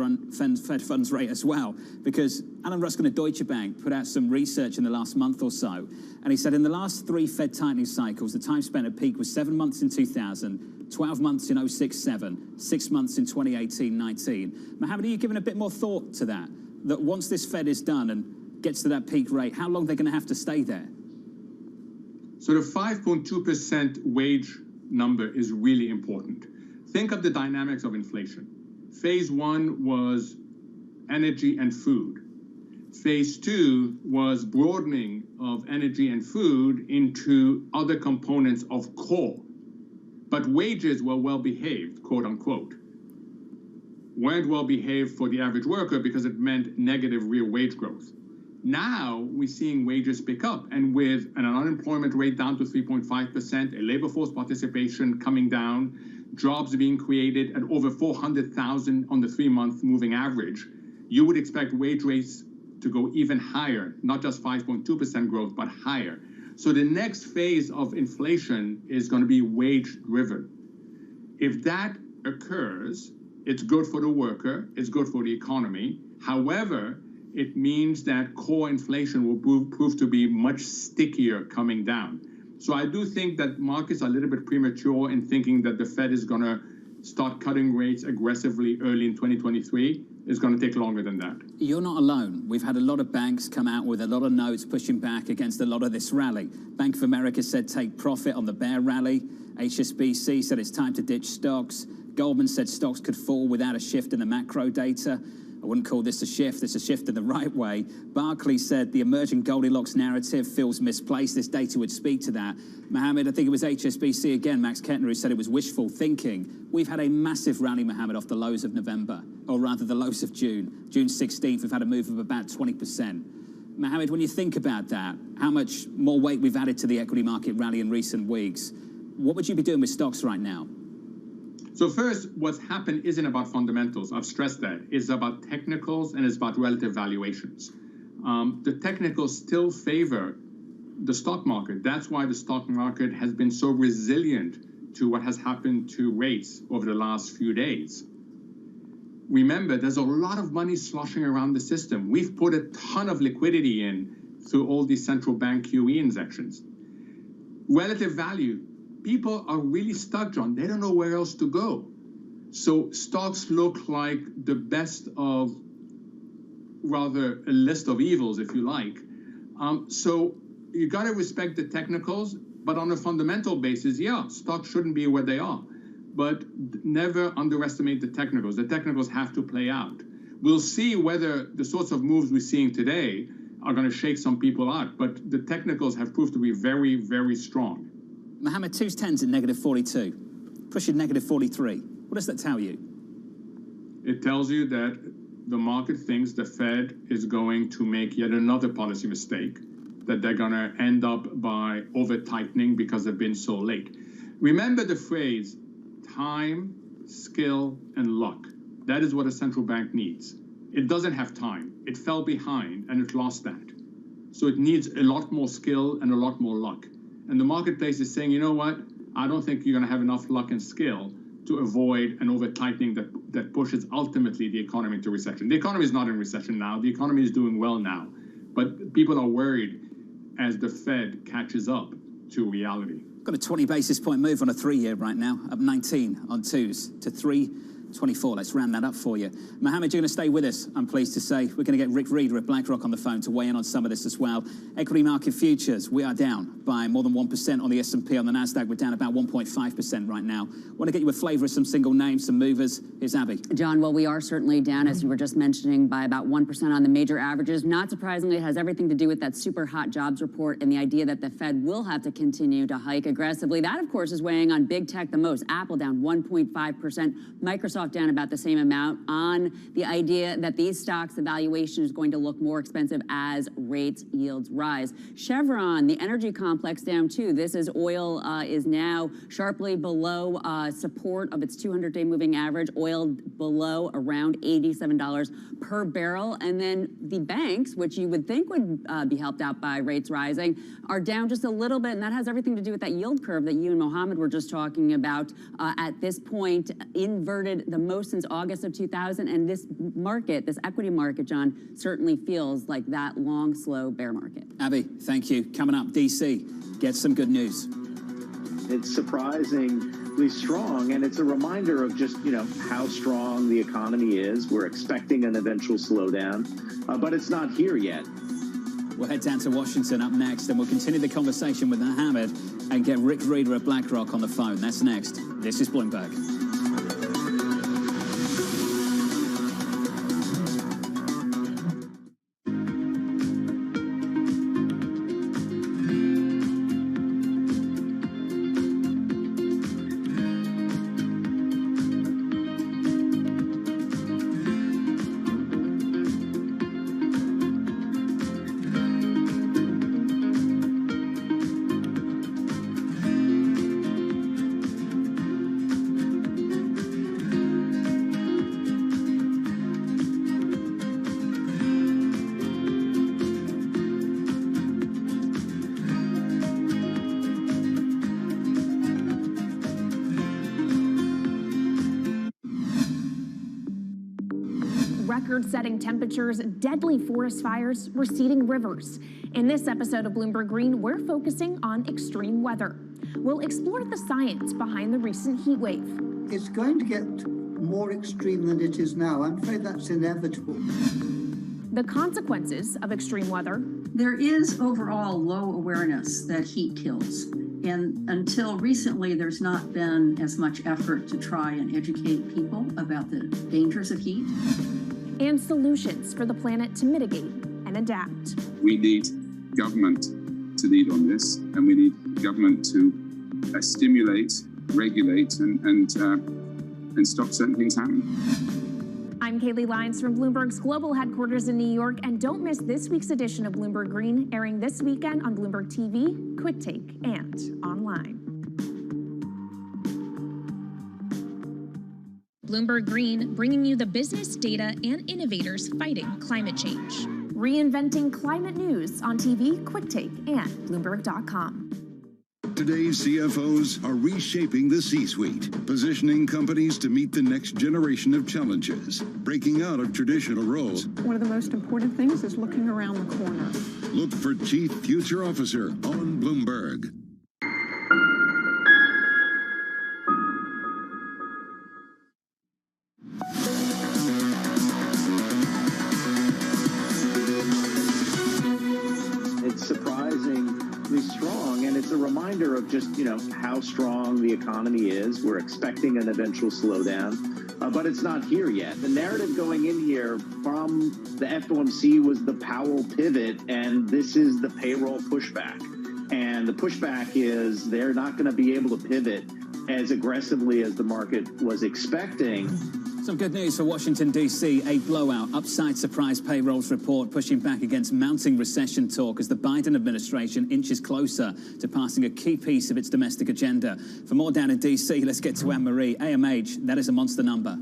funds rate as well. Because Alan Ruskin of Deutsche Bank put out some research in the last month or so, and he said in the last 3 Fed tightening cycles, the time spent at peak was 7 months in 2000, 12 months in 06-07, 6 months in 2018-19. Mohammed, are you giving a bit more thought to that? That once this Fed is done and gets to that peak rate, how long they're going to have to stay there? So the 5.2% wage number is really important. Think of the dynamics of inflation. Phase 1 was energy and food. Phase 2 was broadening of energy and food into other components of core. But wages were well behaved, quote unquote. Weren't well behaved for the average worker because it meant negative real wage growth. Now we're seeing wages pick up, and with an unemployment rate down to 3.5%, a labor force participation coming down, jobs being created at over 400,000 on the 3-month moving average, you would expect wage rates to go even higher, not just 5.2% growth, but higher. So the next phase of inflation is going to be wage driven. If that occurs, It's good for the worker. It's good for the economy. However, it means that core inflation will prove to be much stickier coming down. So I do think that markets are a little bit premature in thinking that the Fed is going to start cutting rates aggressively early in 2023. It's going to take longer than that. You're not alone. We've had a lot of banks come out with a lot of notes pushing back against a lot of this rally. Bank of America said take profit on the bear rally. HSBC said it's time to ditch stocks. Goldman said stocks could fall without a shift in the macro data. I wouldn't call this a shift. It's a shift in the right way. Barclays said the emerging Goldilocks narrative feels misplaced. This data would speak to that. Mohammed, I think it was HSBC again, Max Kettner, who said it was wishful thinking. We've had a massive rally, Mohammed, off the lows of November, or rather the lows of June. June 16th, we've had a move of about 20%. Mohammed, when you think about that, how much more weight we've added to the equity market rally in recent weeks, what would you be doing with stocks right now? So first, what's happened isn't about fundamentals. I've stressed that. It's about technicals and it's about relative valuations. The technicals still favor the stock market. That's why the stock market has been so resilient to what has happened to rates over the last few days. Remember, there's a lot of money sloshing around the system. We've put a ton of liquidity in through all these central bank QE injections. Relative value. People are really stuck, John. They don't know where else to go. So stocks look like the best of, rather, a list of evils, if you like. So you got to respect the technicals, but on a fundamental basis, yeah, stocks shouldn't be where they are. But never underestimate the technicals. The technicals have to play out. We'll see whether the sorts of moves we're seeing today are going to shake some people out, but the technicals have proved to be very, very strong. Mohammed, 210's at negative 42, pushing negative 43. What does that tell you? It tells you that the market thinks the Fed is going to make yet another policy mistake, that they're going to end up by over-tightening because they've been so late. Remember the phrase, time, skill, and luck. That is what a central bank needs. It doesn't have time. It fell behind, and it lost that. So it needs a lot more skill and a lot more luck. And the marketplace is saying, you know what? I don't think you're going to have enough luck and skill to avoid an over-tightening that pushes ultimately the economy into recession. The economy is not in recession now. The economy is doing well now. But people are worried as the Fed catches up to reality. Got a 20 basis point move on a 3-year right now, up 19 on twos to 3.24. Let's round that up for you. Mohammed, you're going to stay with us, I'm pleased to say. We're going to get Rick Reeder at BlackRock on the phone to weigh in on some of this as well. Equity market futures, we are down by more than 1% on the S&P. On the Nasdaq, we're down about 1.5% right now. Want to get you a flavor of some single names, some movers. Here's Abby. John, well, we are certainly down, as you were just mentioning, by about 1% on the major averages. Not surprisingly, it has everything to do with that super hot jobs report and the idea that the Fed will have to continue to hike aggressively. That, of course, is weighing on big tech the most. Apple down 1.5%, Microsoft down about the same amount, on the idea that these stocks, the valuation is going to look more expensive as rates yields rise. Chevron, the energy complex, down too. This is oil is now sharply below support of its 200-day moving average. Oil below around $87 per barrel. And then the banks, which you would think would be helped out by rates rising, are down just a little bit. And that has everything to do with that yield curve that you and Mohammed were just talking about. At this point, inverted the most since August of 2000. And this market, this equity market, John, certainly feels like that long, slow bear market. Abby, thank you. Coming up, DC, get some good news. It's surprisingly strong, and it's a reminder of just, how strong the economy is. We're expecting an eventual slowdown, but it's not here yet. We'll head down to Washington up next, and we'll continue the conversation with Mohammed and get Rick Reeder at BlackRock on the phone. That's next. This is Bloomberg. Record-setting temperatures, deadly forest fires, receding rivers. In this episode of Bloomberg Green, we're focusing on extreme weather. We'll explore the science behind the recent heat wave. It's going to get more extreme than it is now. I'm afraid that's inevitable. The consequences of extreme weather. There is overall low awareness that heat kills. And until recently, there's not been as much effort to try and educate people about the dangers of heat. And solutions for the planet to mitigate and adapt. We need government to lead on this, and we need government to stimulate, regulate, and stop certain things happening. I'm Kaylee Lyons from Bloomberg's global headquarters in New York, and don't miss this week's edition of Bloomberg Green, airing this weekend on Bloomberg TV, Quick Take, and online. Bloomberg Green, bringing you the business, data, and innovators fighting climate change. Reinventing climate news on TV, Quick Take, and Bloomberg.com. Today's CFOs are reshaping the C-suite, positioning companies to meet the next generation of challenges, breaking out of traditional roles. One of the most important things is looking around the corner. Look for Chief Future Officer on Bloomberg. It's surprisingly strong, and it's a reminder of just, how strong the economy is. We're expecting an eventual slowdown, but it's not here yet. The narrative going in here from the FOMC was the Powell pivot, and this is the payroll pushback. And the pushback is they're not going to be able to pivot as aggressively as the market was expecting. Some good news for Washington, D.C. A blowout upside surprise payrolls report pushing back against mounting recession talk as the Biden administration inches closer to passing a key piece of its domestic agenda. For more down in D.C., let's get to Anne-Marie. AMH, that is a monster number.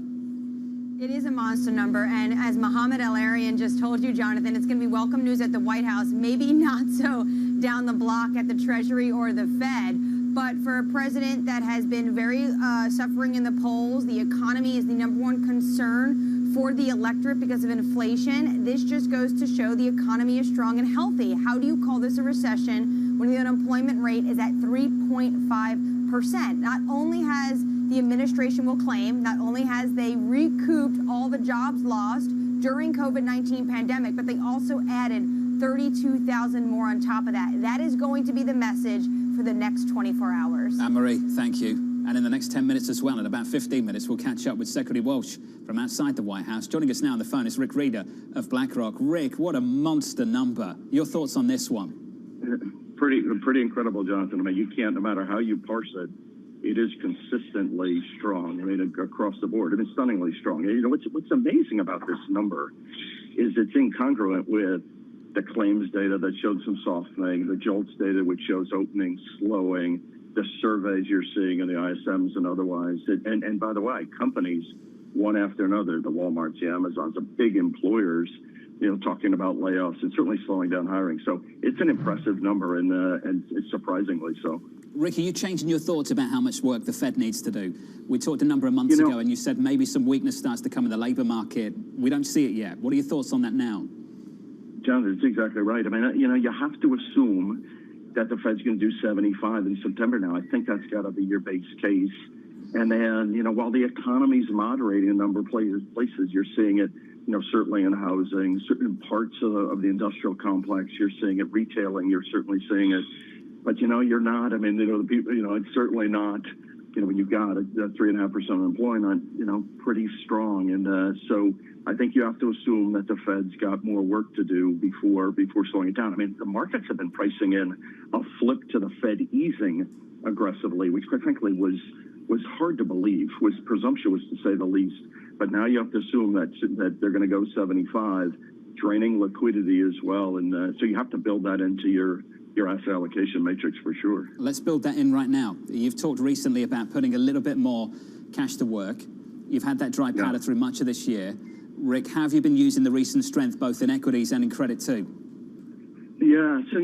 It is a monster number, and as Mohamed El-Arian just told you, Jonathan, it's going to be welcome news at the White House, maybe not so down the block at the Treasury or the Fed. But for a president that has been very suffering in the polls, the economy is the #1 concern for the electorate because of inflation. This just goes to show the economy is strong and healthy. How do you call this a recession when the unemployment rate is at 3.5%? Not only has the administration will claim, not only has they recouped all the jobs lost during COVID-19 pandemic, but they also added 32,000 more on top of that. That is going to be the message for the next 24 hours. Anne-Marie, thank you. And in the next 10 minutes as well, in about 15 minutes, we'll catch up with Secretary Walsh from outside the White House. Joining us now on the phone is Rick Reeder of BlackRock. Rick, what a monster number. Your thoughts on this one? Pretty incredible, Jonathan. I mean, you can't, no matter how you parse it, it is consistently strong. I mean, across the board, I mean, stunningly strong. You know, what's amazing about this number is it's incongruent with the claims data that showed some softening, the JOLTS data which shows openings slowing, the surveys you're seeing in the ISMs and otherwise. And by the way, companies, one after another, the Walmarts, the Amazons, the big employers, talking about layoffs and certainly slowing down hiring. So it's an impressive number, and it's surprisingly so. Rick, are you changing your thoughts about how much work the Fed needs to do? We talked a number of months ago, and you said maybe some weakness starts to come in the labor market. We don't see it yet. What are your thoughts on that now? John, that's exactly right. I mean, you have to assume that the Fed's going to do 75 in September now. I think that's got to be your base case. And then, while the economy's moderating in a number of places, you're seeing it, certainly in housing, certain parts of the industrial complex, you're seeing it, retailing, you're certainly seeing it. But, you're not, the people, it's certainly not, when you've got a 3.5% unemployment, pretty strong. And so I think you have to assume that the Fed's got more work to do before slowing it down. I mean, the markets have been pricing in a flip to the Fed easing aggressively, which quite frankly was hard to believe, was presumptuous to say the least. But now you have to assume that they're going to go 75, draining liquidity as well. And so you have to build that into your asset allocation matrix for sure. Let's build that in right now. You've talked recently about putting a little bit more cash to work. You've had that dry powder through much of this year. Rick, how have you been using the recent strength both in equities and in credit too? Yeah, so,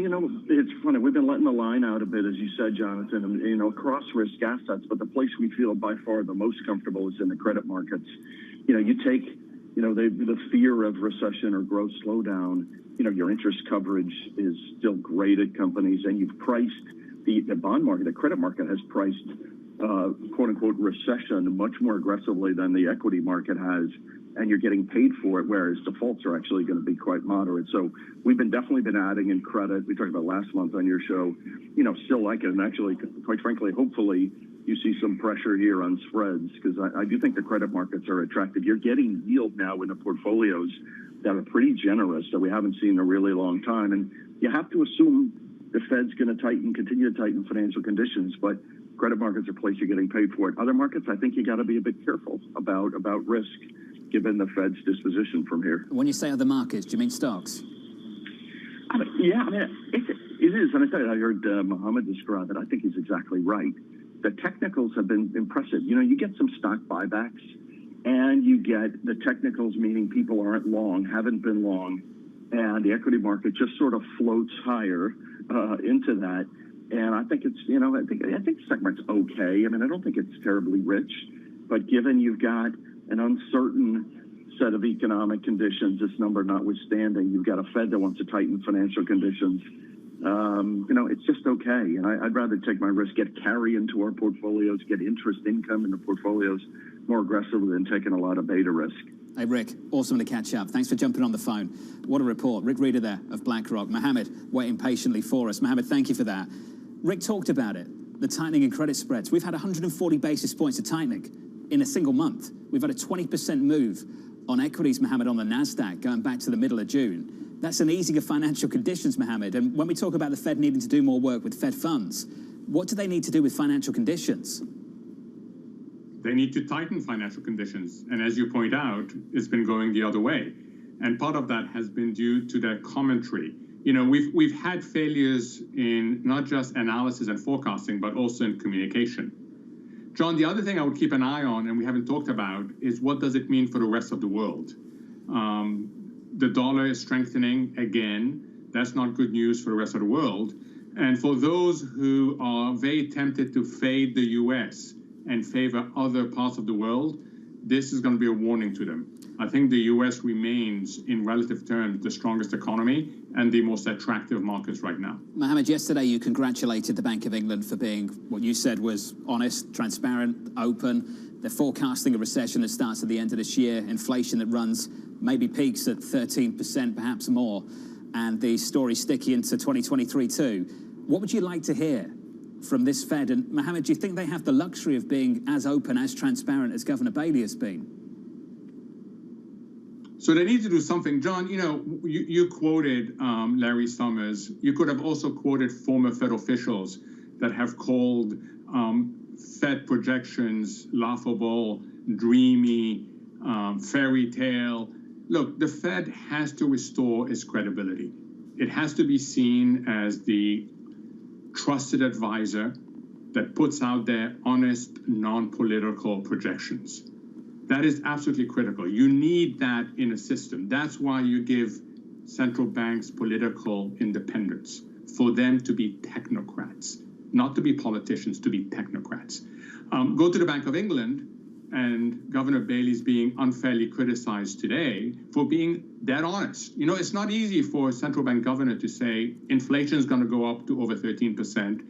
it's funny. We've been letting the line out a bit, as you said, Jonathan, and, across risk assets, but the place we feel by far the most comfortable is in the credit markets. You take the fear of recession or growth slowdown, your interest coverage is still great at companies, and you've priced the bond market, the credit market has priced, quote unquote, recession much more aggressively than the equity market has, and you're getting paid for it, whereas defaults are actually going to be quite moderate. So we've definitely been adding in credit. We talked about last month on your show, still like it, and actually, quite frankly, hopefully, you see some pressure here on spreads, because I do think the credit markets are attractive. You're getting yield now in the portfolios that are pretty generous that we haven't seen in a really long time. And you have to assume the Fed's going to continue to tighten financial conditions, but credit markets are a place you're getting paid for it. Other markets, I think you got to be a bit careful about risk, given the Fed's disposition from here. When you say other markets, do you mean stocks? Yeah, it is. And I heard Mohammed describe it. I think he's exactly right. The technicals have been impressive. You get some stock buybacks, and you get the technicals, meaning people aren't long, haven't been long, and the equity market just sort of floats higher into that. And I think it's, I think the stock market's okay. I mean, I don't think it's terribly rich, but given you've got an uncertain set of economic conditions, this number notwithstanding, you've got a Fed that wants to tighten financial conditions. It's just okay. And I'd rather take my risk, get carry into our portfolios, get interest income in the portfolios more aggressively than taking a lot of beta risk. Hey, Rick, awesome to catch up. Thanks for jumping on the phone. What a report. Rick Reeder there of BlackRock. Mohammed waiting patiently for us. Mohammed, thank you for that. Rick talked about it, the tightening in credit spreads. We've had 140 basis points of tightening in a single month. We've had a 20% move on equities, Mohammed, on the NASDAQ going back to the middle of June. That's an easing of financial conditions, Mohammed. And when we talk about the Fed needing to do more work with Fed funds, what do they need to do with financial conditions? They need to tighten financial conditions. And as you point out, it's been going the other way. And part of that has been due to their commentary. We've had failures in not just analysis and forecasting, but also in communication. John, the other thing I would keep an eye on, and we haven't talked about, is what does it mean for the rest of the world? The dollar is strengthening again. That's not good news for the rest of the world. And for those who are very tempted to fade the U.S. and favor other parts of the world, this is going to be a warning to them. I think the U.S. remains, in relative terms, the strongest economy and the most attractive markets right now. Mohammed, yesterday you congratulated the Bank of England for being what you said was honest, transparent, open. They're forecasting a recession that starts at the end of this year, inflation that runs, maybe peaks at 13%, perhaps more, and the story sticky into 2023 too. What would you like to hear from this Fed? And Mohammed, do you think they have the luxury of being as open, as transparent as Governor Bailey has been? So they need to do something. John, you quoted Larry Summers. You could have also quoted former Fed officials that have called Fed projections laughable, dreamy, fairy tale. Look, the Fed has to restore its credibility. It has to be seen as the trusted advisor that puts out their honest, non-political projections. That is absolutely critical. You need that in a system. That's why you give central banks political independence, for them to be technocrats, not to be politicians, to be technocrats. Go to the Bank of England, and Governor Bailey's being unfairly criticized today for being that honest. It's not easy for a central bank governor to say inflation is going to go up to over 13%.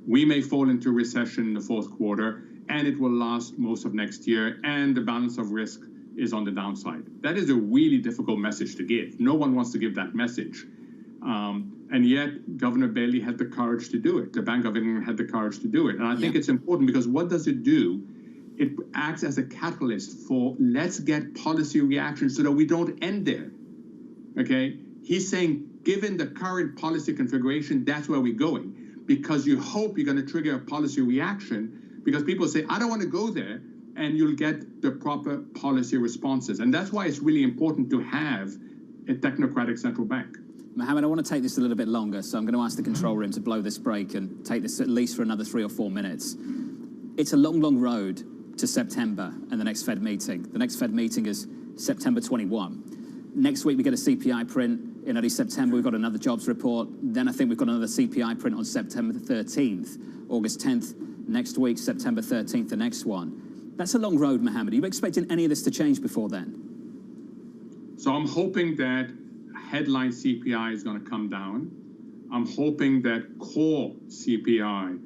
We may fall into recession in the fourth quarter, and it will last most of next year, and the balance of risk is on the downside. That is a really difficult message to give. No one wants to give that message. And yet, Governor Bailey had the courage to do it. The Bank of England had the courage to do it. And I think it's important, because what does it do? It acts as a catalyst for let's get policy reaction so that we don't end there. Okay? He's saying, given the current policy configuration, that's where we're going. Because you hope you're going to trigger a policy reaction, because people say, I don't want to go there, and you'll get the proper policy responses. And that's why it's really important to have a technocratic central bank. Mohammed, I want to take this a little bit longer, so I'm going to ask the control room to blow this break and take this at least for another 3 or 4 minutes. It's a long, long road to September and the next Fed meeting. The next Fed meeting is September 21. Next week, we get a CPI print. In early September, we've got another jobs report. Then I think we've got another CPI print on September the 13th, August 10th next week, September 13th, the next one. That's a long road, Mohammed. Are you expecting any of this to change before then? So I'm hoping that headline CPI is going to come down. I'm hoping that core CPI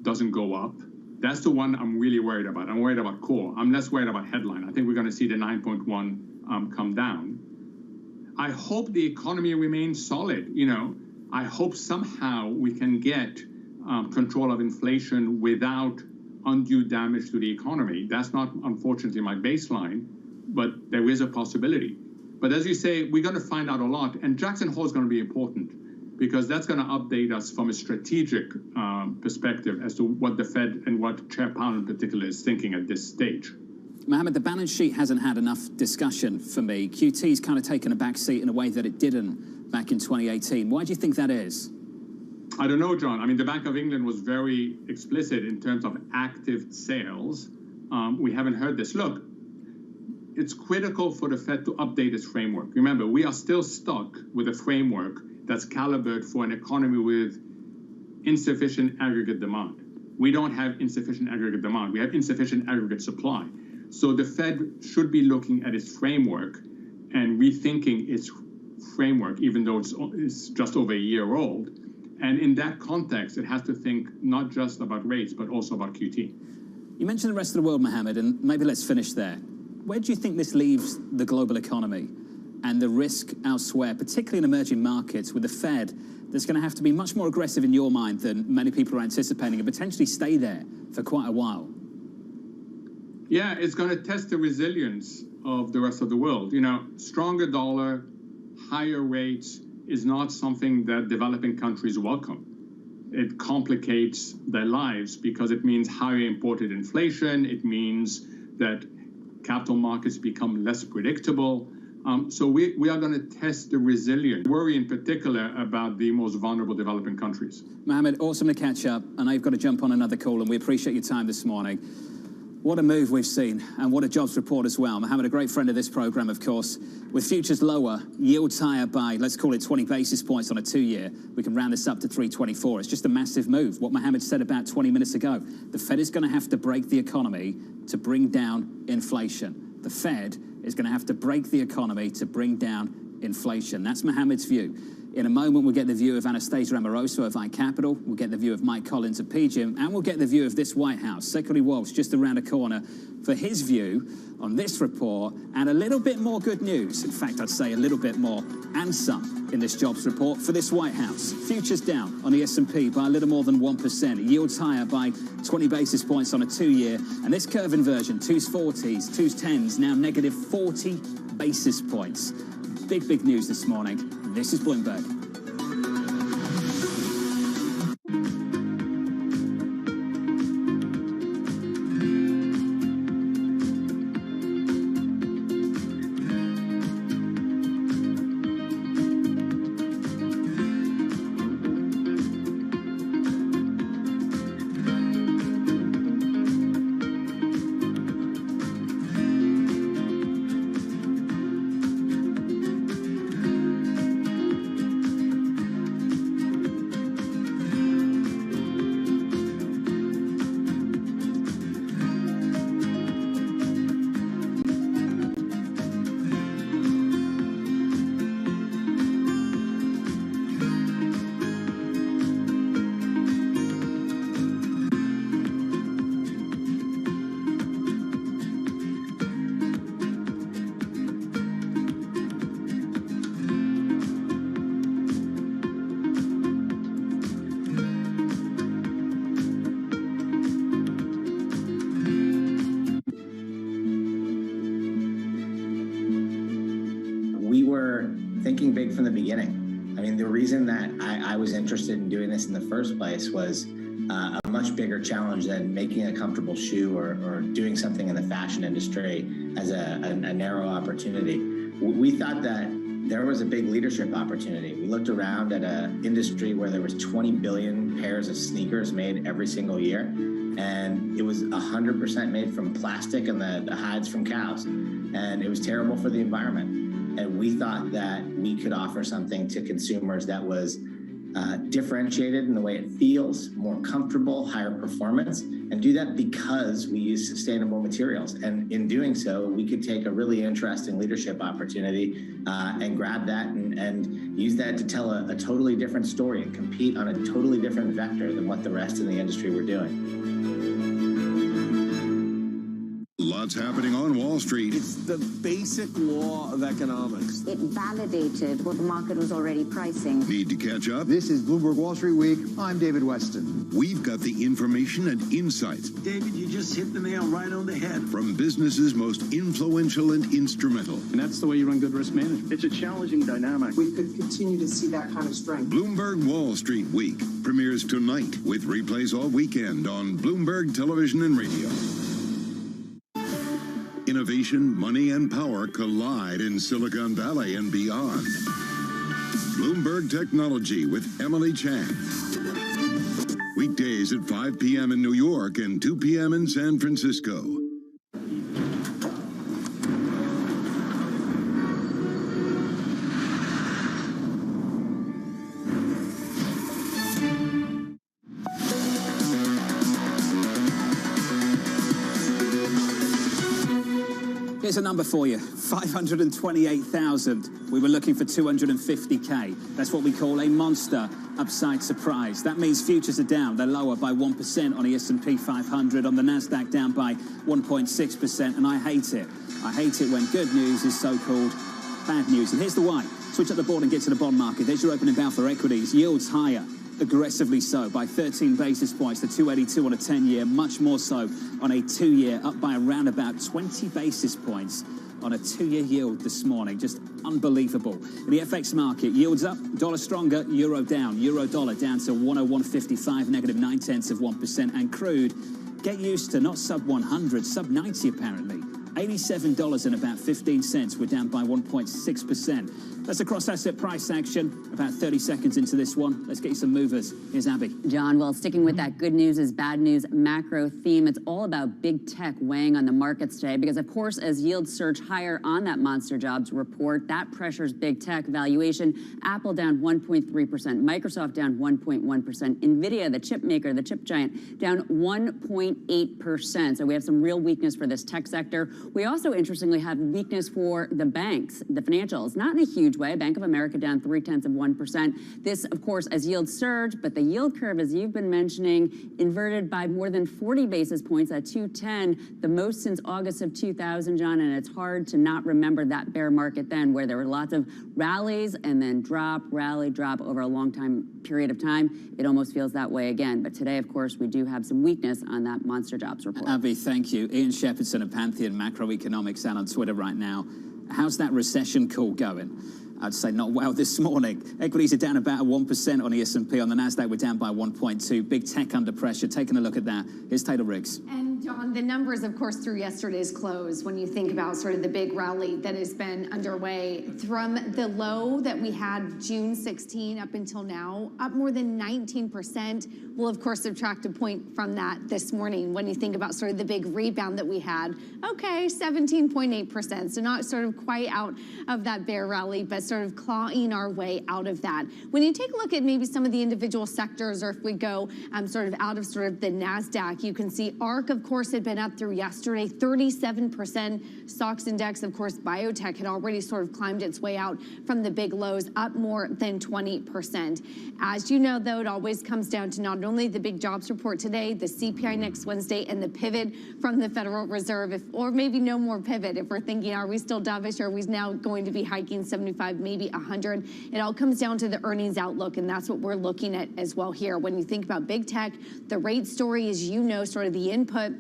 doesn't go up. That's the one I'm really worried about. I'm worried about core. I'm less worried about headline. I think we're going to see the 9.1 come down. I hope the economy remains solid. I hope somehow we can get control of inflation without undue damage to the economy. That's not, unfortunately, my baseline, but there is a possibility. But as you say, we're going to find out a lot, and Jackson Hole is going to be important because that's going to update us from a strategic perspective as to what the Fed and what Chair Powell in particular is thinking at this stage. Mohammed, the balance sheet hasn't had enough discussion for me. QT's kind of taken a back seat in a way that it didn't back in 2018. Why do you think that is? I don't know, John. I mean, the Bank of England was very explicit in terms of active sales. We haven't heard this. Look, it's critical for the Fed to update its framework. Remember, we are still stuck with a framework that's calibrated for an economy with insufficient aggregate demand. We don't have insufficient aggregate demand. We have insufficient aggregate supply. So the Fed should be looking at its framework and rethinking its framework, even though it's just over a year old. And in that context, it has to think not just about rates, but also about QT. You mentioned the rest of the world, Mohammed, and maybe let's finish there. Where do you think this leaves the global economy and the risk elsewhere, particularly in emerging markets, with the Fed that's going to have to be much more aggressive in your mind than many people are anticipating and potentially stay there for quite a while? Yeah, it's going to test the resilience of the rest of the world. Stronger dollar, higher rates is not something that developing countries welcome. It complicates their lives because it means higher imported inflation. It means that capital markets become less predictable. So we are going to test the resilience. Worry in particular about the most vulnerable developing countries. Mohammed, awesome to catch up. I know you've got to jump on another call, and we appreciate your time this morning. What a move we've seen, and what a jobs report as well. Mohammed, a great friend of this program, of course. With futures lower, yields higher by, let's call it 20 basis points on a 2-year. We can round this up to 324. It's just a massive move. What Mohammed said about 20 minutes ago. The Fed is going to have to break the economy to bring down inflation. The Fed is going to have to break the economy to bring down inflation. That's Mohammed's view. In a moment, we'll get the view of Anastasia Amoroso of iCapital, we'll get the view of Mike Collins of PGIM, and we'll get the view of this White House. Secretary Walsh just around the corner for his view on this report and a little bit more good news. In fact, I'd say a little bit more and some in this jobs report for this White House. Futures down on the S&P by a little more than 1%. Yields higher by 20 basis points on a 2-year. And this curve inversion, 2s 40s, 2s 10s, now negative 40 basis points. Big, big news this morning. This is Bloomberg. Thinking big from the beginning. I mean, the reason that I was interested in doing this in the first place was a much bigger challenge than making a comfortable shoe or doing something in the fashion industry as a narrow opportunity. We thought that there was a big leadership opportunity. We looked around at an industry where there was 20 billion pairs of sneakers made every single year, and it was 100% made from plastic and the hides from cows, and it was terrible for the environment. And we thought that we could offer something to consumers that was differentiated in the way it feels, more comfortable, higher performance, and do that because we use sustainable materials. And in doing so, we could take a really interesting leadership opportunity and grab that and use that to tell a totally different story and compete on a totally different vector than what the rest of the industry were doing. Lots happening on Wall Street. It's the basic law of economics. It validated what the market was already pricing. Need to catch up? This is Bloomberg Wall Street Week. I'm David Weston. We've got the information and insights. David, you just hit the nail right on the head. From businesses most influential and instrumental. And that's the way you run good risk management. It's a challenging dynamic. We could continue to see that kind of strength. Bloomberg Wall Street Week premieres tonight with replays all weekend on Bloomberg Television and Radio. Innovation, money, and power collide in Silicon Valley and beyond. Bloomberg Technology with Emily Chang. Weekdays at 5 p.m. in New York and 2 p.m. in San Francisco. Here's a number for you, 528,000. We were looking for 250K. That's what we call a monster upside surprise. That means futures are down. They're lower by 1% on the S&P 500, on the NASDAQ down by 1.6%, and I hate it. I hate it when good news is so-called bad news. And here's the why. Switch up the board and get to the bond market. There's your opening bow for equities. Yields higher, aggressively so, by 13 basis points to 282 on a 10-year, much more so on a 2-year, up by around about 20 basis points on a 2-year yield this morning. Just unbelievable. In the FX market, yields up, dollar stronger, euro down. Euro dollar down to 101.55, negative 0.9%. And crude, get used to not sub 100, sub 90 apparently. $87 and about 15 cents. We're down by 1.6%. That's a cross-asset price action. About 30 seconds into this one. Let's get you some movers. Here's Abby. John, well, sticking with that good news is bad news macro theme, it's all about big tech weighing on the markets today because, of course, as yields surge higher on that monster jobs report, that pressures big tech valuation. Apple down 1.3%, Microsoft down 1.1%, NVIDIA, the chip maker, the chip giant, down 1.8%. So we have some real weakness for this tech sector. We also, interestingly, have weakness for the banks, the financials, not in a huge way. Bank of America down 0.3%. This, of course, as yields surge, but the yield curve, as you've been mentioning, inverted by more than 40 basis points at 210, the most since August of 2000, John, and it's hard to not remember that bear market then where there were lots of rallies and then drop, rally, drop over a long period of time. It almost feels that way again. But today, of course, we do have some weakness on that monster jobs report. Abby, thank you. Ian Shepherdson of Pantheon Macroeconomics out on Twitter right now. How's that recession call going? I'd say not well this morning. Equities are down about 1% on the S&P. On the NASDAQ, we're down by 1.2. Big tech under pressure. Taking a look at that. Here's Taylor Riggs. And John, the numbers, of course, through yesterday's close, when you think about sort of the big rally that has been underway from the low that we had June 16 up until now, up more than 19%. We'll, of course, subtract a point from that this morning when you think about sort of the big rebound that we had. Okay, 17.8%. So not sort of quite out of that bear rally, but sort of clawing our way out of that. When you take a look at maybe some of the individual sectors, or if we go sort of out of sort of the NASDAQ, you can see ARC, of course, had been up through yesterday, 37%. Stocks index, of course, biotech had already sort of climbed its way out from the big lows, up more than 20%. As you know, though, it always comes down to not only the big jobs report today, the CPI next Wednesday, and the pivot from the Federal Reserve, or maybe no more pivot if we're thinking, are we still dovish, or are we now going to be hiking 75, maybe 100? It all comes down to the earnings outlook, and that's what we're looking at as well here. When you think about big tech, the rate story is, you know, sort of the input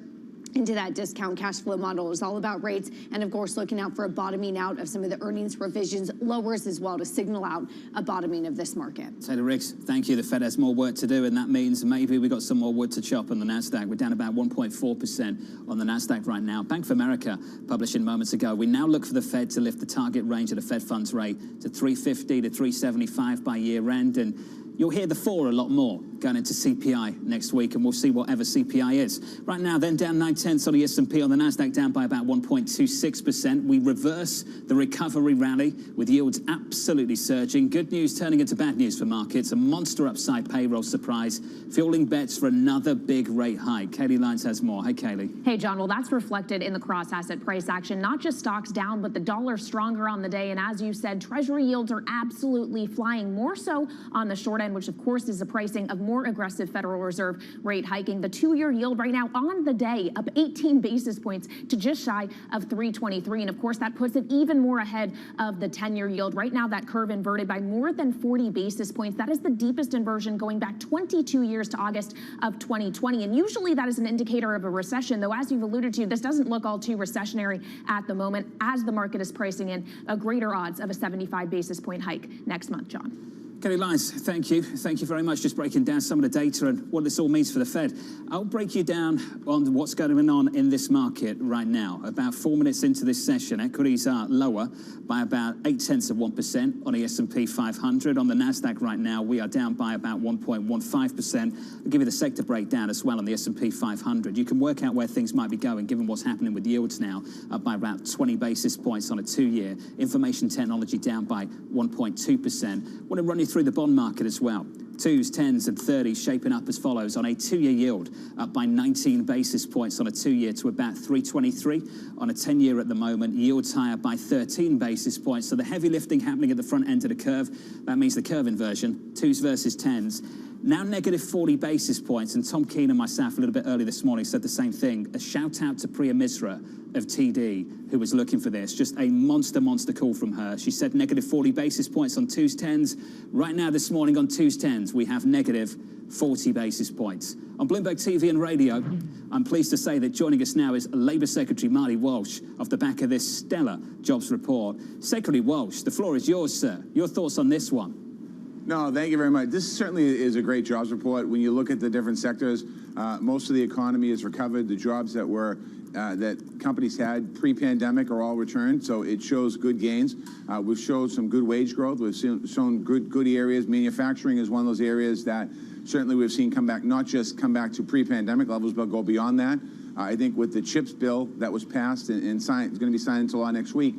into that discount cash flow model is all about rates, and of course looking out for a bottoming out of some of the earnings revisions, lowers as well, to signal out a bottoming of this market. Taylor Riggs, thank you. The Fed has more work to do, and that means maybe we got some more wood to chop on the NASDAQ. We're down about 1.4% on the NASDAQ right now. Bank of America publishing moments ago, we now look for the Fed to lift the target range of the Fed funds rate to 350 to 375 by year end, and You'll hear the 4 a lot more going into CPI next week, and we'll see whatever CPI is. Right now, then, down 0.9 on the S&P, on the Nasdaq down by about 1.26%. We reverse the recovery rally with yields absolutely surging. Good news turning into bad news for markets. A monster upside payroll surprise, fueling bets for another big rate hike. Kaylee Lyons has more. Hey, Kaylee. Hey, John. Well, that's reflected in the cross-asset price action. Not just stocks down, but the dollar stronger on the day. And as you said, Treasury yields are absolutely flying, more so on the short end, which of course is the pricing of more aggressive Federal Reserve rate hiking. The 2-year yield right now on the day up 18 basis points to just shy of 3.23. And of course, that puts it even more ahead of the 10-year yield. Right now, that curve inverted by more than 40 basis points. That is the deepest inversion going back 22 years to August of 2020. And usually that is an indicator of a recession, though, as you've alluded to, this doesn't look all too recessionary at the moment, as the market is pricing in a greater odds of a 75 basis point hike next month, John. Kaylee Lyons, thank you. Thank you very much. Just breaking down some of the data and what this all means for the Fed. I'll break you down on what's going on in this market right now. About 4 minutes into this session, equities are lower by about 0.8% on the S&P 500. On the Nasdaq right now, we are down by about 1.15%. I'll give you the sector breakdown as well on the S&P 500. You can work out where things might be going, given what's happening with yields now, up by about 20 basis points on a 2-year. Information technology down by 1.2%. I want to run you through the bond market as well. 2s, 10s and 30s shaping up as follows. On a 2-year yield, up by 19 basis points on a 2-year to about 3.23. On a 10-year at the moment, yields higher by 13 basis points. So the heavy lifting happening at the front end of the curve. That means the curve inversion, 2s versus 10s. Now negative 40 basis points, and Tom Keene and myself a little bit early this morning said the same thing. A shout out to Priya Misra of TD, who was looking for this. Just a monster call from her. She said negative 40 basis points on 2s, 10s. Right now this morning on 2s, 10s, we have negative 40 basis points. On Bloomberg TV and radio, I'm pleased to say that joining us now is Labour Secretary Marty Walsh off the back of this stellar jobs report. Secretary Walsh, the floor is yours, sir. Your thoughts on this one? No, thank you very much. This certainly is a great jobs report. When you look at the different sectors, most of the economy has recovered. The jobs that were that companies had pre-pandemic are all returned, so it shows good gains. We've showed some good wage growth. We've shown good areas. Manufacturing is one of those areas that certainly we've seen come back, not just come back to pre-pandemic levels, but go beyond that. I think with the CHIPS bill that was passed and signed, it's going to be signed into law next week,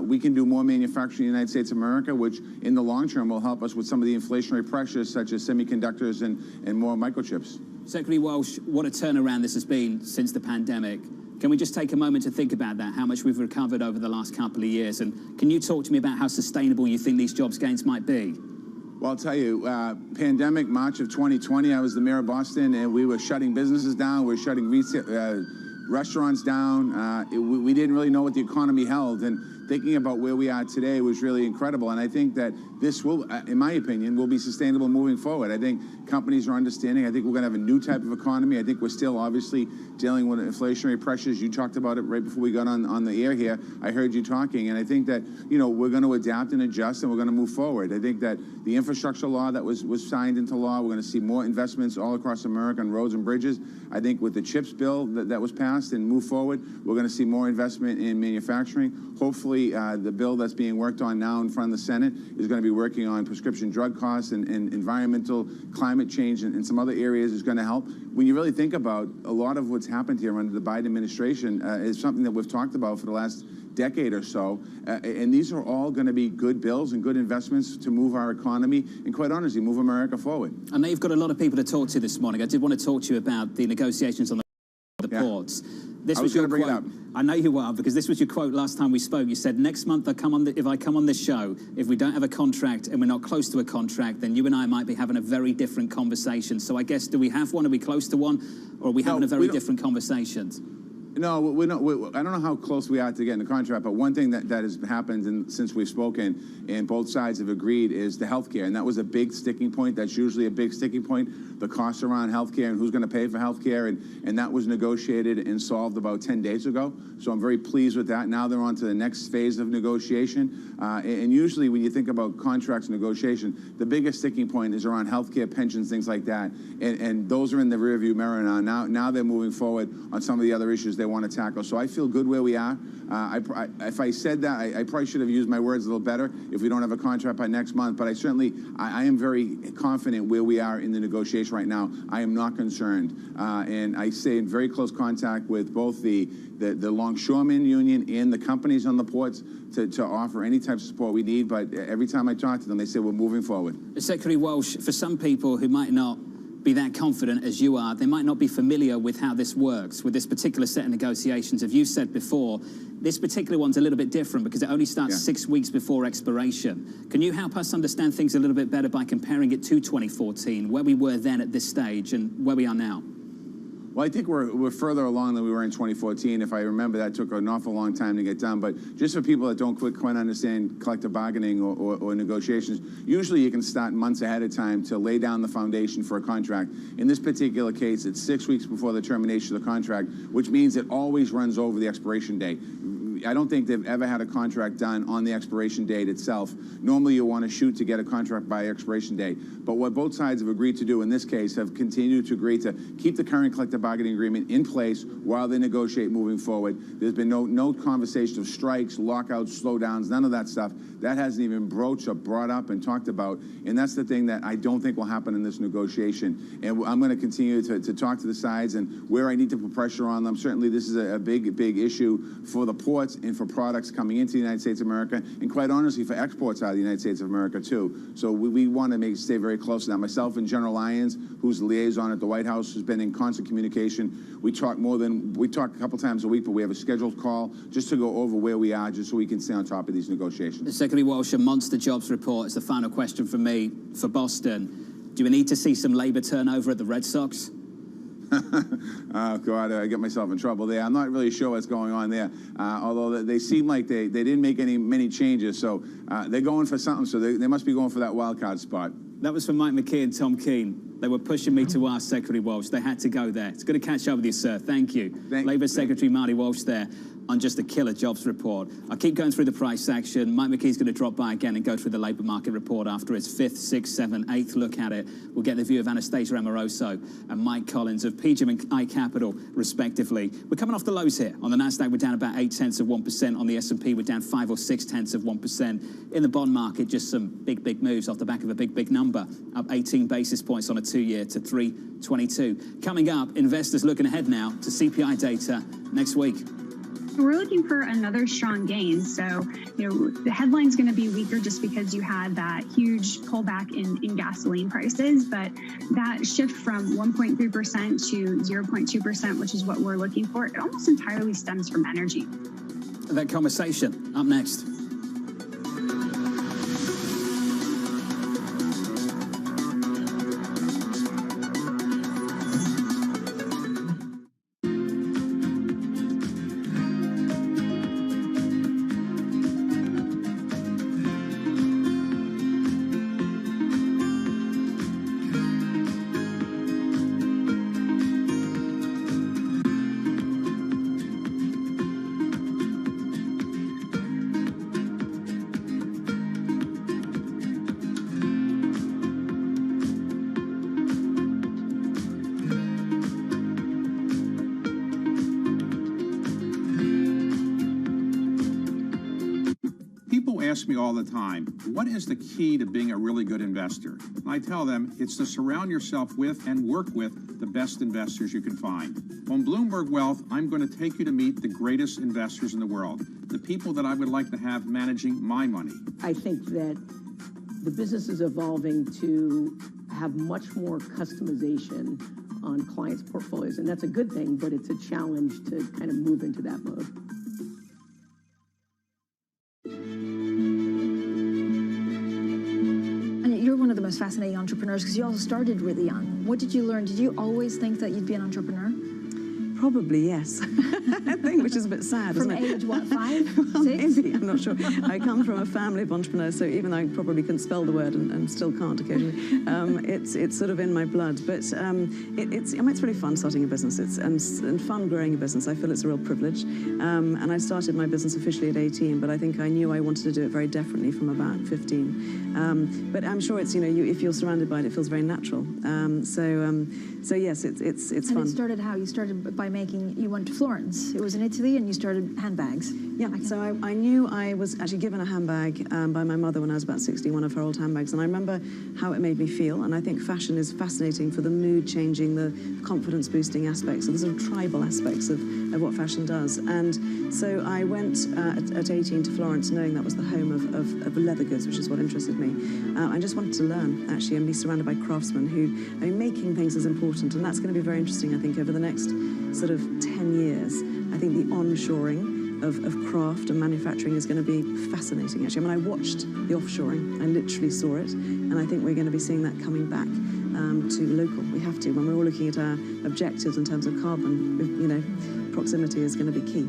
we can do more manufacturing in the United States of America, which in the long term will help us with some of the inflationary pressures such as semiconductors and more microchips. Secretary Walsh, what a turnaround this has been since the pandemic. Can we just take a moment to think about that, how much we've recovered over the last couple of years? And can you talk to me about how sustainable you think these jobs gains might be? Well, I'll tell you, pandemic, March of 2020, I was the mayor of Boston, and we were shutting businesses down. We were shutting restaurants down. We didn't really know what the economy held. And thinking about where we are today was really incredible. And I think that this will, in my opinion, will be sustainable moving forward. I think companies are understanding. I think we're going to have a new type of economy. I think we're still obviously dealing with inflationary pressures. You talked about it right before we got on the air here. I heard you talking. And I think that, you know, we're going to adapt and adjust, and we're going to move forward. I think that the infrastructure law that was signed into law, we're going to see more investments all across America on roads and bridges. I think with the CHIPS bill that was passed and move forward, we're going to see more investment in manufacturing. Hopefully, the bill that's being worked on now in front of the Senate is going to be working on prescription drug costs and environmental climate change and some other areas is going to help. When you really think about a lot of what's happened here under the Biden administration is something that we've talked about for the last decade or so, and these are all going to be good bills and good investments to move our economy and, quite honestly, move America forward. I know you've got a lot of people to talk to this morning. I did want to talk to you about the negotiations on the ports. This was your quote. I know you are, because this was your quote last time we spoke. You said, next month if I come on this show, if we don't have a contract and we're not close to a contract, then you and I might be having a very different conversation. So I guess, do we have one? Are we close to one? Or are we having a very different conversation? No, I don't know how close we are to getting the contract, but one thing that has happened since we've spoken and both sides have agreed is the health care, and that was a big sticking point. That's usually a big sticking point, the costs around health care and who's going to pay for health care, and that was negotiated and solved about 10 days ago. So I'm very pleased with that. Now they're on to the next phase of negotiation, and usually when you think about contracts negotiation, the biggest sticking point is around health care, pensions, things like that, and those are in the rearview mirror now. Now they're moving forward on some of the other issues they want to tackle. So I feel good where we are. If I said that, I probably should have used my words a little better if we don't have a contract by next month. But I am very confident where we are in the negotiation right now. I am not concerned. And I stay in very close contact with both the longshoremen union and the companies on the ports to offer any type of support we need. But every time I talk to them, they say we're moving forward. Secretary Walsh, for some people who might not be that confident as you are, they might not be familiar with how this works, with this particular set of negotiations. As you said before, this particular one's a little bit different because it only starts 6 weeks before expiration. Can you help us understand things a little bit better by comparing it to 2014, where we were then at this stage and where we are now? Well, I think we're further along than we were in 2014. If I remember, that took an awful long time to get done. But just for people that don't quite understand collective bargaining or negotiations, usually you can start months ahead of time to lay down the foundation for a contract. In this particular case, it's 6 weeks before the termination of the contract, which means it always runs over the expiration date. I don't think they've ever had a contract done on the expiration date itself. Normally, you want to shoot to get a contract by expiration date. But what both sides have agreed to do in this case have continued to agree to keep the current collective bargaining agreement in place while they negotiate moving forward. There's been no conversation of strikes, lockouts, slowdowns, none of that stuff. That hasn't even broached or brought up and talked about. And that's the thing that I don't think will happen in this negotiation. And I'm going to continue to talk to the sides and where I need to put pressure on them. Certainly, this is a big issue for the ports and for products coming into the United States of America, and quite honestly, for exports out of the United States of America, too. So we want to stay very close to that. Myself and General Lyons, who's the liaison at the White House, who's been in constant communication. We talk a couple times a week, but we have a scheduled call just to go over where we are, just so we can stay on top of these negotiations. Secretary Walsh, a monster jobs report is the final question from me for Boston. Do we need to see some labor turnover at the Red Sox? Oh, God, I get myself in trouble there. I'm not really sure what's going on there, although they seem like they didn't make many changes, so they're going for something, so they must be going for that wild card spot. That was from Mike McKee and Tom Keene. They were pushing me to ask Secretary Walsh. They had to go there. It's good to catch up with you, sir. Thank you. Labour Secretary Marty Walsh there on just a killer jobs report. I'll keep going through the price action. Mike McKee's going to drop by again and go through the labour market report after his 5th, 6th, 7th, 8th look at it. We'll get the view of Anastasia Amoroso and Mike Collins of PGIM and iCapital, respectively. We're coming off the lows here. On the Nasdaq, we're down about 0.8%. On the S&P, we're down 5 or 0.6%. In the bond market, just some big moves off the back of a big number. Up 18 basis points on a 2-year to 322. Coming up, investors looking ahead now to CPI data next week. We're looking for another strong gain. So, the headline's going to be weaker just because you had that huge pullback in gasoline prices. But that shift from 1.3% to 0.2%, which is what we're looking for, it almost entirely stems from energy. That conversation up next. Ask me all the time, what is the key to being a really good investor? And I tell them it's to surround yourself with and work with the best investors you can find. On Bloomberg Wealth, I'm going to take you to meet the greatest investors in the world, the people that I would like to have managing my money. I think that the business is evolving to have much more customization on clients' portfolios, and that's a good thing, but it's a challenge to kind of move into that mode. One of the most fascinating entrepreneurs because you also started really young. What did you learn? Did you always think that you'd be an entrepreneur? Probably, yes. I think, which is a bit sad, isn't it? From age, what, 5, well, 6? Maybe, I'm not sure. I come from a family of entrepreneurs, so even though I probably can spell the word and still can't occasionally, it's sort of in my blood. But it's really fun starting a business and fun growing a business. I feel it's a real privilege. And I started my business officially at 18, but I think I knew I wanted to do it very differently from about 15. But I'm sure it's, if you're surrounded by it, it feels very natural. So yes, it's fun. And it started how? You started by making, you went to Florence. It was in Italy, and you started handbags. Yeah, so I knew I was actually given a handbag by my mother when I was about 60, one of her old handbags, and I remember how it made me feel, and I think fashion is fascinating for the mood-changing, the confidence-boosting aspects, of the sort of tribal aspects of what fashion does. And so I went at 18 to Florence, knowing that was the home of leather goods, which is what interested me. I just wanted to learn, actually, and be surrounded by craftsmen who, I mean, making things is important, and that's going to be very interesting, I think, over the next sort of 10 years. I think the onshoring of craft and manufacturing is going to be fascinating, actually. I mean, I watched the offshoring. I literally saw it, and I think we're going to be seeing that coming back to local. We have to. When we're all looking at our objectives in terms of carbon, you know, proximity is going to be key.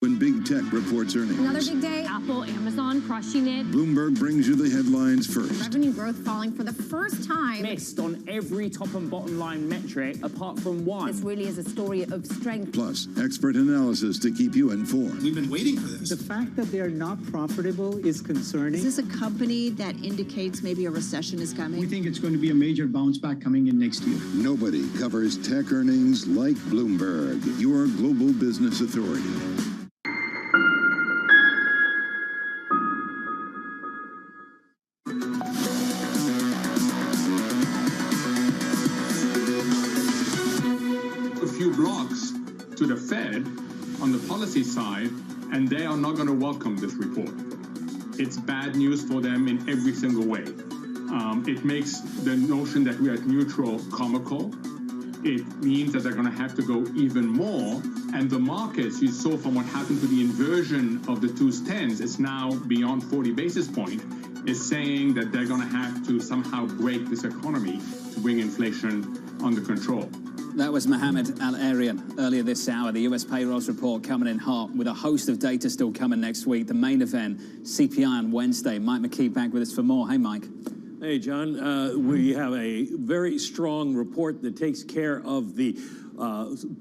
When big tech reports earnings, Another big day. Apple, Amazon crushing it. Bloomberg brings you the headlines first. Revenue growth falling for the first time. Missed on every top and bottom line metric apart from one. This really is a story of strength. Plus, expert analysis to keep you informed. We've been waiting for this. The fact that they are not profitable is concerning. Is this a company that indicates maybe a recession is coming? We think it's going to be a major bounce back coming in next year. Nobody covers tech earnings like Bloomberg, your global business authority. Blocks to the Fed on the policy side, and they are not going to welcome this report. It's bad news for them in every single way. It makes the notion that we are neutral comical. It means that they're going to have to go even more, and the markets, you saw from what happened to the inversion of the two stands, it's now beyond 40 basis points, is saying that they're going to have to somehow break this economy to bring inflation under control. That was Mohamed Al-Arian earlier this hour. The US payrolls report coming in hot with a host of data still coming next week. The main event, CPI on Wednesday. Mike McKee back with us for more. Hey, Mike. Hey, John. We have a very strong report that takes care of the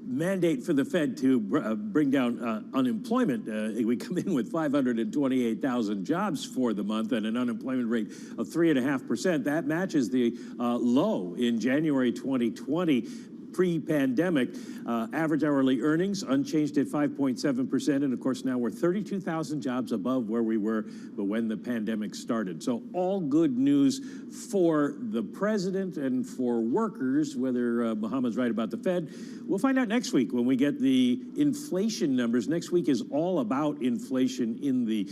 mandate for the Fed to bring down unemployment. We come in with 528,000 jobs for the month and an unemployment rate of 3.5%. That matches the low in January 2020. Pre-pandemic, average hourly earnings unchanged at 5.7%, and of course now we're 32,000 jobs above where we were when the pandemic started. So all good news for the president and for workers, whether Mohammed's right about the Fed. We'll find out next week when we get the inflation numbers. Next week is all about inflation in the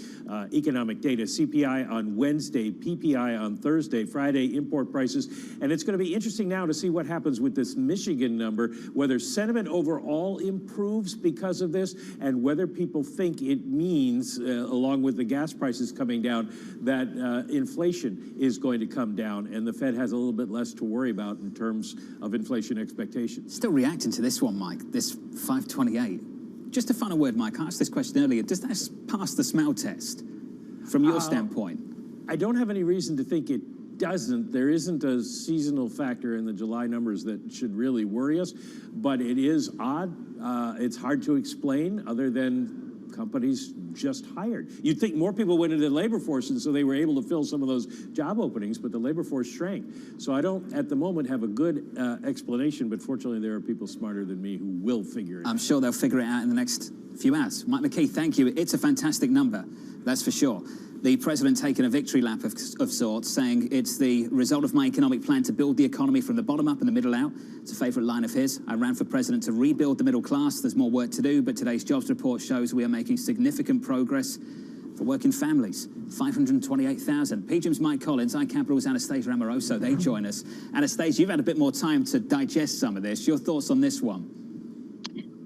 economic data. CPI on Wednesday, PPI on Thursday, Friday, import prices, and it's going to be interesting now to see what happens with this Michigan number, whether sentiment overall improves because of this, and whether people think it means, along with the gas prices coming down, that inflation is going to come down, and the Fed has a little bit less to worry about in terms of inflation expectations. Still reacting to this one, Mike, this 528. Just a final word, Mike. I asked this question earlier. Does that pass the smell test from your standpoint? I don't have any reason to think it doesn't. There isn't a seasonal factor in the July numbers that should really worry us, but it is odd. It's hard to explain other than companies just hired. You'd think more people went into the labor force, and so they were able to fill some of those job openings, but the labor force shrank. So I don't, at the moment, have a good explanation, but fortunately there are people smarter than me who will figure it out. I'm sure they'll figure it out in the next few hours. Mike McKee, thank you. It's a fantastic number, that's for sure. The president taking a victory lap of sorts, saying it's the result of my economic plan to build the economy from the bottom up and the middle out. It's a favourite line of his. I ran for president to rebuild the middle class. There's more work to do, but today's jobs report shows we are making significant progress for working families. 528,000. PGIM's Mike Collins, iCapital's Anastasia Amoroso. They join us. Anastasia, you've had a bit more time to digest some of this. Your thoughts on this one?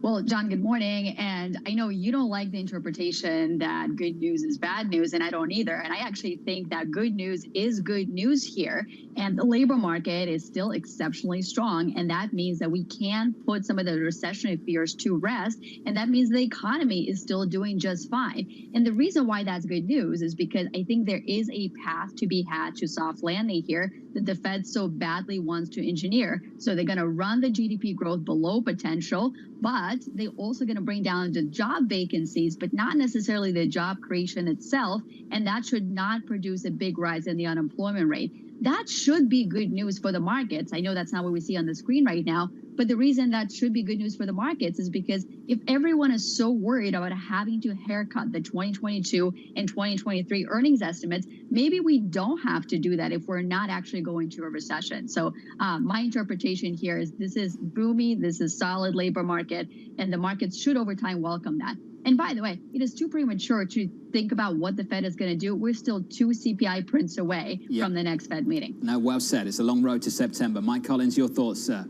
Well, John, good morning. And I know you don't like the interpretation that good news is bad news, and I don't either. And I actually think that good news is good news here. And the labor market is still exceptionally strong. And that means that we can put some of the recessionary fears to rest. And that means the economy is still doing just fine. And the reason why that's good news is because I think there is a path to be had to soft landing here that the Fed so badly wants to engineer. So they're going to run the GDP growth below potential, but but they're also going to bring down the job vacancies, but not necessarily the job creation itself. And that should not produce a big rise in the unemployment rate. That should be good news for the markets. I know that's not what we see on the screen right now, but the reason that should be good news for the markets is because if everyone is so worried about having to haircut the 2022 and 2023 earnings estimates, maybe we don't have to do that if we're not actually going to a recession. So my interpretation here is this is boomy, this is solid labor market, and the markets should over time welcome that. And by the way, it is too premature to think about what the Fed is going to do. We're still 2 CPI prints away from the next Fed meeting. No, well said. It's a long road to September. Mike Collins, your thoughts, sir?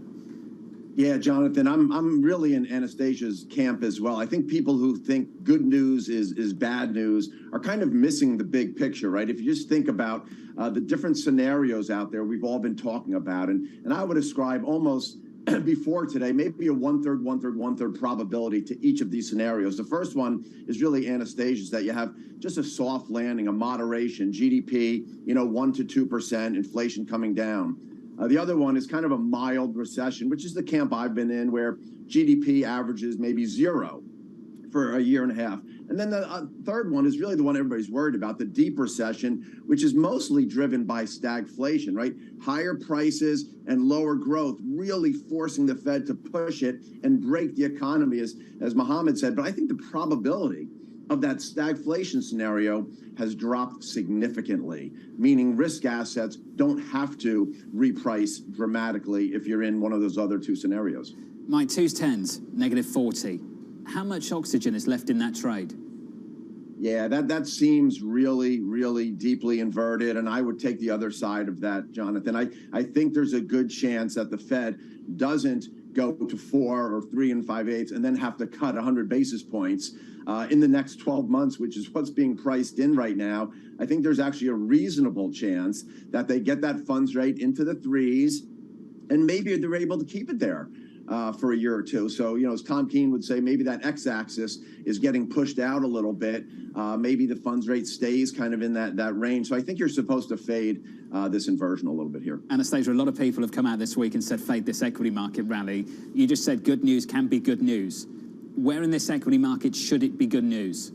Yeah, Jonathan, I'm really in Anastasia's camp as well. I think people who think good news is bad news are kind of missing the big picture, right? If you just think about the different scenarios out there we've all been talking about, and I would ascribe almost before today, maybe a one-third probability to each of these scenarios. The first one is really Anastasia's, that you have just a soft landing, a moderation, GDP, 1 to 2%, inflation coming down. The other one is kind of a mild recession, which is the camp I've been in, where GDP averages maybe 0 for a year and a half. And then the third one is really the one everybody's worried about, the deep recession, which is mostly driven by stagflation, right? Higher prices and lower growth really forcing the Fed to push it and break the economy, as Mohammed said. But I think the probability of that stagflation scenario has dropped significantly, meaning risk assets don't have to reprice dramatically if you're in one of those other two scenarios. Mike, 2's 10s, -40. How much oxygen is left in that trade? Yeah, that seems really, really deeply inverted, and I would take the other side of that, Jonathan. I think there's a good chance that the Fed doesn't go to 4 or 3 5/8 and then have to cut 100 basis points in the next 12 months, which is what's being priced in right now. I think there's actually a reasonable chance that they get that funds rate into the 3s, and maybe they're able to keep it there for a year or two. So, as Tom Keene would say, maybe that x-axis is getting pushed out a little bit. Maybe the funds rate stays kind of in that range. So I think you're supposed to fade this inversion a little bit here. Anastasia, a lot of people have come out this week and said fade this equity market rally. You just said good news can be good news. Where in this equity market should it be good news?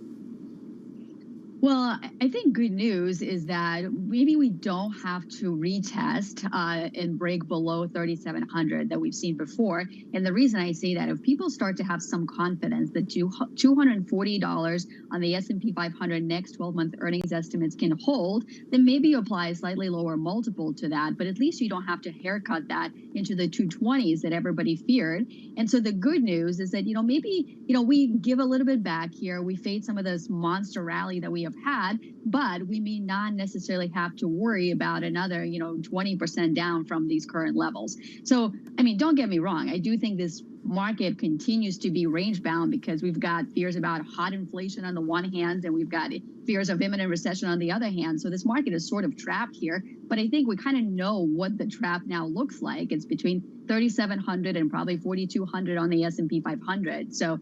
Well, I think good news is that maybe we don't have to retest and break below 3,700 that we've seen before. And the reason I say that, if people start to have some confidence that $240 on the S&P 500 next 12-month earnings estimates can hold, then maybe you apply a slightly lower multiple to that. But at least you don't have to haircut that into the 220s that everybody feared. And so the good news is that, maybe, we give a little bit back here. We fade some of this monster rally that we have had, but we may not necessarily have to worry about another, 20% down from these current levels. So, don't get me wrong. I do think this market continues to be range bound because we've got fears about hot inflation on the one hand, and we've got fears of imminent recession on the other hand. So this market is sort of trapped here, but I think we kind of know what the trap now looks like. It's between 3,700 and probably 4,200 on the S&P 500. So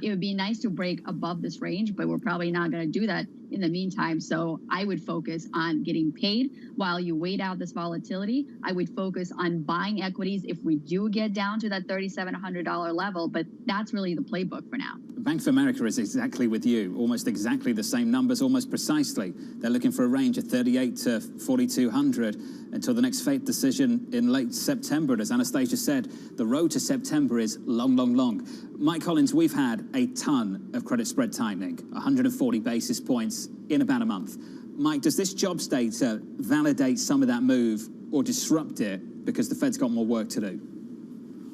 it would be nice to break above this range, but we're probably not going to do that in the meantime. So I would focus on getting paid while you wait out this volatility. I would focus on buying equities if we do get down to that $3,700 level, but that's really the playbook for now. Bank of America is exactly with you, almost exactly the same numbers, almost precisely. They're looking for a range of 38 to 4,200 until the next Fed decision in late September. And as Anastasia said, the road to September is long, long, long. Mike Collins, we've had a ton of credit spread tightening, 140 basis points in about a month. Mike, does this jobs data validate some of that move or disrupt it because the Fed's got more work to do?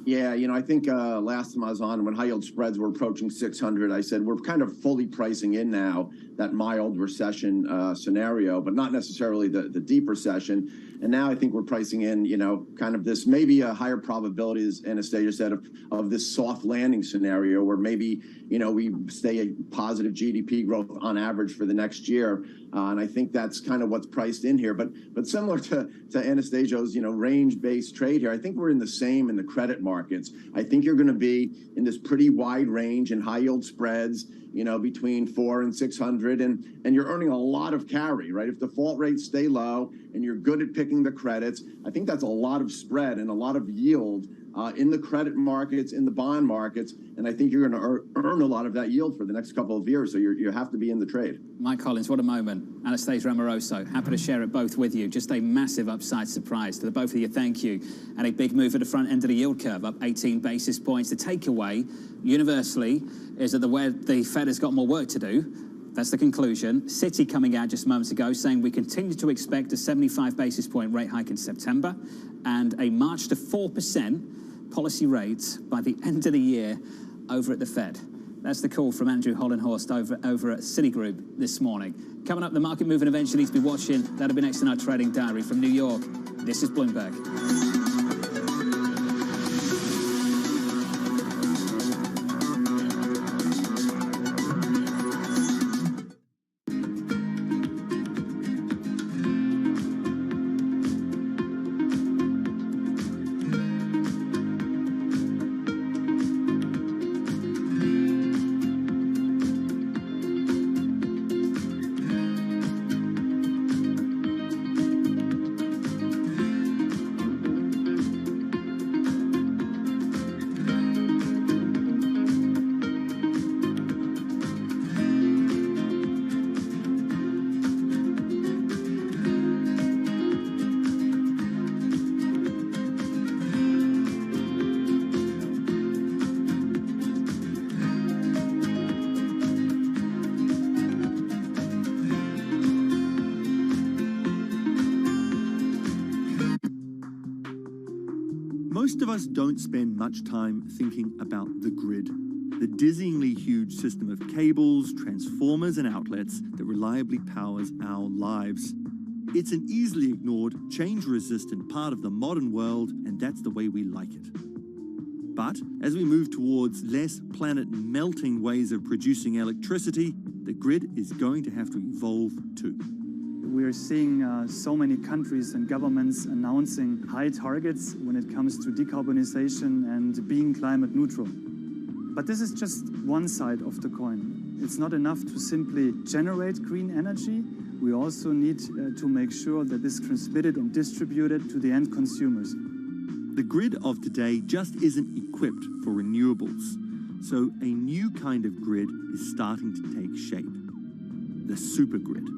Yeah, I think last time I was on, when high yield spreads were approaching 600, I said we're kind of fully pricing in now that mild recession scenario, but not necessarily the deep recession. And now I think we're pricing in, kind of this maybe a higher probability, as Anastasia said, of this soft landing scenario where maybe, we stay a positive GDP growth on average for the next year. And I think that's kind of what's priced in here. But similar to Anastasia's, range-based trade here, I think we're in the same in the credit markets. I think you're going to be in this pretty wide range in high yield spreads, between 400 and 600, and you're earning a lot of carry, right? If default rates stay low and you're good at picking the credits, I think that's a lot of spread and a lot of yield in the credit markets, in the bond markets, and I think you're going to earn a lot of that yield for the next couple of years, so you have to be in the trade. Mike Collins, what a moment. Anastasia Amoroso, happy to share it both with you. Just a massive upside surprise. To the both of you, thank you. And a big move at the front end of the yield curve, up 18 basis points. The takeaway, universally, is that the Fed has got more work to do. That's the conclusion. Citi coming out just moments ago saying we continue to expect a 75 basis point rate hike in September and a march to 4% policy rates by the end of the year over at the Fed. That's the call from Andrew Hollenhorst over at Citigroup this morning. Coming up, the market moving event you need to be watching. That'll be next in our trading diary from New York. This is Bloomberg. Most of us don't spend much time thinking about the grid, the dizzyingly huge system of cables, transformers, and outlets that reliably powers our lives. It's an easily ignored, change-resistant part of the modern world, and that's the way we like it. But as we move towards less planet-melting ways of producing electricity, the grid is going to have to evolve too. We are seeing so many countries and governments announcing high targets when it comes to decarbonization and being climate neutral. But this is just one side of the coin. It's not enough to simply generate green energy. We also need to make sure that this is transmitted and distributed to the end consumers. The grid of today just isn't equipped for renewables. So a new kind of grid is starting to take shape. The supergrid.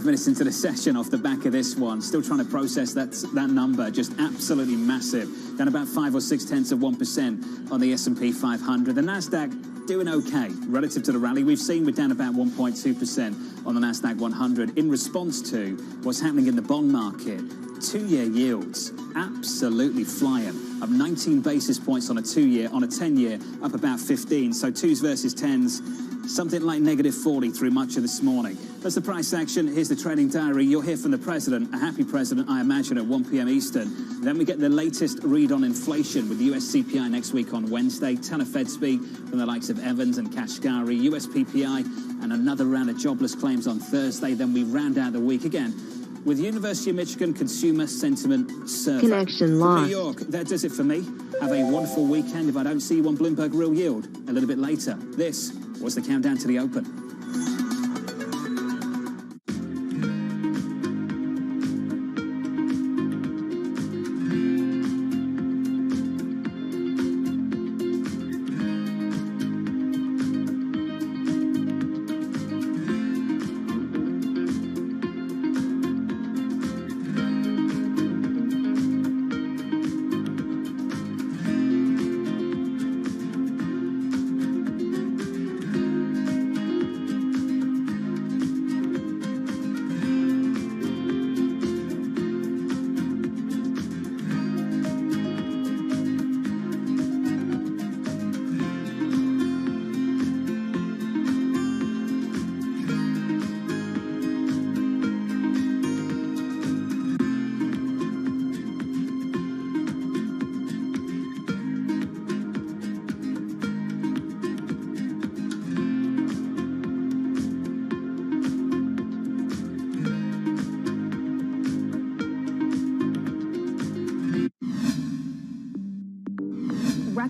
Minutes into the session off the back of this one, still trying to process that number, just absolutely massive, down about 5 or 6/10% on the S&P 500. The Nasdaq doing okay relative to the rally we've seen. We're down about 1.2% on the Nasdaq 100 in response to what's happening in the bond market. 2-year yields absolutely flying, up 19 basis points on a 2-year, on a 10-year up about 15. So 2s versus 10s, something like -40 through much of this morning. That's the price action. Here's the trading diary. You'll hear from the president, a happy president, I imagine, at 1 p.m. Eastern. Then we get the latest read on inflation with the US CPI next week on Wednesday. Ton of Fed speak from the likes of Evans and Kashkari, US PPI, and another round of jobless claims on Thursday. Then we round out the week again with University of Michigan Consumer Sentiment Survey. Connection lost. From New York, that does it for me. Have a wonderful weekend. If I don't see you on Bloomberg Real Yield a little bit later. This was the countdown to the open.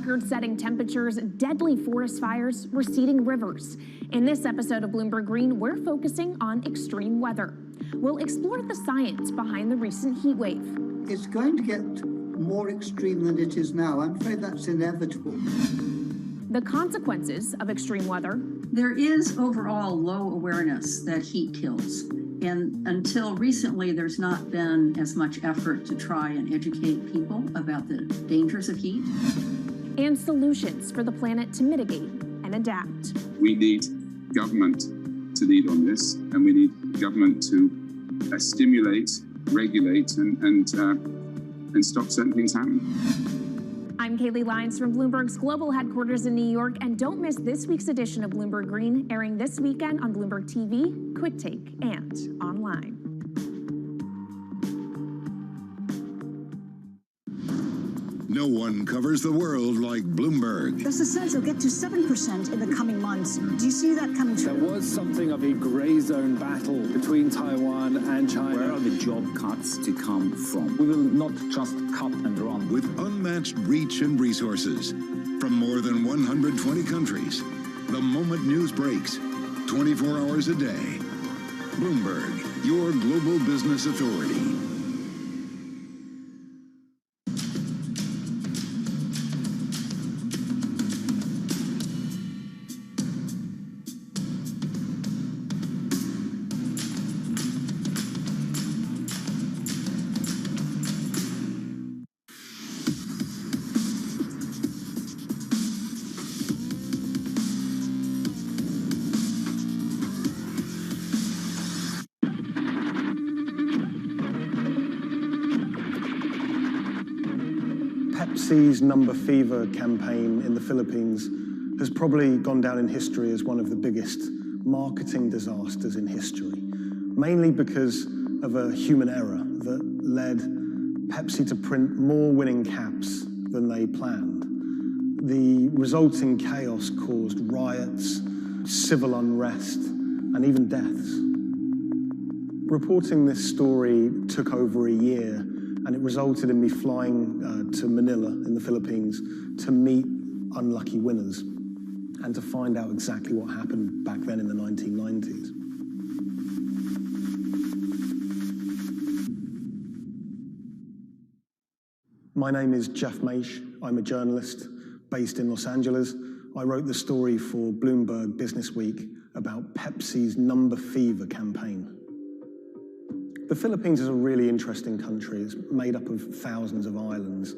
record-setting temperatures, deadly forest fires, receding rivers. In this episode of Bloomberg Green, we're focusing on extreme weather. We'll explore the science behind the recent heat wave. It's going to get more extreme than it is now. I'm afraid that's inevitable. The consequences of extreme weather. There is overall low awareness that heat kills. And until recently, there's not been as much effort to try and educate people about the dangers of heat. And solutions for the planet to mitigate and adapt. We need government to lead on this, and we need government to stimulate, regulate, and stop certain things happening. I'm Kaylee Lyons from Bloomberg's global headquarters in New York, and don't miss this week's edition of Bloomberg Green, airing this weekend on Bloomberg TV, Quick Take, and online. No one covers the world like Bloomberg. There's a sense it'll get to 7% in the coming months. Do you see that coming true? There was something of a grey zone battle between Taiwan and China. Where are the job cuts to come from? We will not just cut and run. With unmatched reach and resources from more than 120 countries, the moment news breaks, 24 hours a day. Bloomberg, your global business authority. Pepsi's Number Fever campaign in the Philippines has probably gone down in history as one of the biggest marketing disasters in history, mainly because of a human error that led Pepsi to print more winning caps than they planned. The resulting chaos caused riots, civil unrest, and even deaths. Reporting this story took over a year, and it resulted in me flying to Manila in the Philippines to meet unlucky winners and to find out exactly what happened back then in the 1990s. My name is Jeff Maish. I'm a journalist based in Los Angeles. I wrote the story for Bloomberg Business Week about Pepsi's Number Fever campaign. The Philippines is a really interesting country. It's made up of thousands of islands.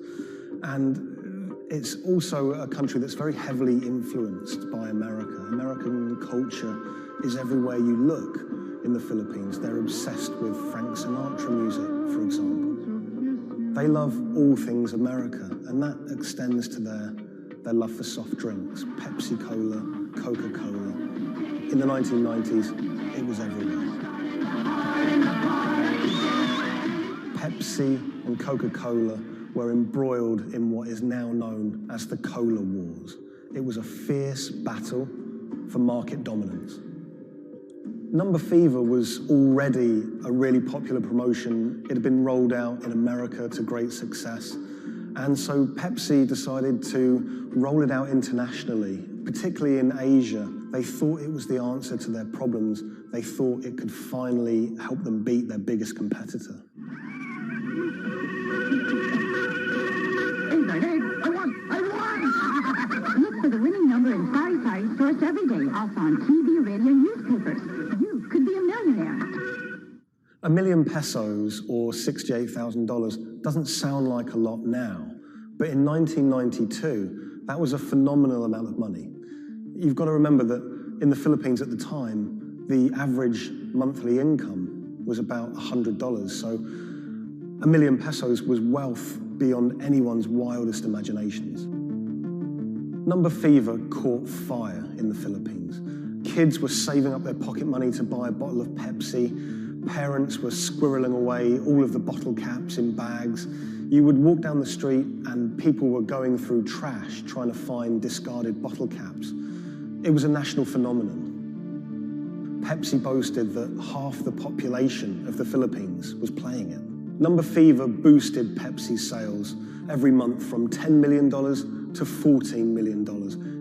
And it's also a country that's very heavily influenced by America. American culture is everywhere you look in the Philippines. They're obsessed with Frank Sinatra music, for example. They love all things America, and that extends to their love for soft drinks, Pepsi Cola, Coca-Cola. In the 1990s, it was everywhere. Pepsi and Coca-Cola were embroiled in what is now known as the Cola Wars. It was a fierce battle for market dominance. Number Fever was already a really popular promotion. It had been rolled out in America to great success. And so Pepsi decided to roll it out internationally, particularly in Asia. They thought it was the answer to their problems. They thought it could finally help them beat their biggest competitor. Look for the winning number in Sari stores every day, also on TV, radio, newspapers. You could be a millionaire. $1 million pesos, or $68,000, doesn't sound like a lot now, but in 1992, that was a phenomenal amount of money. You've got to remember that in the Philippines at the time, the average monthly income was about $100, so $1 million pesos was wealth beyond anyone's wildest imaginations. Number Fever caught fire in the Philippines. Kids were saving up their pocket money to buy a bottle of Pepsi. Parents were squirreling away all of the bottle caps in bags. You would walk down the street and people were going through trash trying to find discarded bottle caps. It was a national phenomenon. Pepsi boasted that half the population of the Philippines was playing it. Number Fever boosted Pepsi's sales every month from $10 million to $14 million.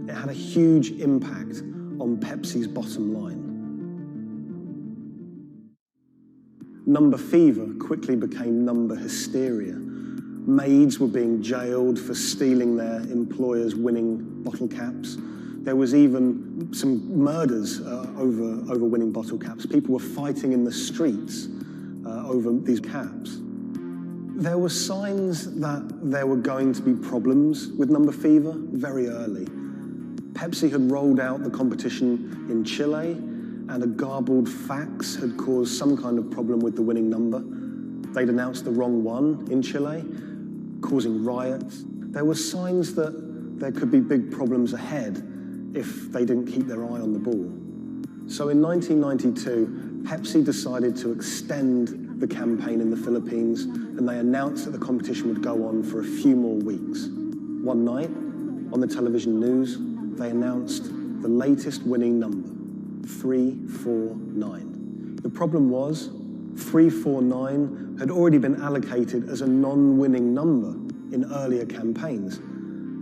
It had a huge impact on Pepsi's bottom line. Number fever quickly became number hysteria. Maids were being jailed for stealing their employers' winning bottle caps. There was even some murders over winning bottle caps. People were fighting in the streets over these caps. There were signs that there were going to be problems with number fever very early. Pepsi had rolled out the competition in Chile, and a garbled fax had caused some kind of problem with the winning number. They'd announced the wrong one in Chile, causing riots. There were signs that there could be big problems ahead if they didn't keep their eye on the ball. So in 1992, Pepsi decided to extend the campaign in the Philippines, and they announced that the competition would go on for a few more weeks. One night, on the television news, they announced the latest winning number, 349. The problem was, 349 had already been allocated as a non-winning number in earlier campaigns.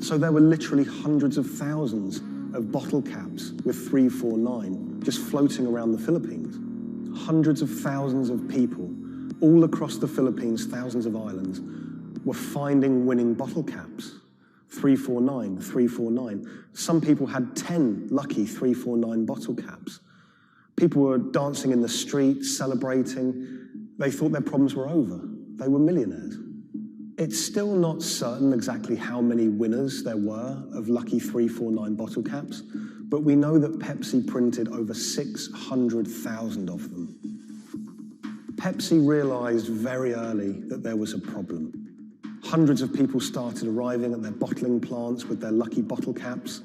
So there were literally hundreds of thousands of bottle caps with 349 just floating around the Philippines. Hundreds of thousands of people all across the Philippines, thousands of islands, were finding winning bottle caps. 349, 349. Some people had 10 lucky 349 bottle caps. People were dancing in the streets, celebrating. They thought their problems were over. They were millionaires. It's still not certain exactly how many winners there were of lucky 349 bottle caps, but we know that Pepsi printed over 600,000 of them. Pepsi realized very early that there was a problem. Hundreds of people started arriving at their bottling plants with their lucky bottle caps.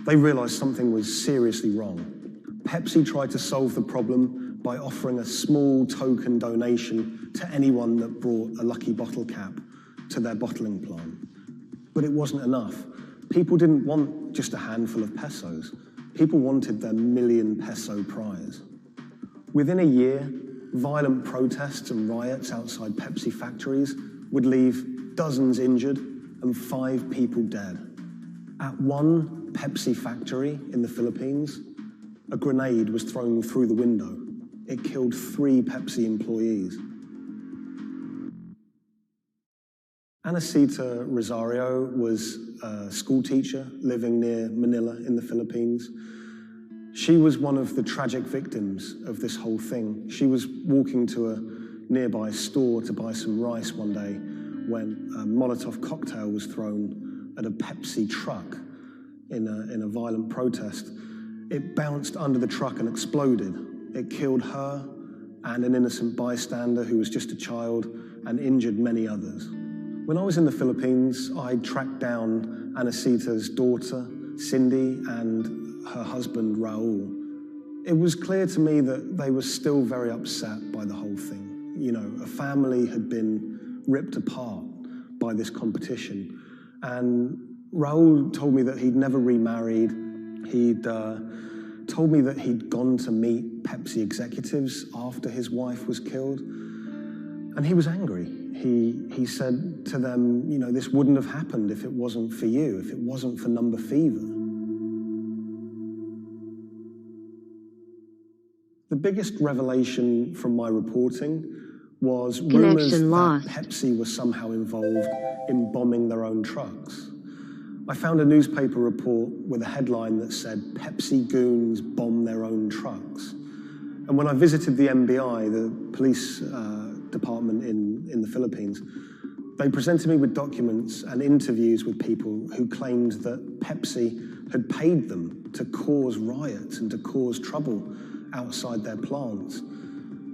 They realized something was seriously wrong. Pepsi tried to solve the problem by offering a small token donation to anyone that brought a lucky bottle cap to their bottling plant. But it wasn't enough. People didn't want just a handful of pesos. People wanted their million-peso prize. Within a year, violent protests and riots outside Pepsi factories would leave dozens injured and 5 people dead. At one Pepsi factory in the Philippines, a grenade was thrown through the window. It killed 3 Pepsi employees. Anacita Rosario was a school teacher living near Manila in the Philippines. She was one of the tragic victims of this whole thing. She was walking to a nearby store to buy some rice one day when a Molotov cocktail was thrown at a Pepsi truck in a violent protest. It bounced under the truck and exploded. It killed her and an innocent bystander who was just a child and injured many others. When I was in the Philippines, I tracked down Anacita's daughter, Cindy, and her husband, Raul. It was clear to me that they were still very upset by the whole thing. You know, a family had been ripped apart by this competition. And Raul told me that he'd never remarried. He'd told me that he'd gone to meet Pepsi executives after his wife was killed. And he was angry. He said to them, you know, this wouldn't have happened if it wasn't for you, if it wasn't for number fever. The biggest revelation from my reporting was rumors that Pepsi was somehow involved in bombing their own trucks. I found a newspaper report with a headline that said, Pepsi goons bomb their own trucks. And when I visited the MBI, the police department in the Philippines, they presented me with documents and interviews with people who claimed that Pepsi had paid them to cause riots and to cause trouble outside their plants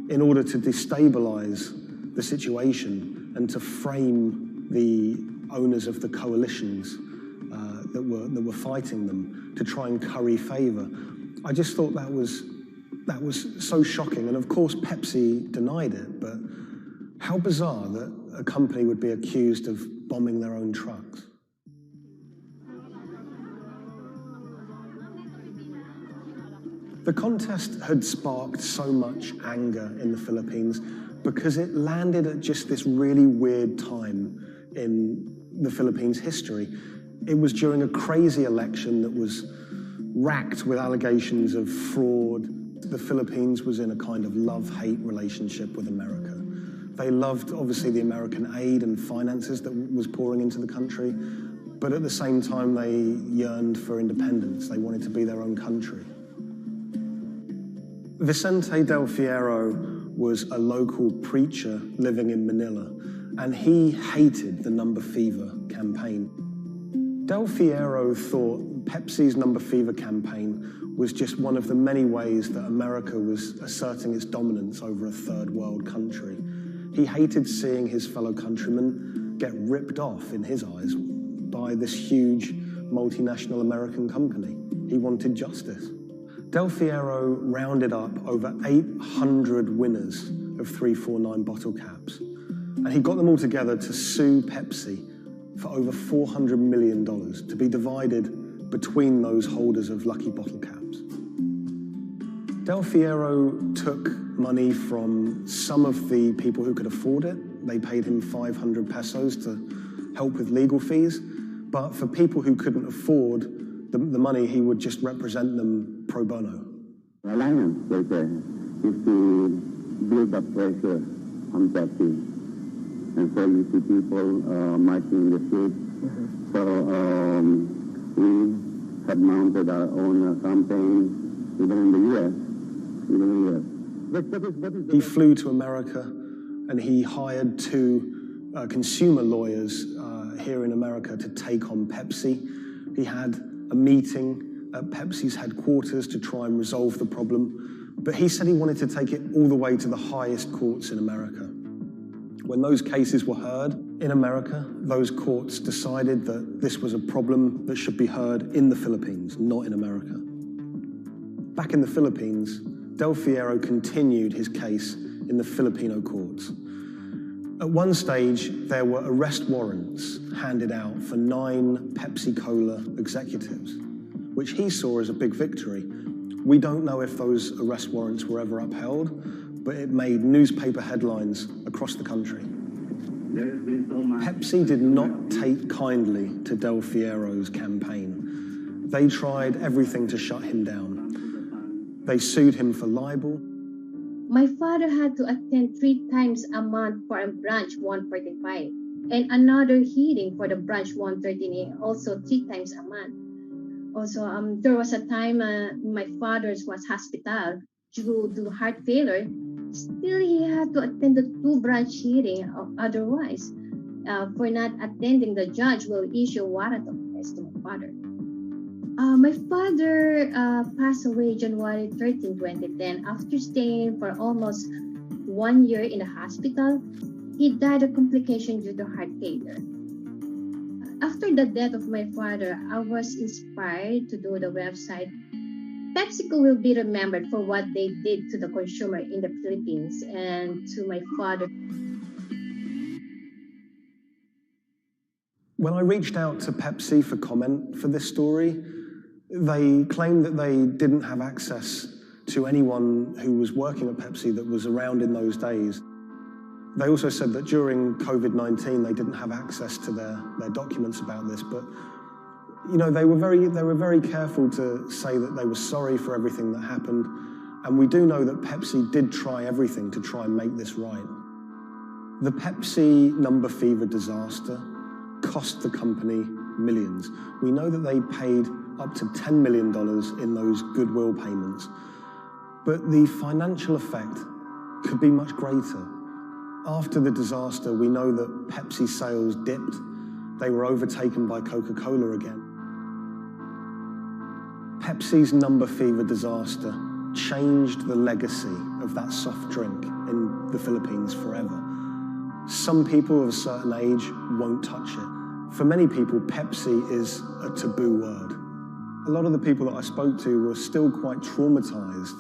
in order to destabilize the situation and to frame the owners of the coalitions that were fighting them to try and curry favor. I just thought that was so shocking. And of course, Pepsi denied it, but how bizarre that a company would be accused of bombing their own trucks. The contest had sparked so much anger in the Philippines because it landed at just this really weird time in the Philippines' history. It was during a crazy election that was racked with allegations of fraud. The Philippines was in a kind of love-hate relationship with America. They loved, obviously, the American aid and finances that was pouring into the country, but at the same time, they yearned for independence. They wanted to be their own country. Vicente Del Fierro was a local preacher living in Manila, and he hated the number fever campaign. Del Fierro thought Pepsi's number fever campaign was just one of the many ways that America was asserting its dominance over a third world country. He hated seeing his fellow countrymen get ripped off, in his eyes, by this huge multinational American company. He wanted justice. Del Fierro rounded up over 800 winners of 349 bottle caps, and he got them all together to sue Pepsi for over $400 million to be divided between those holders of lucky bottle caps. Del Fierro took money from some of the people who could afford it. They paid him 500 pesos to help with legal fees. But for people who couldn't afford the money, he would just represent them pro bono. The alliance is to build up pressure on Pepsi. And so you see people marching in the streets. So we have mounted our own campaign, even in the U.S. He flew to America and he hired two consumer lawyers here in America to take on Pepsi. He had a meeting at Pepsi's headquarters to try and resolve the problem, but he said he wanted to take it all the way to the highest courts in America. When those cases were heard in America, those courts decided that this was a problem that should be heard in the Philippines, not in America. Back in the Philippines, Del Fierro continued his case in the Filipino courts. At one stage, there were arrest warrants handed out for 9 Pepsi-Cola executives, which he saw as a big victory. We don't know if those arrest warrants were ever upheld, but it made newspaper headlines across the country. Pepsi did not take kindly to Del Fierro's campaign. They tried everything to shut him down. They sued him for libel. My father had to attend 3 times a month for a branch 145 and another hearing for the branch 113A, also 3 times a month. Also, there was a time my father was hospital due to heart failure. Still, he had to attend the 2 branch hearing. Otherwise, for not attending, the judge will issue warrant of arrest to my father. My father passed away January 13, 2010. After staying for almost 1 year in the hospital, he died of complications due to heart failure. After the death of my father, I was inspired to do the website. PepsiCo will be remembered for what they did to the consumer in the Philippines and to my father. When I reached out to Pepsi for comment for this story, they claimed that they didn't have access to anyone who was working at Pepsi that was around in those days. They also said that during COVID-19, they didn't have access to their documents about this, but you know, they were very careful to say that they were sorry for everything that happened, and we do know that Pepsi did try everything to try and make this right. The Pepsi number fever disaster cost the company millions. We know that they paid up to $10 million in those goodwill payments, but the financial effect could be much greater. After the disaster, we know that Pepsi sales dipped. They were overtaken by Coca-Cola again. Pepsi's number fever disaster changed the legacy of that soft drink in the Philippines forever. Some people of a certain age won't touch it. For many people, Pepsi is a taboo word. A lot of the people that I spoke to were still quite traumatized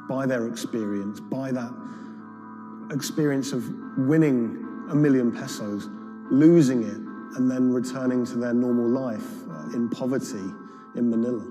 by their experience, by that experience of winning $1 million pesos, losing it, and then returning to their normal life in poverty in Manila.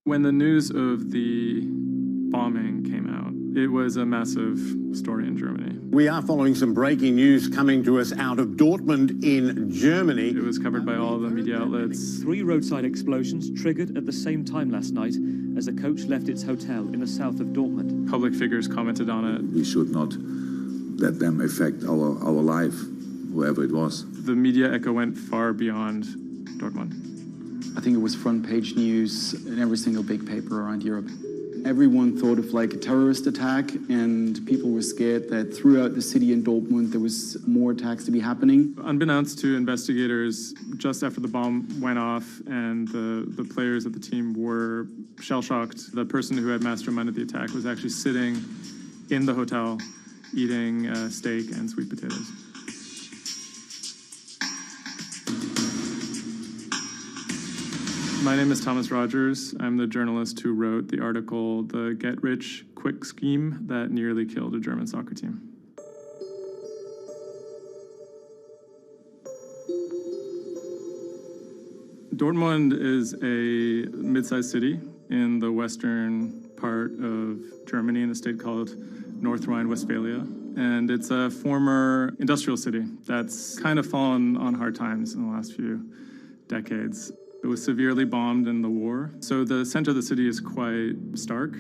When the news of the bombing came out, it was a massive story in Germany. We are following some breaking news coming to us out of Dortmund in Germany. It was covered by all the media outlets. 3 roadside explosions triggered at the same time last night as a coach left its hotel in the south of Dortmund. Public figures commented on it. We should not let them affect our life, whoever it was. The media echo went far beyond Dortmund. I think it was front page news in every single big paper around Europe. Everyone thought of like a terrorist attack, and people were scared that throughout the city in Dortmund there was more attacks to be happening. Unbeknownst to investigators, just after the bomb went off and the players of the team were shell-shocked, the person who had masterminded the attack was actually sitting in the hotel eating steak and sweet potatoes. My name is Thomas Rogers. I'm the journalist who wrote the article, The Get-Rich-Quick Scheme That Nearly Killed a German Soccer Team. Dortmund is a mid-sized city in the western part of Germany in a state called North Rhine-Westphalia. And it's a former industrial city that's kind of fallen on hard times in the last few decades. It was severely bombed in the war, so the center of the city is quite stark.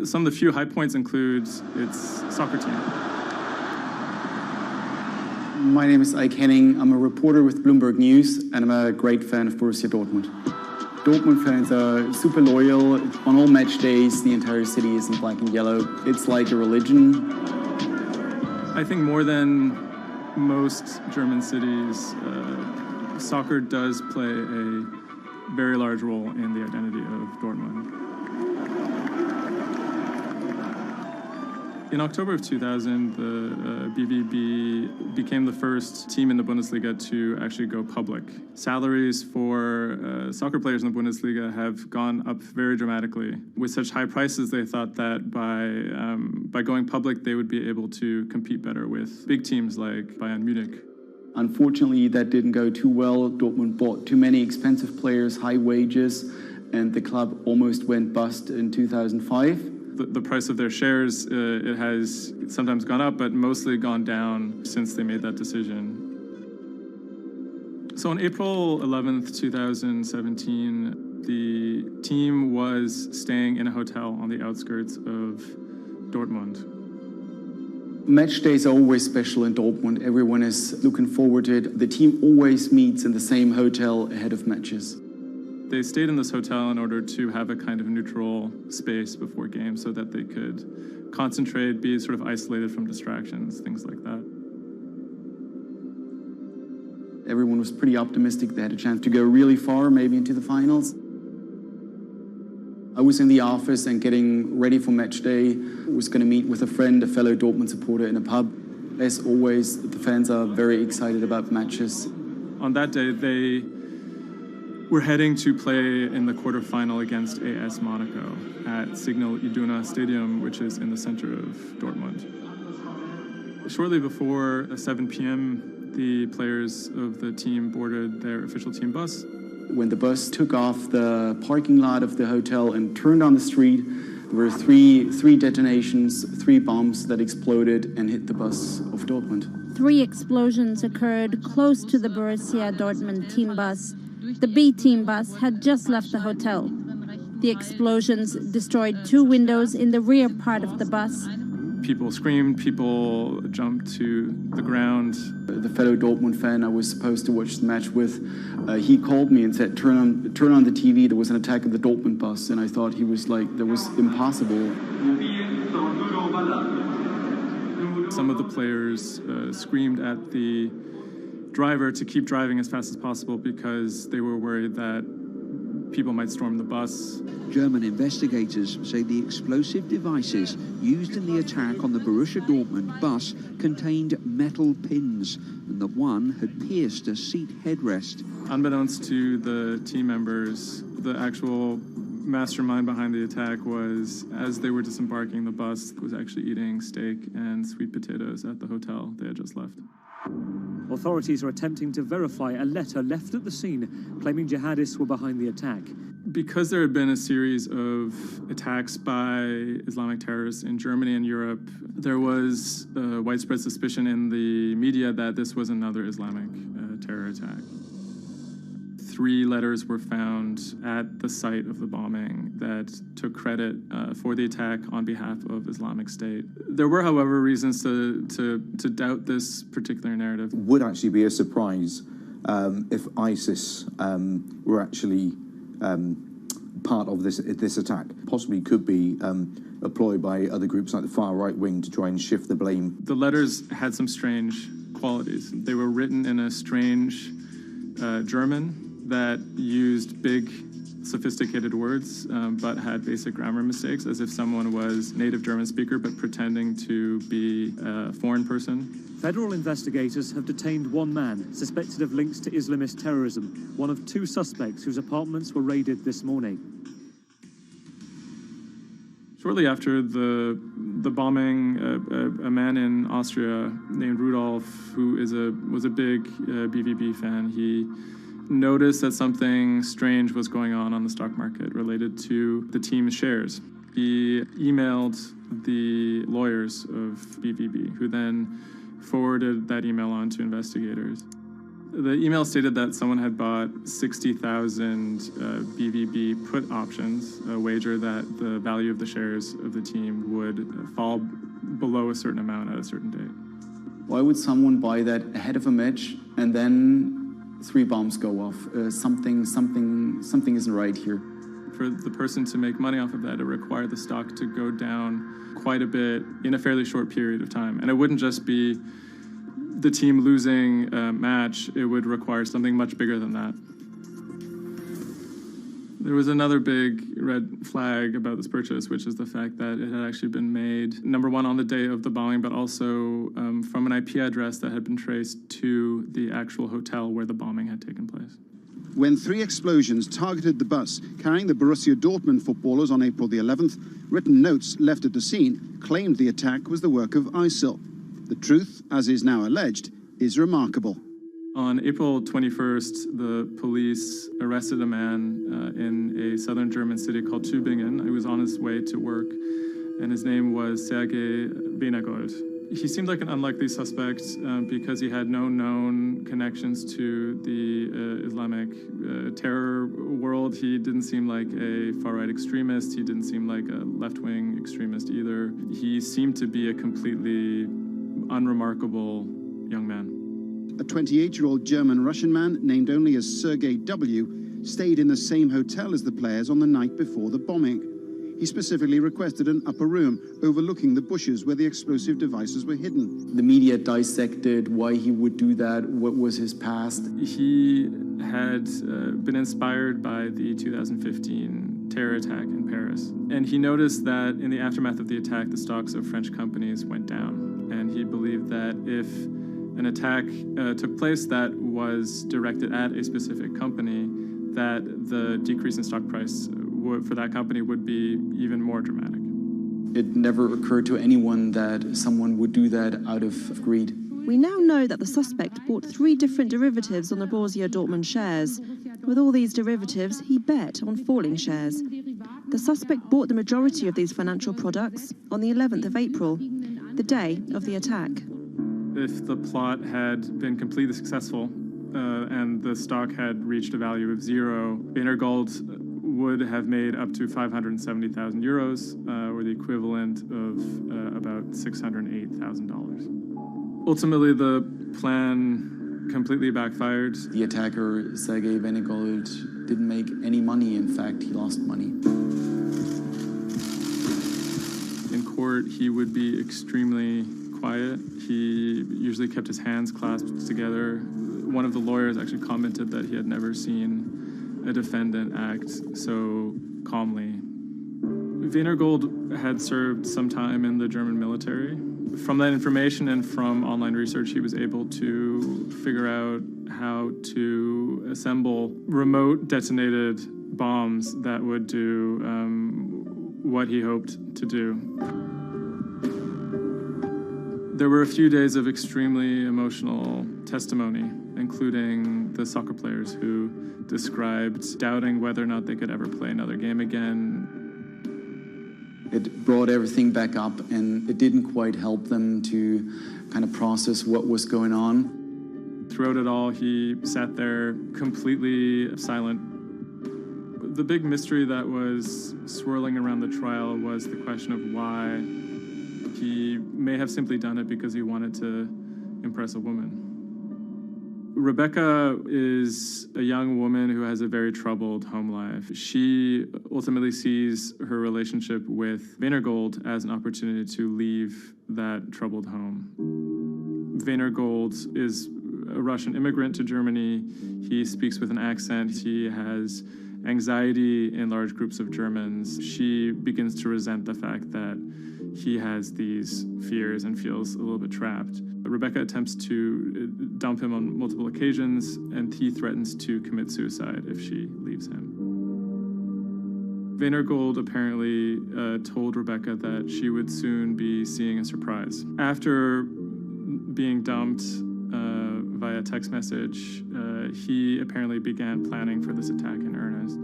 Some of the few high points include its soccer team. My name is Ike Henning. I'm a reporter with Bloomberg News, and I'm a great fan of Borussia Dortmund. Dortmund fans are super loyal. On all match days, the entire city is in black and yellow. It's like a religion. I think more than most German cities, soccer does play a very large role in the identity of Dortmund. In October of 2000, the BVB became the first team in the Bundesliga to actually go public. Salaries for soccer players in the Bundesliga have gone up very dramatically. With such high prices, they thought that by going public, they would be able to compete better with big teams like Bayern Munich. Unfortunately, that didn't go too well. Dortmund bought too many expensive players, high wages, and the club almost went bust in 2005. The price of their shares, it has sometimes gone up, but mostly gone down since they made that decision. So on April 11th, 2017, the team was staying in a hotel on the outskirts of Dortmund. Match days are always special in Dortmund. Everyone is looking forward to it. The team always meets in the same hotel ahead of matches. They stayed in this hotel in order to have a kind of neutral space before games so that they could concentrate, be sort of isolated from distractions, things like that. Everyone was pretty optimistic. They had a chance to go really far, maybe into the finals. I was in the office and getting ready for match day. I was going to meet with a friend, a fellow Dortmund supporter, in a pub. As always, the fans are very excited about matches. On that day, they were heading to play in the quarterfinal against AS Monaco at Signal Iduna Stadium, which is in the center of Dortmund. Shortly before 7 p.m., the players of the team boarded their official team bus. When the bus took off the parking lot of the hotel and turned on the street, there were three detonations, 3 bombs that exploded and hit the bus of Dortmund. 3 explosions occurred close to the Borussia Dortmund team bus. The B team bus had just left the hotel. The explosions destroyed 2 windows in the rear part of the bus. People screamed, people jumped to the ground. The fellow Dortmund fan I was supposed to watch the match with, he called me and said, turn on the TV, there was an attack at the Dortmund bus. And I thought he was like, that was impossible. Some of the players screamed at the driver to keep driving as fast as possible because they were worried that people might storm the bus. German investigators say the explosive devices used in the attack on the Borussia Dortmund bus contained metal pins, and that one had pierced a seat headrest. Unbeknownst to the team members, the actual mastermind behind the attack was, as they were disembarking the bus, was actually eating steak and sweet potatoes at the hotel they had just left. Authorities are attempting to verify a letter left at the scene claiming jihadists were behind the attack. Because there had been a series of attacks by Islamic terrorists in Germany and Europe, there was widespread suspicion in the media that this was another Islamic terror attack. 3 letters were found at the site of the bombing that took credit for the attack on behalf of Islamic State. There were, however, reasons to doubt this particular narrative. Would actually be a surprise if ISIS were actually part of this attack. Possibly could be employed by other groups like the far right wing to try and shift the blame. The letters had some strange qualities. They were written in a strange German that used big, sophisticated words, but had basic grammar mistakes, as if someone was native German speaker but pretending to be a foreign person. Federal investigators have detained 1 man suspected of links to Islamist terrorism, one of 2 suspects whose apartments were raided this morning. Shortly after the bombing, a man in Austria named Rudolf, who was a big BVB fan, he noticed that something strange was going on the stock market related to the team's shares. He emailed the lawyers of BVB, who then forwarded that email on to investigators. The email stated that someone had bought 60,000 BVB put options, a wager that the value of the shares of the team would fall below a certain amount at a certain date. Why would someone buy that ahead of a match and then 3 bombs go off? Something isn't right here. For the person to make money off of that, it required the stock to go down quite a bit in a fairly short period of time. And it wouldn't just be the team losing a match, it would require something much bigger than that. There was another big red flag about this purchase, which is the fact that it had actually been made, number one, on the day of the bombing, but also from an IP address that had been traced to the actual hotel where the bombing had taken place. When 3 explosions targeted the bus carrying the Borussia Dortmund footballers on April the 11th, written notes left at the scene claimed the attack was the work of ISIL. The truth, as is now alleged, is remarkable. On April 21st, the police arrested a man in a southern German city called Tübingen. He was on his way to work, and his name was Sergei Venegold. He seemed like an unlikely suspect because he had no known connections to the Islamic terror world. He didn't seem like a far-right extremist. He didn't seem like a left-wing extremist either. He seemed to be a completely unremarkable young man. A 28-year-old German-Russian man, named only as Sergei W., stayed in the same hotel as the players on the night before the bombing. He specifically requested an upper room overlooking the bushes where the explosive devices were hidden. The media dissected why he would do that, what was his past. He had been inspired by the 2015 terror attack in Paris. And he noticed that in the aftermath of the attack, the stocks of French companies went down. And he believed that if an attack took place that was directed at a specific company, that the decrease in stock price for that company would be even more dramatic. It never occurred to anyone that someone would do that out of greed. We now know that the suspect bought 3 different derivatives on the Borussia Dortmund shares. With all these derivatives, he bet on falling shares. The suspect bought the majority of these financial products on the 11th of April, the day of the attack. If the plot had been completely successful and the stock had reached a value of 0, Venegold would have made up to 570,000 euros, or the equivalent of about $608,000. Ultimately, the plan completely backfired. The attacker, Sergei Venegold, didn't make any money. In fact, he lost money. In court, he would be extremely quiet. He usually kept his hands clasped together. One of the lawyers actually commented that he had never seen a defendant act so calmly. Venegold had served some time in the German military. From that information and from online research, he was able to figure out how to assemble remote detonated bombs that would do what he hoped to do. There were a few days of extremely emotional testimony, including the soccer players who described doubting whether or not they could ever play another game again. It brought everything back up, and it didn't quite help them to kind of process what was going on. Throughout it all, he sat there completely silent. The big mystery that was swirling around the trial was the question of why he may have simply done it because he wanted to impress a woman. Rebecca is a young woman who has a very troubled home life. She ultimately sees her relationship with Weinergold as an opportunity to leave that troubled home. Weinergold is a Russian immigrant to Germany. He speaks with an accent. He has anxiety in large groups of Germans. She begins to resent the fact that he has these fears and feels a little bit trapped. Rebecca attempts to dump him on multiple occasions, and he threatens to commit suicide if she leaves him. Weinergold apparently told Rebecca that she would soon be seeing a surprise. After being dumped via text message, he apparently began planning for this attack in earnest.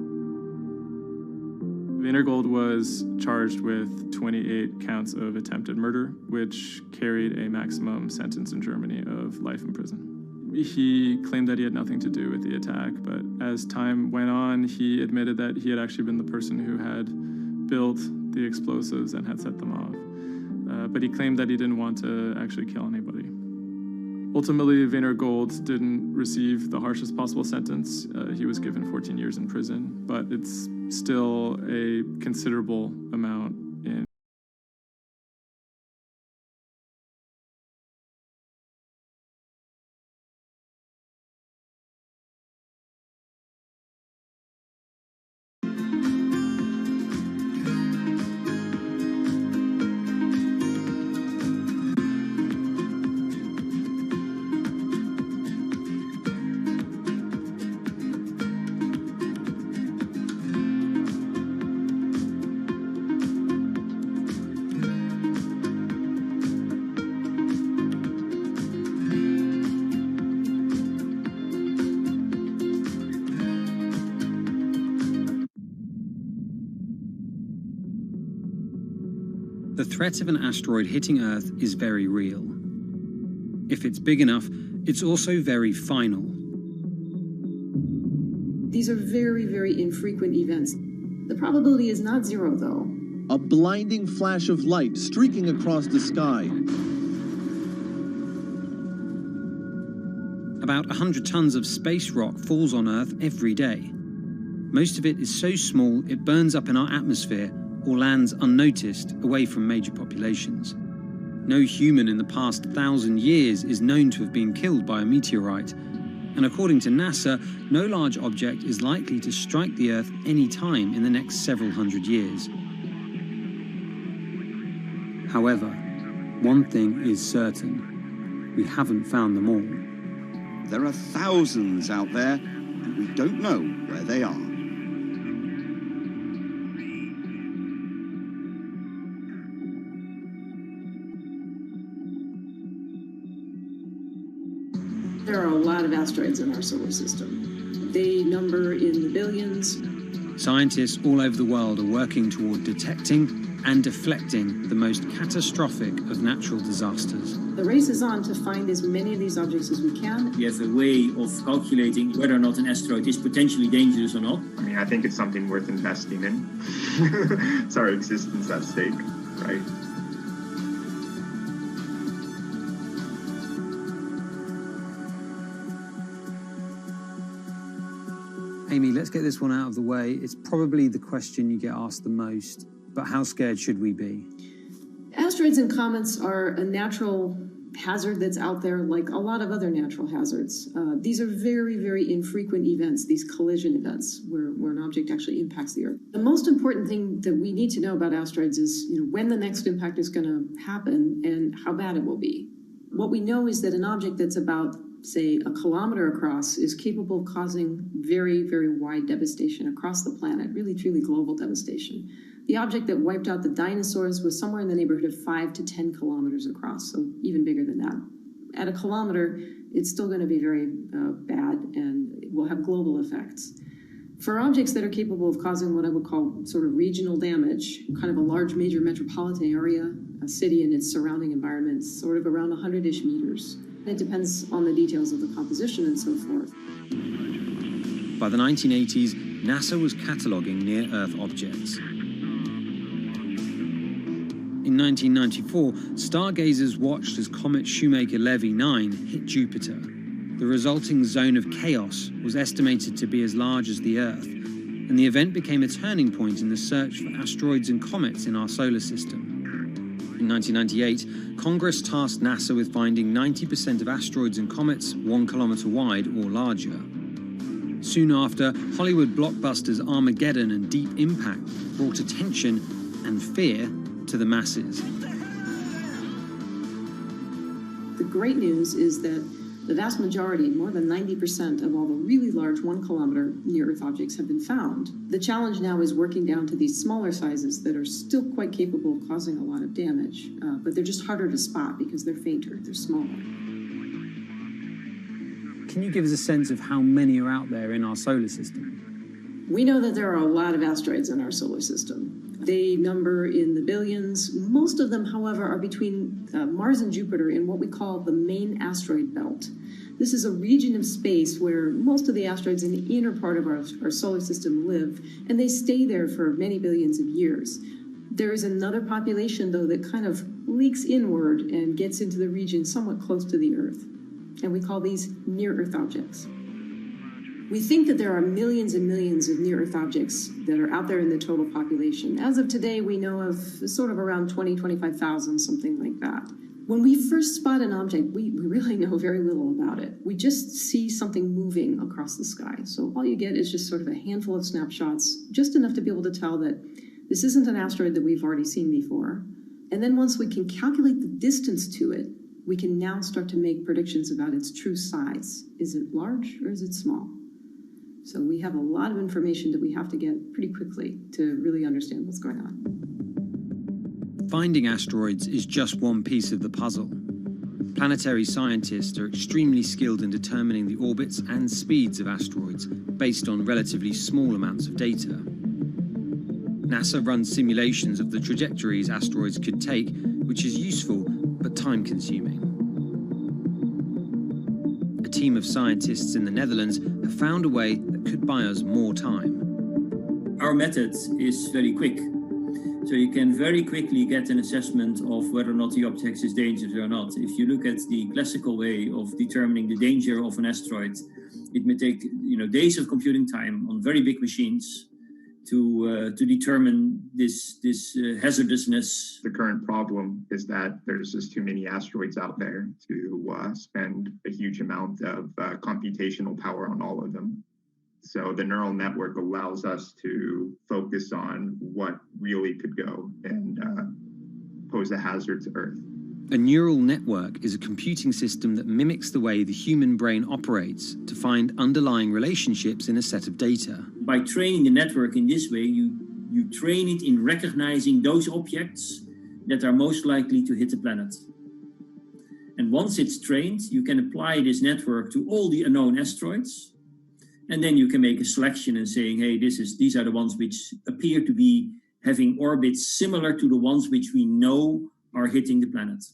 Weinergold was charged with 28 counts of attempted murder, which carried a maximum sentence in Germany of life in prison. He claimed that he had nothing to do with the attack, but as time went on, he admitted that he had actually been the person who had built the explosives and had set them off. But he claimed that he didn't want to actually kill anybody. Ultimately, Weinergold didn't receive the harshest possible sentence. He was given 14 years in prison, but it's still a considerable amount in. The threat of an asteroid hitting Earth is very real. If it's big enough, it's also very final. These are very, very infrequent events. The probability is not zero, though. A blinding flash of light streaking across the sky. About 100 tons of space rock falls on Earth every day. Most of it is so small it burns up in our atmosphere or lands unnoticed away from major populations. No human in the past 1,000 years is known to have been killed by a meteorite, and according to NASA, no large object is likely to strike the Earth any time in the next several hundred years. However, one thing is certain: we haven't found them all. There are thousands out there, and we don't know where they are. There are a lot of asteroids in our solar system. They number in the billions. Scientists all over the world are working toward detecting and deflecting the most catastrophic of natural disasters. The race is on to find as many of these objects as we can. We have a way of calculating whether or not an asteroid is potentially dangerous or not. I mean, I think it's something worth investing in. It's our existence at stake, right? Amy, let's get this one out of the way. It's probably the question you get asked the most, but how scared should we be? Asteroids and comets are a natural hazard that's out there like a lot of other natural hazards. These are very, very infrequent events, these collision events, where an object actually impacts the Earth. The most important thing that we need to know about asteroids is when the next impact is going to happen and how bad it will be. What we know is that an object that's about, say, a kilometer across is capable of causing very, very wide devastation across the planet, really, truly global devastation. The object that wiped out the dinosaurs was somewhere in the neighborhood of 5 to 10 kilometers across, so even bigger than that. At a kilometer, it's still going to be very bad and will have global effects. For objects that are capable of causing what I would call sort of regional damage, kind of a large major metropolitan area, a city and its surrounding environment, sort of around 100-ish meters. It depends on the details of the composition and so forth. By the 1980s, NASA was cataloguing near-Earth objects. In 1994, stargazers watched as comet Shoemaker-Levy 9 hit Jupiter. The resulting zone of chaos was estimated to be as large as the Earth, and the event became a turning point in the search for asteroids and comets in our solar system. In 1998, Congress tasked NASA with finding 90% of asteroids and comets 1 kilometer wide or larger. Soon after, Hollywood blockbusters Armageddon and Deep Impact brought attention and fear to the masses. The great news is that the vast majority, more than 90% of all the really large 1 kilometer near-Earth objects have been found. The challenge now is working down to these smaller sizes that are still quite capable of causing a lot of damage, but they're just harder to spot because they're fainter, they're smaller. Can you give us a sense of how many are out there in our solar system? We know that there are a lot of asteroids in our solar system. They number in the billions. Most of them, however, are between Mars and Jupiter in what we call the main asteroid belt. This is a region of space where most of the asteroids in the inner part of our solar system live, and they stay there for many billions of years. There is another population, though, that kind of leaks inward and gets into the region somewhat close to the Earth, and we call these near-Earth objects. We think that there are millions and millions of near-Earth objects that are out there in the total population. As of today, we know of sort of around 20, 25,000, something like that. When we first spot an object, we really know very little about it. We just see something moving across the sky. So all you get is just sort of a handful of snapshots, just enough to be able to tell that this isn't an asteroid that we've already seen before. And then once we can calculate the distance to it, we can now start to make predictions about its true size. Is it large or is it small? So we have a lot of information that we have to get pretty quickly to really understand what's going on. Finding asteroids is just one piece of the puzzle. Planetary scientists are extremely skilled in determining the orbits and speeds of asteroids based on relatively small amounts of data. NASA runs simulations of the trajectories asteroids could take, which is useful but time-consuming. A team of scientists in the Netherlands have found a way that could buy us more time. Our method is very quick. So you can very quickly get an assessment of whether or not the object is dangerous or not. If you look at the classical way of determining the danger of an asteroid, it may take days of computing time on very big machines to determine this hazardousness. The current problem is that there's just too many asteroids out there to spend a huge amount of computational power on all of them. So the neural network allows us to focus on what really could go and pose a hazard to Earth. A neural network is a computing system that mimics the way the human brain operates to find underlying relationships in a set of data. By training the network in this way, you train it in recognizing those objects that are most likely to hit the planet. And once it's trained, you can apply this network to all the unknown asteroids. And then you can make a selection and saying, hey, these are the ones which appear to be having orbits similar to the ones which we know are hitting the planet.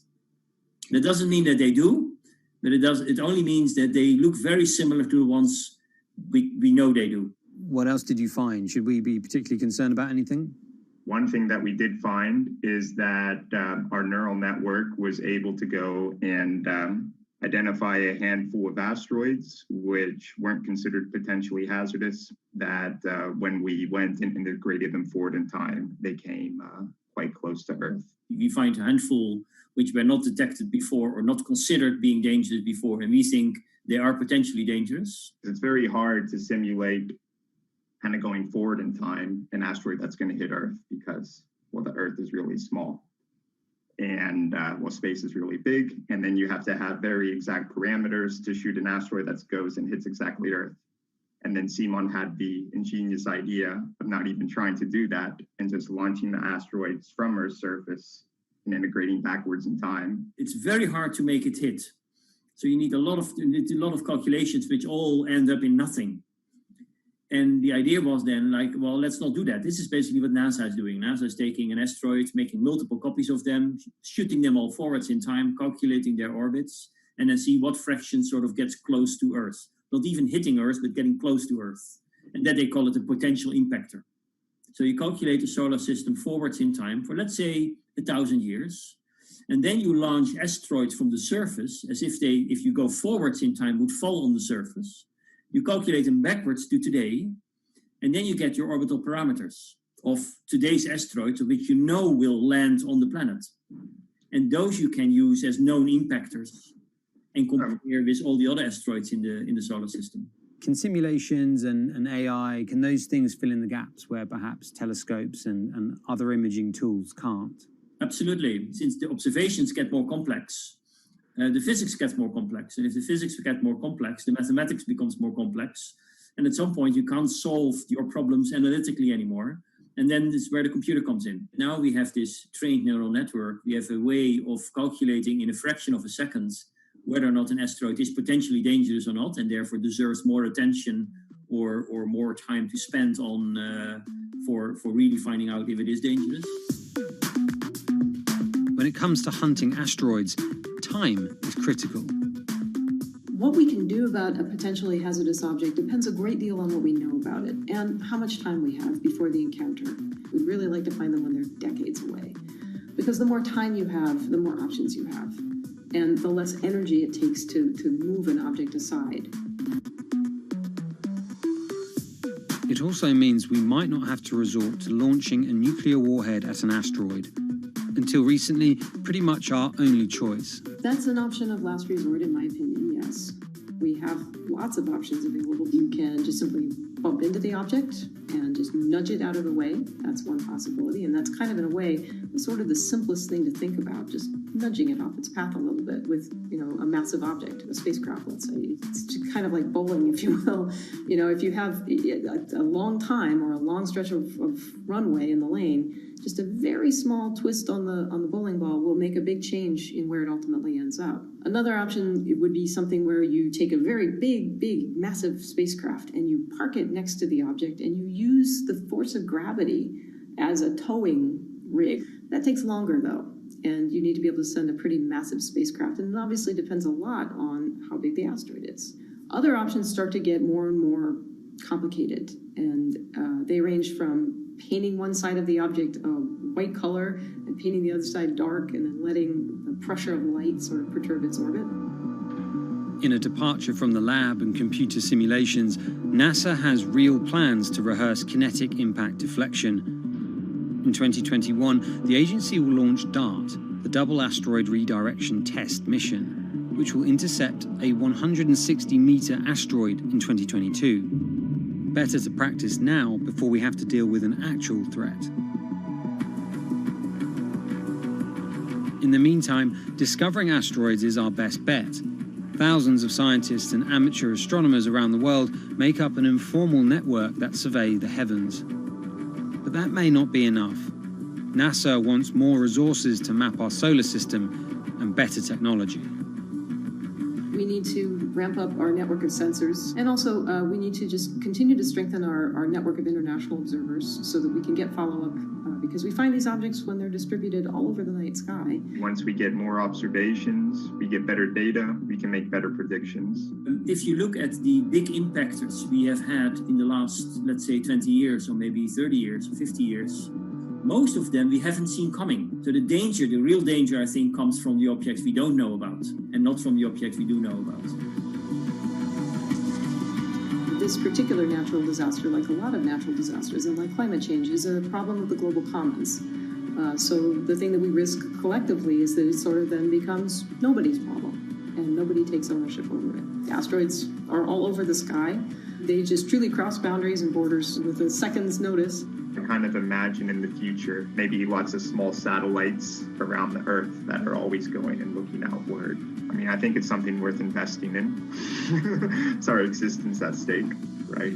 That doesn't mean that they do, but it only means that they look very similar to the ones we know they do. What else did you find? Should we be particularly concerned about anything? One thing that we did find is that our neural network was able to go and identify a handful of asteroids which weren't considered potentially hazardous, that when we went and integrated them forward in time, they came quite close to Earth. We find a handful which were not detected before or not considered being dangerous before, and we think they are potentially dangerous. It's very hard to simulate kind of going forward in time an asteroid that's going to hit Earth because, well, the Earth is really small. And space is really big, and then you have to have very exact parameters to shoot an asteroid that goes and hits exactly Earth. And then Simon had the ingenious idea of not even trying to do that and just launching the asteroids from Earth's surface and integrating backwards in time. It's very hard to make it hit. So you need a lot of calculations which all end up in nothing. And the idea was then like, well, let's not do that. This is basically what NASA is doing. NASA is taking an asteroid, making multiple copies of them, shooting them all forwards in time, calculating their orbits, and then see what fraction sort of gets close to Earth. Not even hitting Earth, but getting close to Earth. And that they call it a potential impactor. So you calculate the solar system forwards in time for, let's say, 1,000 years. And then you launch asteroids from the surface as if you go forwards in time, would fall on the surface. You calculate them backwards to today, and then you get your orbital parameters of today's asteroids, which you know will land on the planet. And those you can use as known impactors and compare with all the other asteroids in the solar system. Can simulations and AI, can those things fill in the gaps where perhaps telescopes and other imaging tools can't? Absolutely. Since the observations get more complex, the physics gets more complex. And if the physics get more complex, the mathematics becomes more complex. And at some point, you can't solve your problems analytically anymore. And then this is where the computer comes in. Now we have this trained neural network. We have a way of calculating in a fraction of a second whether or not an asteroid is potentially dangerous or not, and therefore deserves more attention or more time to spend on for really finding out if it is dangerous. When it comes to hunting asteroids, time is critical. What we can do about a potentially hazardous object depends a great deal on what we know about it and how much time we have before the encounter. We'd really like to find them when they're decades away, because the more time you have, the more options you have, and the less energy it takes to move an object aside. It also means we might not have to resort to launching a nuclear warhead at an asteroid. Until recently, pretty much our only choice. That's an option of last resort, in my opinion, yes. We have lots of options available. You can just simply bump into the object and just nudge it out of the way. That's one possibility, and that's kind of, in a way, sort of the simplest thing to think about, just nudging it off its path a little bit with, a massive object, a spacecraft, let's say. It's just kind of like bowling, if you will. If you have a long time or a long stretch of runway in the lane, just a very small twist on the bowling ball will make a big change in where it ultimately ends up. Another option would be something where you take a very big, massive spacecraft and you park it next to the object and you use the force of gravity as a towing rig. That takes longer, though, and you need to be able to send a pretty massive spacecraft, and it obviously depends a lot on how big the asteroid is. Other options start to get more and more complicated, and they range from painting one side of the object a white color and painting the other side dark, and then letting the pressure of light sort of perturb its orbit. In a departure from the lab and computer simulations, NASA has real plans to rehearse kinetic impact deflection. In 2021, the agency will launch DART, the Double Asteroid Redirection Test mission, which will intercept a 160-meter asteroid in 2022. Better to practice now before we have to deal with an actual threat. In the meantime, discovering asteroids is our best bet. Thousands of scientists and amateur astronomers around the world make up an informal network that survey the heavens. But that may not be enough. NASA wants more resources to map our solar system and better technology. We need to ramp up our network of sensors, and also we need to just continue to strengthen our network of international observers so that we can get follow-up, because we find these objects when they're distributed all over the night sky. Once we get more observations, we get better data, we can make better predictions. If you look at the big impactors we have had in the last, let's say, 20 years, or maybe 30 years, or 50 years, most of them we haven't seen coming. So the real danger, I think, comes from the objects we don't know about, and not from the objects we do know about. This particular natural disaster, like a lot of natural disasters and like climate change, is a problem of the global commons. So the thing that we risk collectively is that it sort of then becomes nobody's problem, and nobody takes ownership over it. The asteroids are all over the sky. They just truly cross boundaries and borders with a second's notice. I kind of imagine in the future, maybe lots of small satellites around the Earth that are always going and looking outward. I mean, I think it's something worth investing in. It's our existence at stake, right?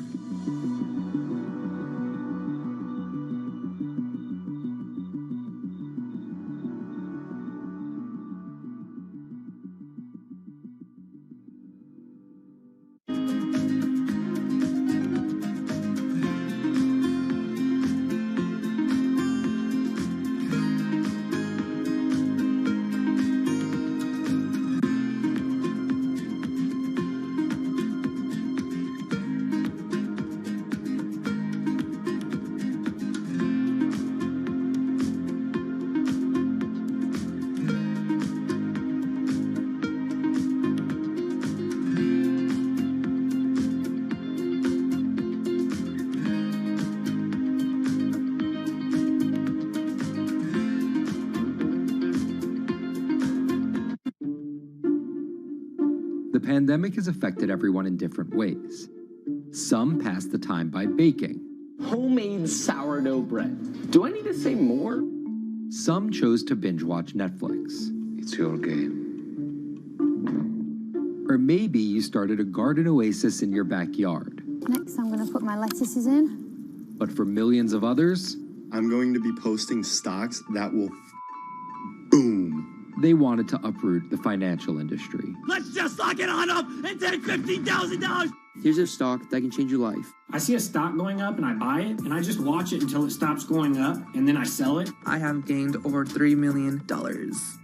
pandemic has affected everyone in different ways. Some pass the time by baking. Homemade sourdough bread. Do I need to say more? Some chose to binge watch Netflix. It's your game. Or maybe you started a garden oasis in your backyard. Next, I'm going to put my lettuces in. But for millions of others, I'm going to be posting stocks that will boom. They wanted to uproot the financial industry. Let's just lock it on up and take $15,000. Here's a stock that can change your life. I see a stock going up and I buy it and I just watch it until it stops going up and then I sell it. I have gained over $3 million.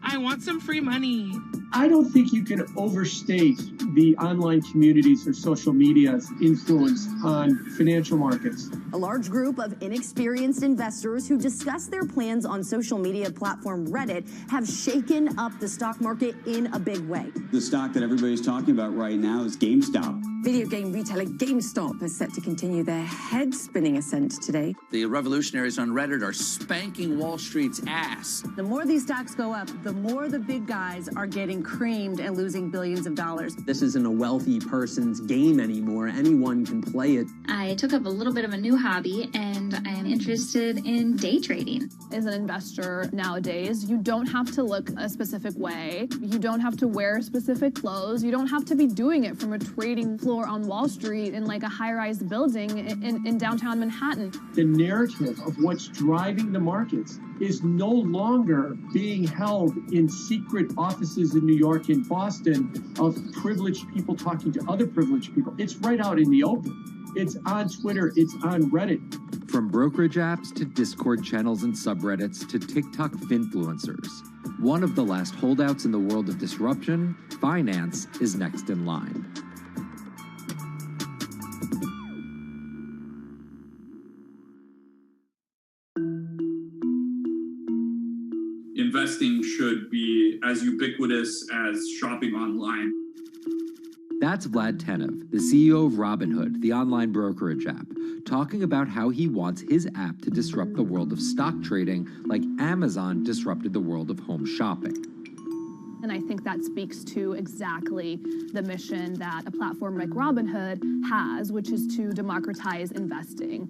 I want some free money. I don't think you can overstate the online communities or social media's influence on financial markets. A large group of inexperienced investors who discuss their plans on social media platform Reddit have shaken up the stock market in a big way. The stock that everybody's talking about right now is GameStop. Video game retailer GameStop is set to continue their head-spinning ascent today. The revolutionaries on Reddit are spanking Wall Street's ass. The more these stocks go up, the more the big guys are getting creamed and losing billions of dollars. This isn't a wealthy person's game anymore. Anyone can play it. I took up a little bit of a new hobby, and I am interested in day trading. As an investor nowadays, you don't have to look a specific way. You don't have to wear specific clothes. You don't have to be doing it from a trading floor on Wall Street in like a high-rise building in downtown Manhattan. The narrative of what's driving the markets is no longer being held in secret offices in New York and Boston of privileged people talking to other privileged people. It's right out in the open. It's on Twitter, it's on Reddit. From brokerage apps to Discord channels and subreddits to TikTok finfluencers, one of the last holdouts in the world of disruption, finance is next in line. Investing should be as ubiquitous as shopping online. That's Vlad Tenev, the CEO of Robinhood, the online brokerage app, talking about how he wants his app to disrupt the world of stock trading like Amazon disrupted the world of home shopping. And I think that speaks to exactly the mission that a platform like Robinhood has, which is to democratize investing.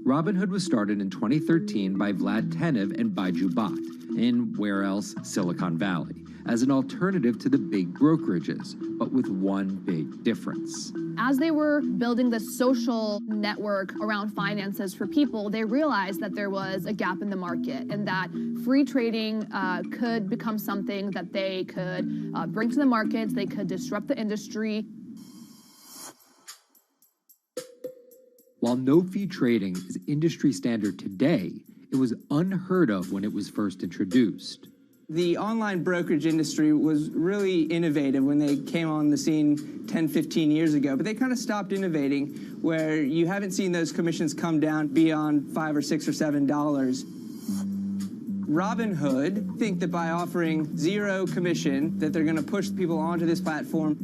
Robinhood was started in 2013 by Vlad Tenev and Baiju Bhatt in, where else, Silicon Valley, as an alternative to the big brokerages, but with one big difference. As they were building the social network around finances for people, they realized that there was a gap in the market and that free trading could become something that they could bring to the markets, they could disrupt the industry. While no-fee trading is industry standard today, it was unheard of when it was first introduced. The online brokerage industry was really innovative when they came on the scene 10, 15 years ago, but they kind of stopped innovating where you haven't seen those commissions come down beyond $5 or $6 or $7. Robinhood think that by offering zero commission that they're going to push people onto this platform.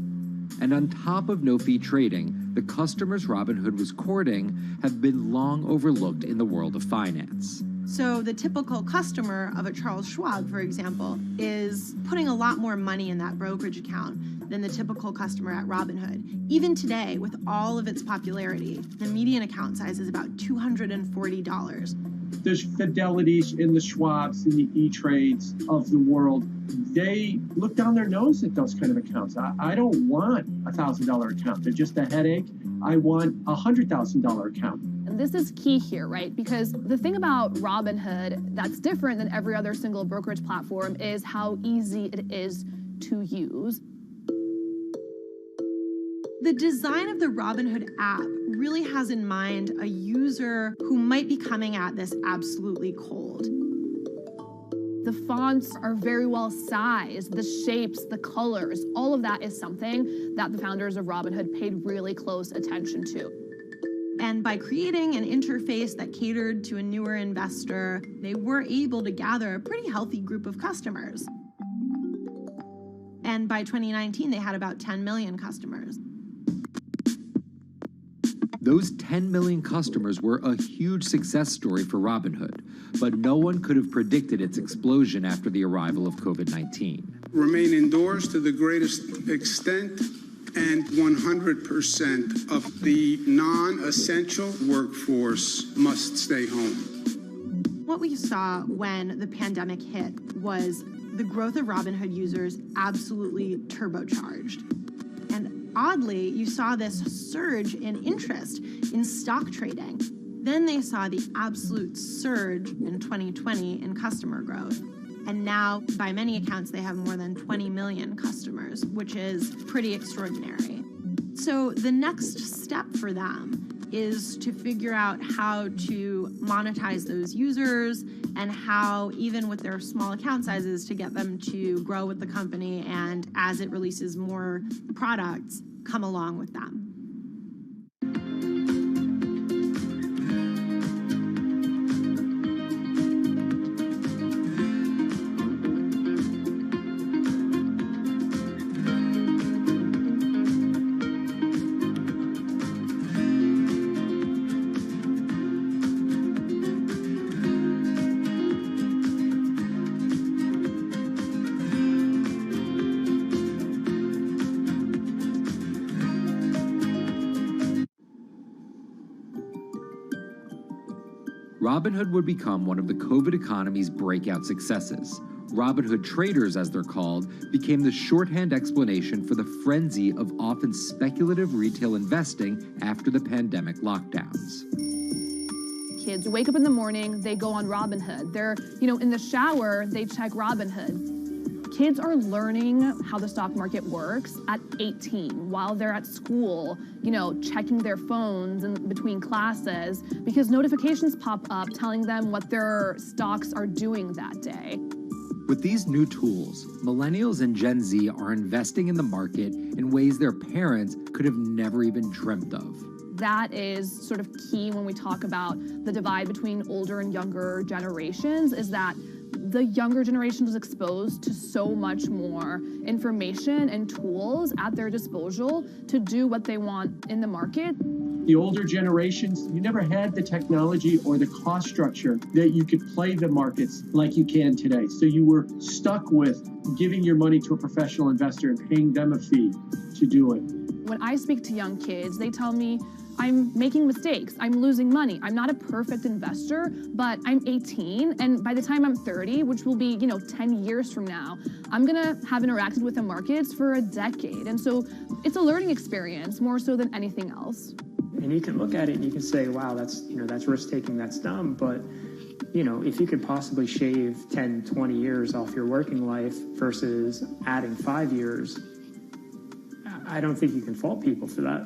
And on top of no-fee trading, the customers Robinhood was courting have been long overlooked in the world of finance. So the typical customer of a Charles Schwab, for example, is putting a lot more money in that brokerage account than the typical customer at Robinhood. Even today, with all of its popularity, the median account size is about $240. There's Fidelities in the Schwabs and the E-Trades of the world. They look down their nose at those kind of accounts. I don't want a $1,000 account. They're just a headache. I want a $100,000 account. And this is key here, right? Because the thing about Robinhood that's different than every other single brokerage platform is how easy it is to use. The design of the Robinhood app really has in mind a user who might be coming at this absolutely cold. The fonts are very well sized, the shapes, the colors, all of that is something that the founders of Robinhood paid really close attention to. And by creating an interface that catered to a newer investor, they were able to gather a pretty healthy group of customers. And by 2019, they had about 10 million customers. Those 10 million customers were a huge success story for Robinhood, but no one could have predicted its explosion after the arrival of COVID-19. Remain indoors to the greatest extent and 100% of the non-essential workforce must stay home. What we saw when the pandemic hit was the growth of Robinhood users absolutely turbocharged. And oddly, you saw this surge in interest in stock trading. Then they saw the absolute surge in 2020 in customer growth. And now, by many accounts, they have more than 20 million customers, which is pretty extraordinary. So the next step for them is to figure out how to monetize those users and how, even with their small account sizes, to get them to grow with the company and, as it releases more products, come along with them. Robinhood would become one of the COVID economy's breakout successes. Robinhood traders, as they're called, became the shorthand explanation for the frenzy of often speculative retail investing after the pandemic lockdowns. Kids wake up in the morning, they go on Robinhood. They're, in the shower, they check Robinhood. Kids are learning how the stock market works at 18 while they're at school, checking their phones in between classes because notifications pop up telling them what their stocks are doing that day. With these new tools, millennials and Gen Z are investing in the market in ways their parents could have never even dreamt of. That is sort of key when we talk about the divide between older and younger generations, is that the younger generation was exposed to so much more information and tools at their disposal to do what they want in the market. The older generations, you never had the technology or the cost structure that you could play the markets like you can today. So you were stuck with giving your money to a professional investor and paying them a fee to do it. When I speak to young kids, they tell me, I'm making mistakes, I'm losing money. I'm not a perfect investor, but I'm 18, and by the time I'm 30, which will be, 10 years from now, I'm gonna have interacted with the markets for a decade. And so it's a learning experience more so than anything else. And you can look at it and you can say, wow, that's risk-taking, that's dumb, but if you could possibly shave 10, 20 years off your working life versus adding 5 years, I don't think you can fault people for that.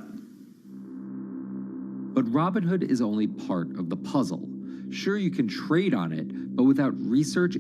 But Robinhood is only part of the puzzle. Sure, you can trade on it, but without research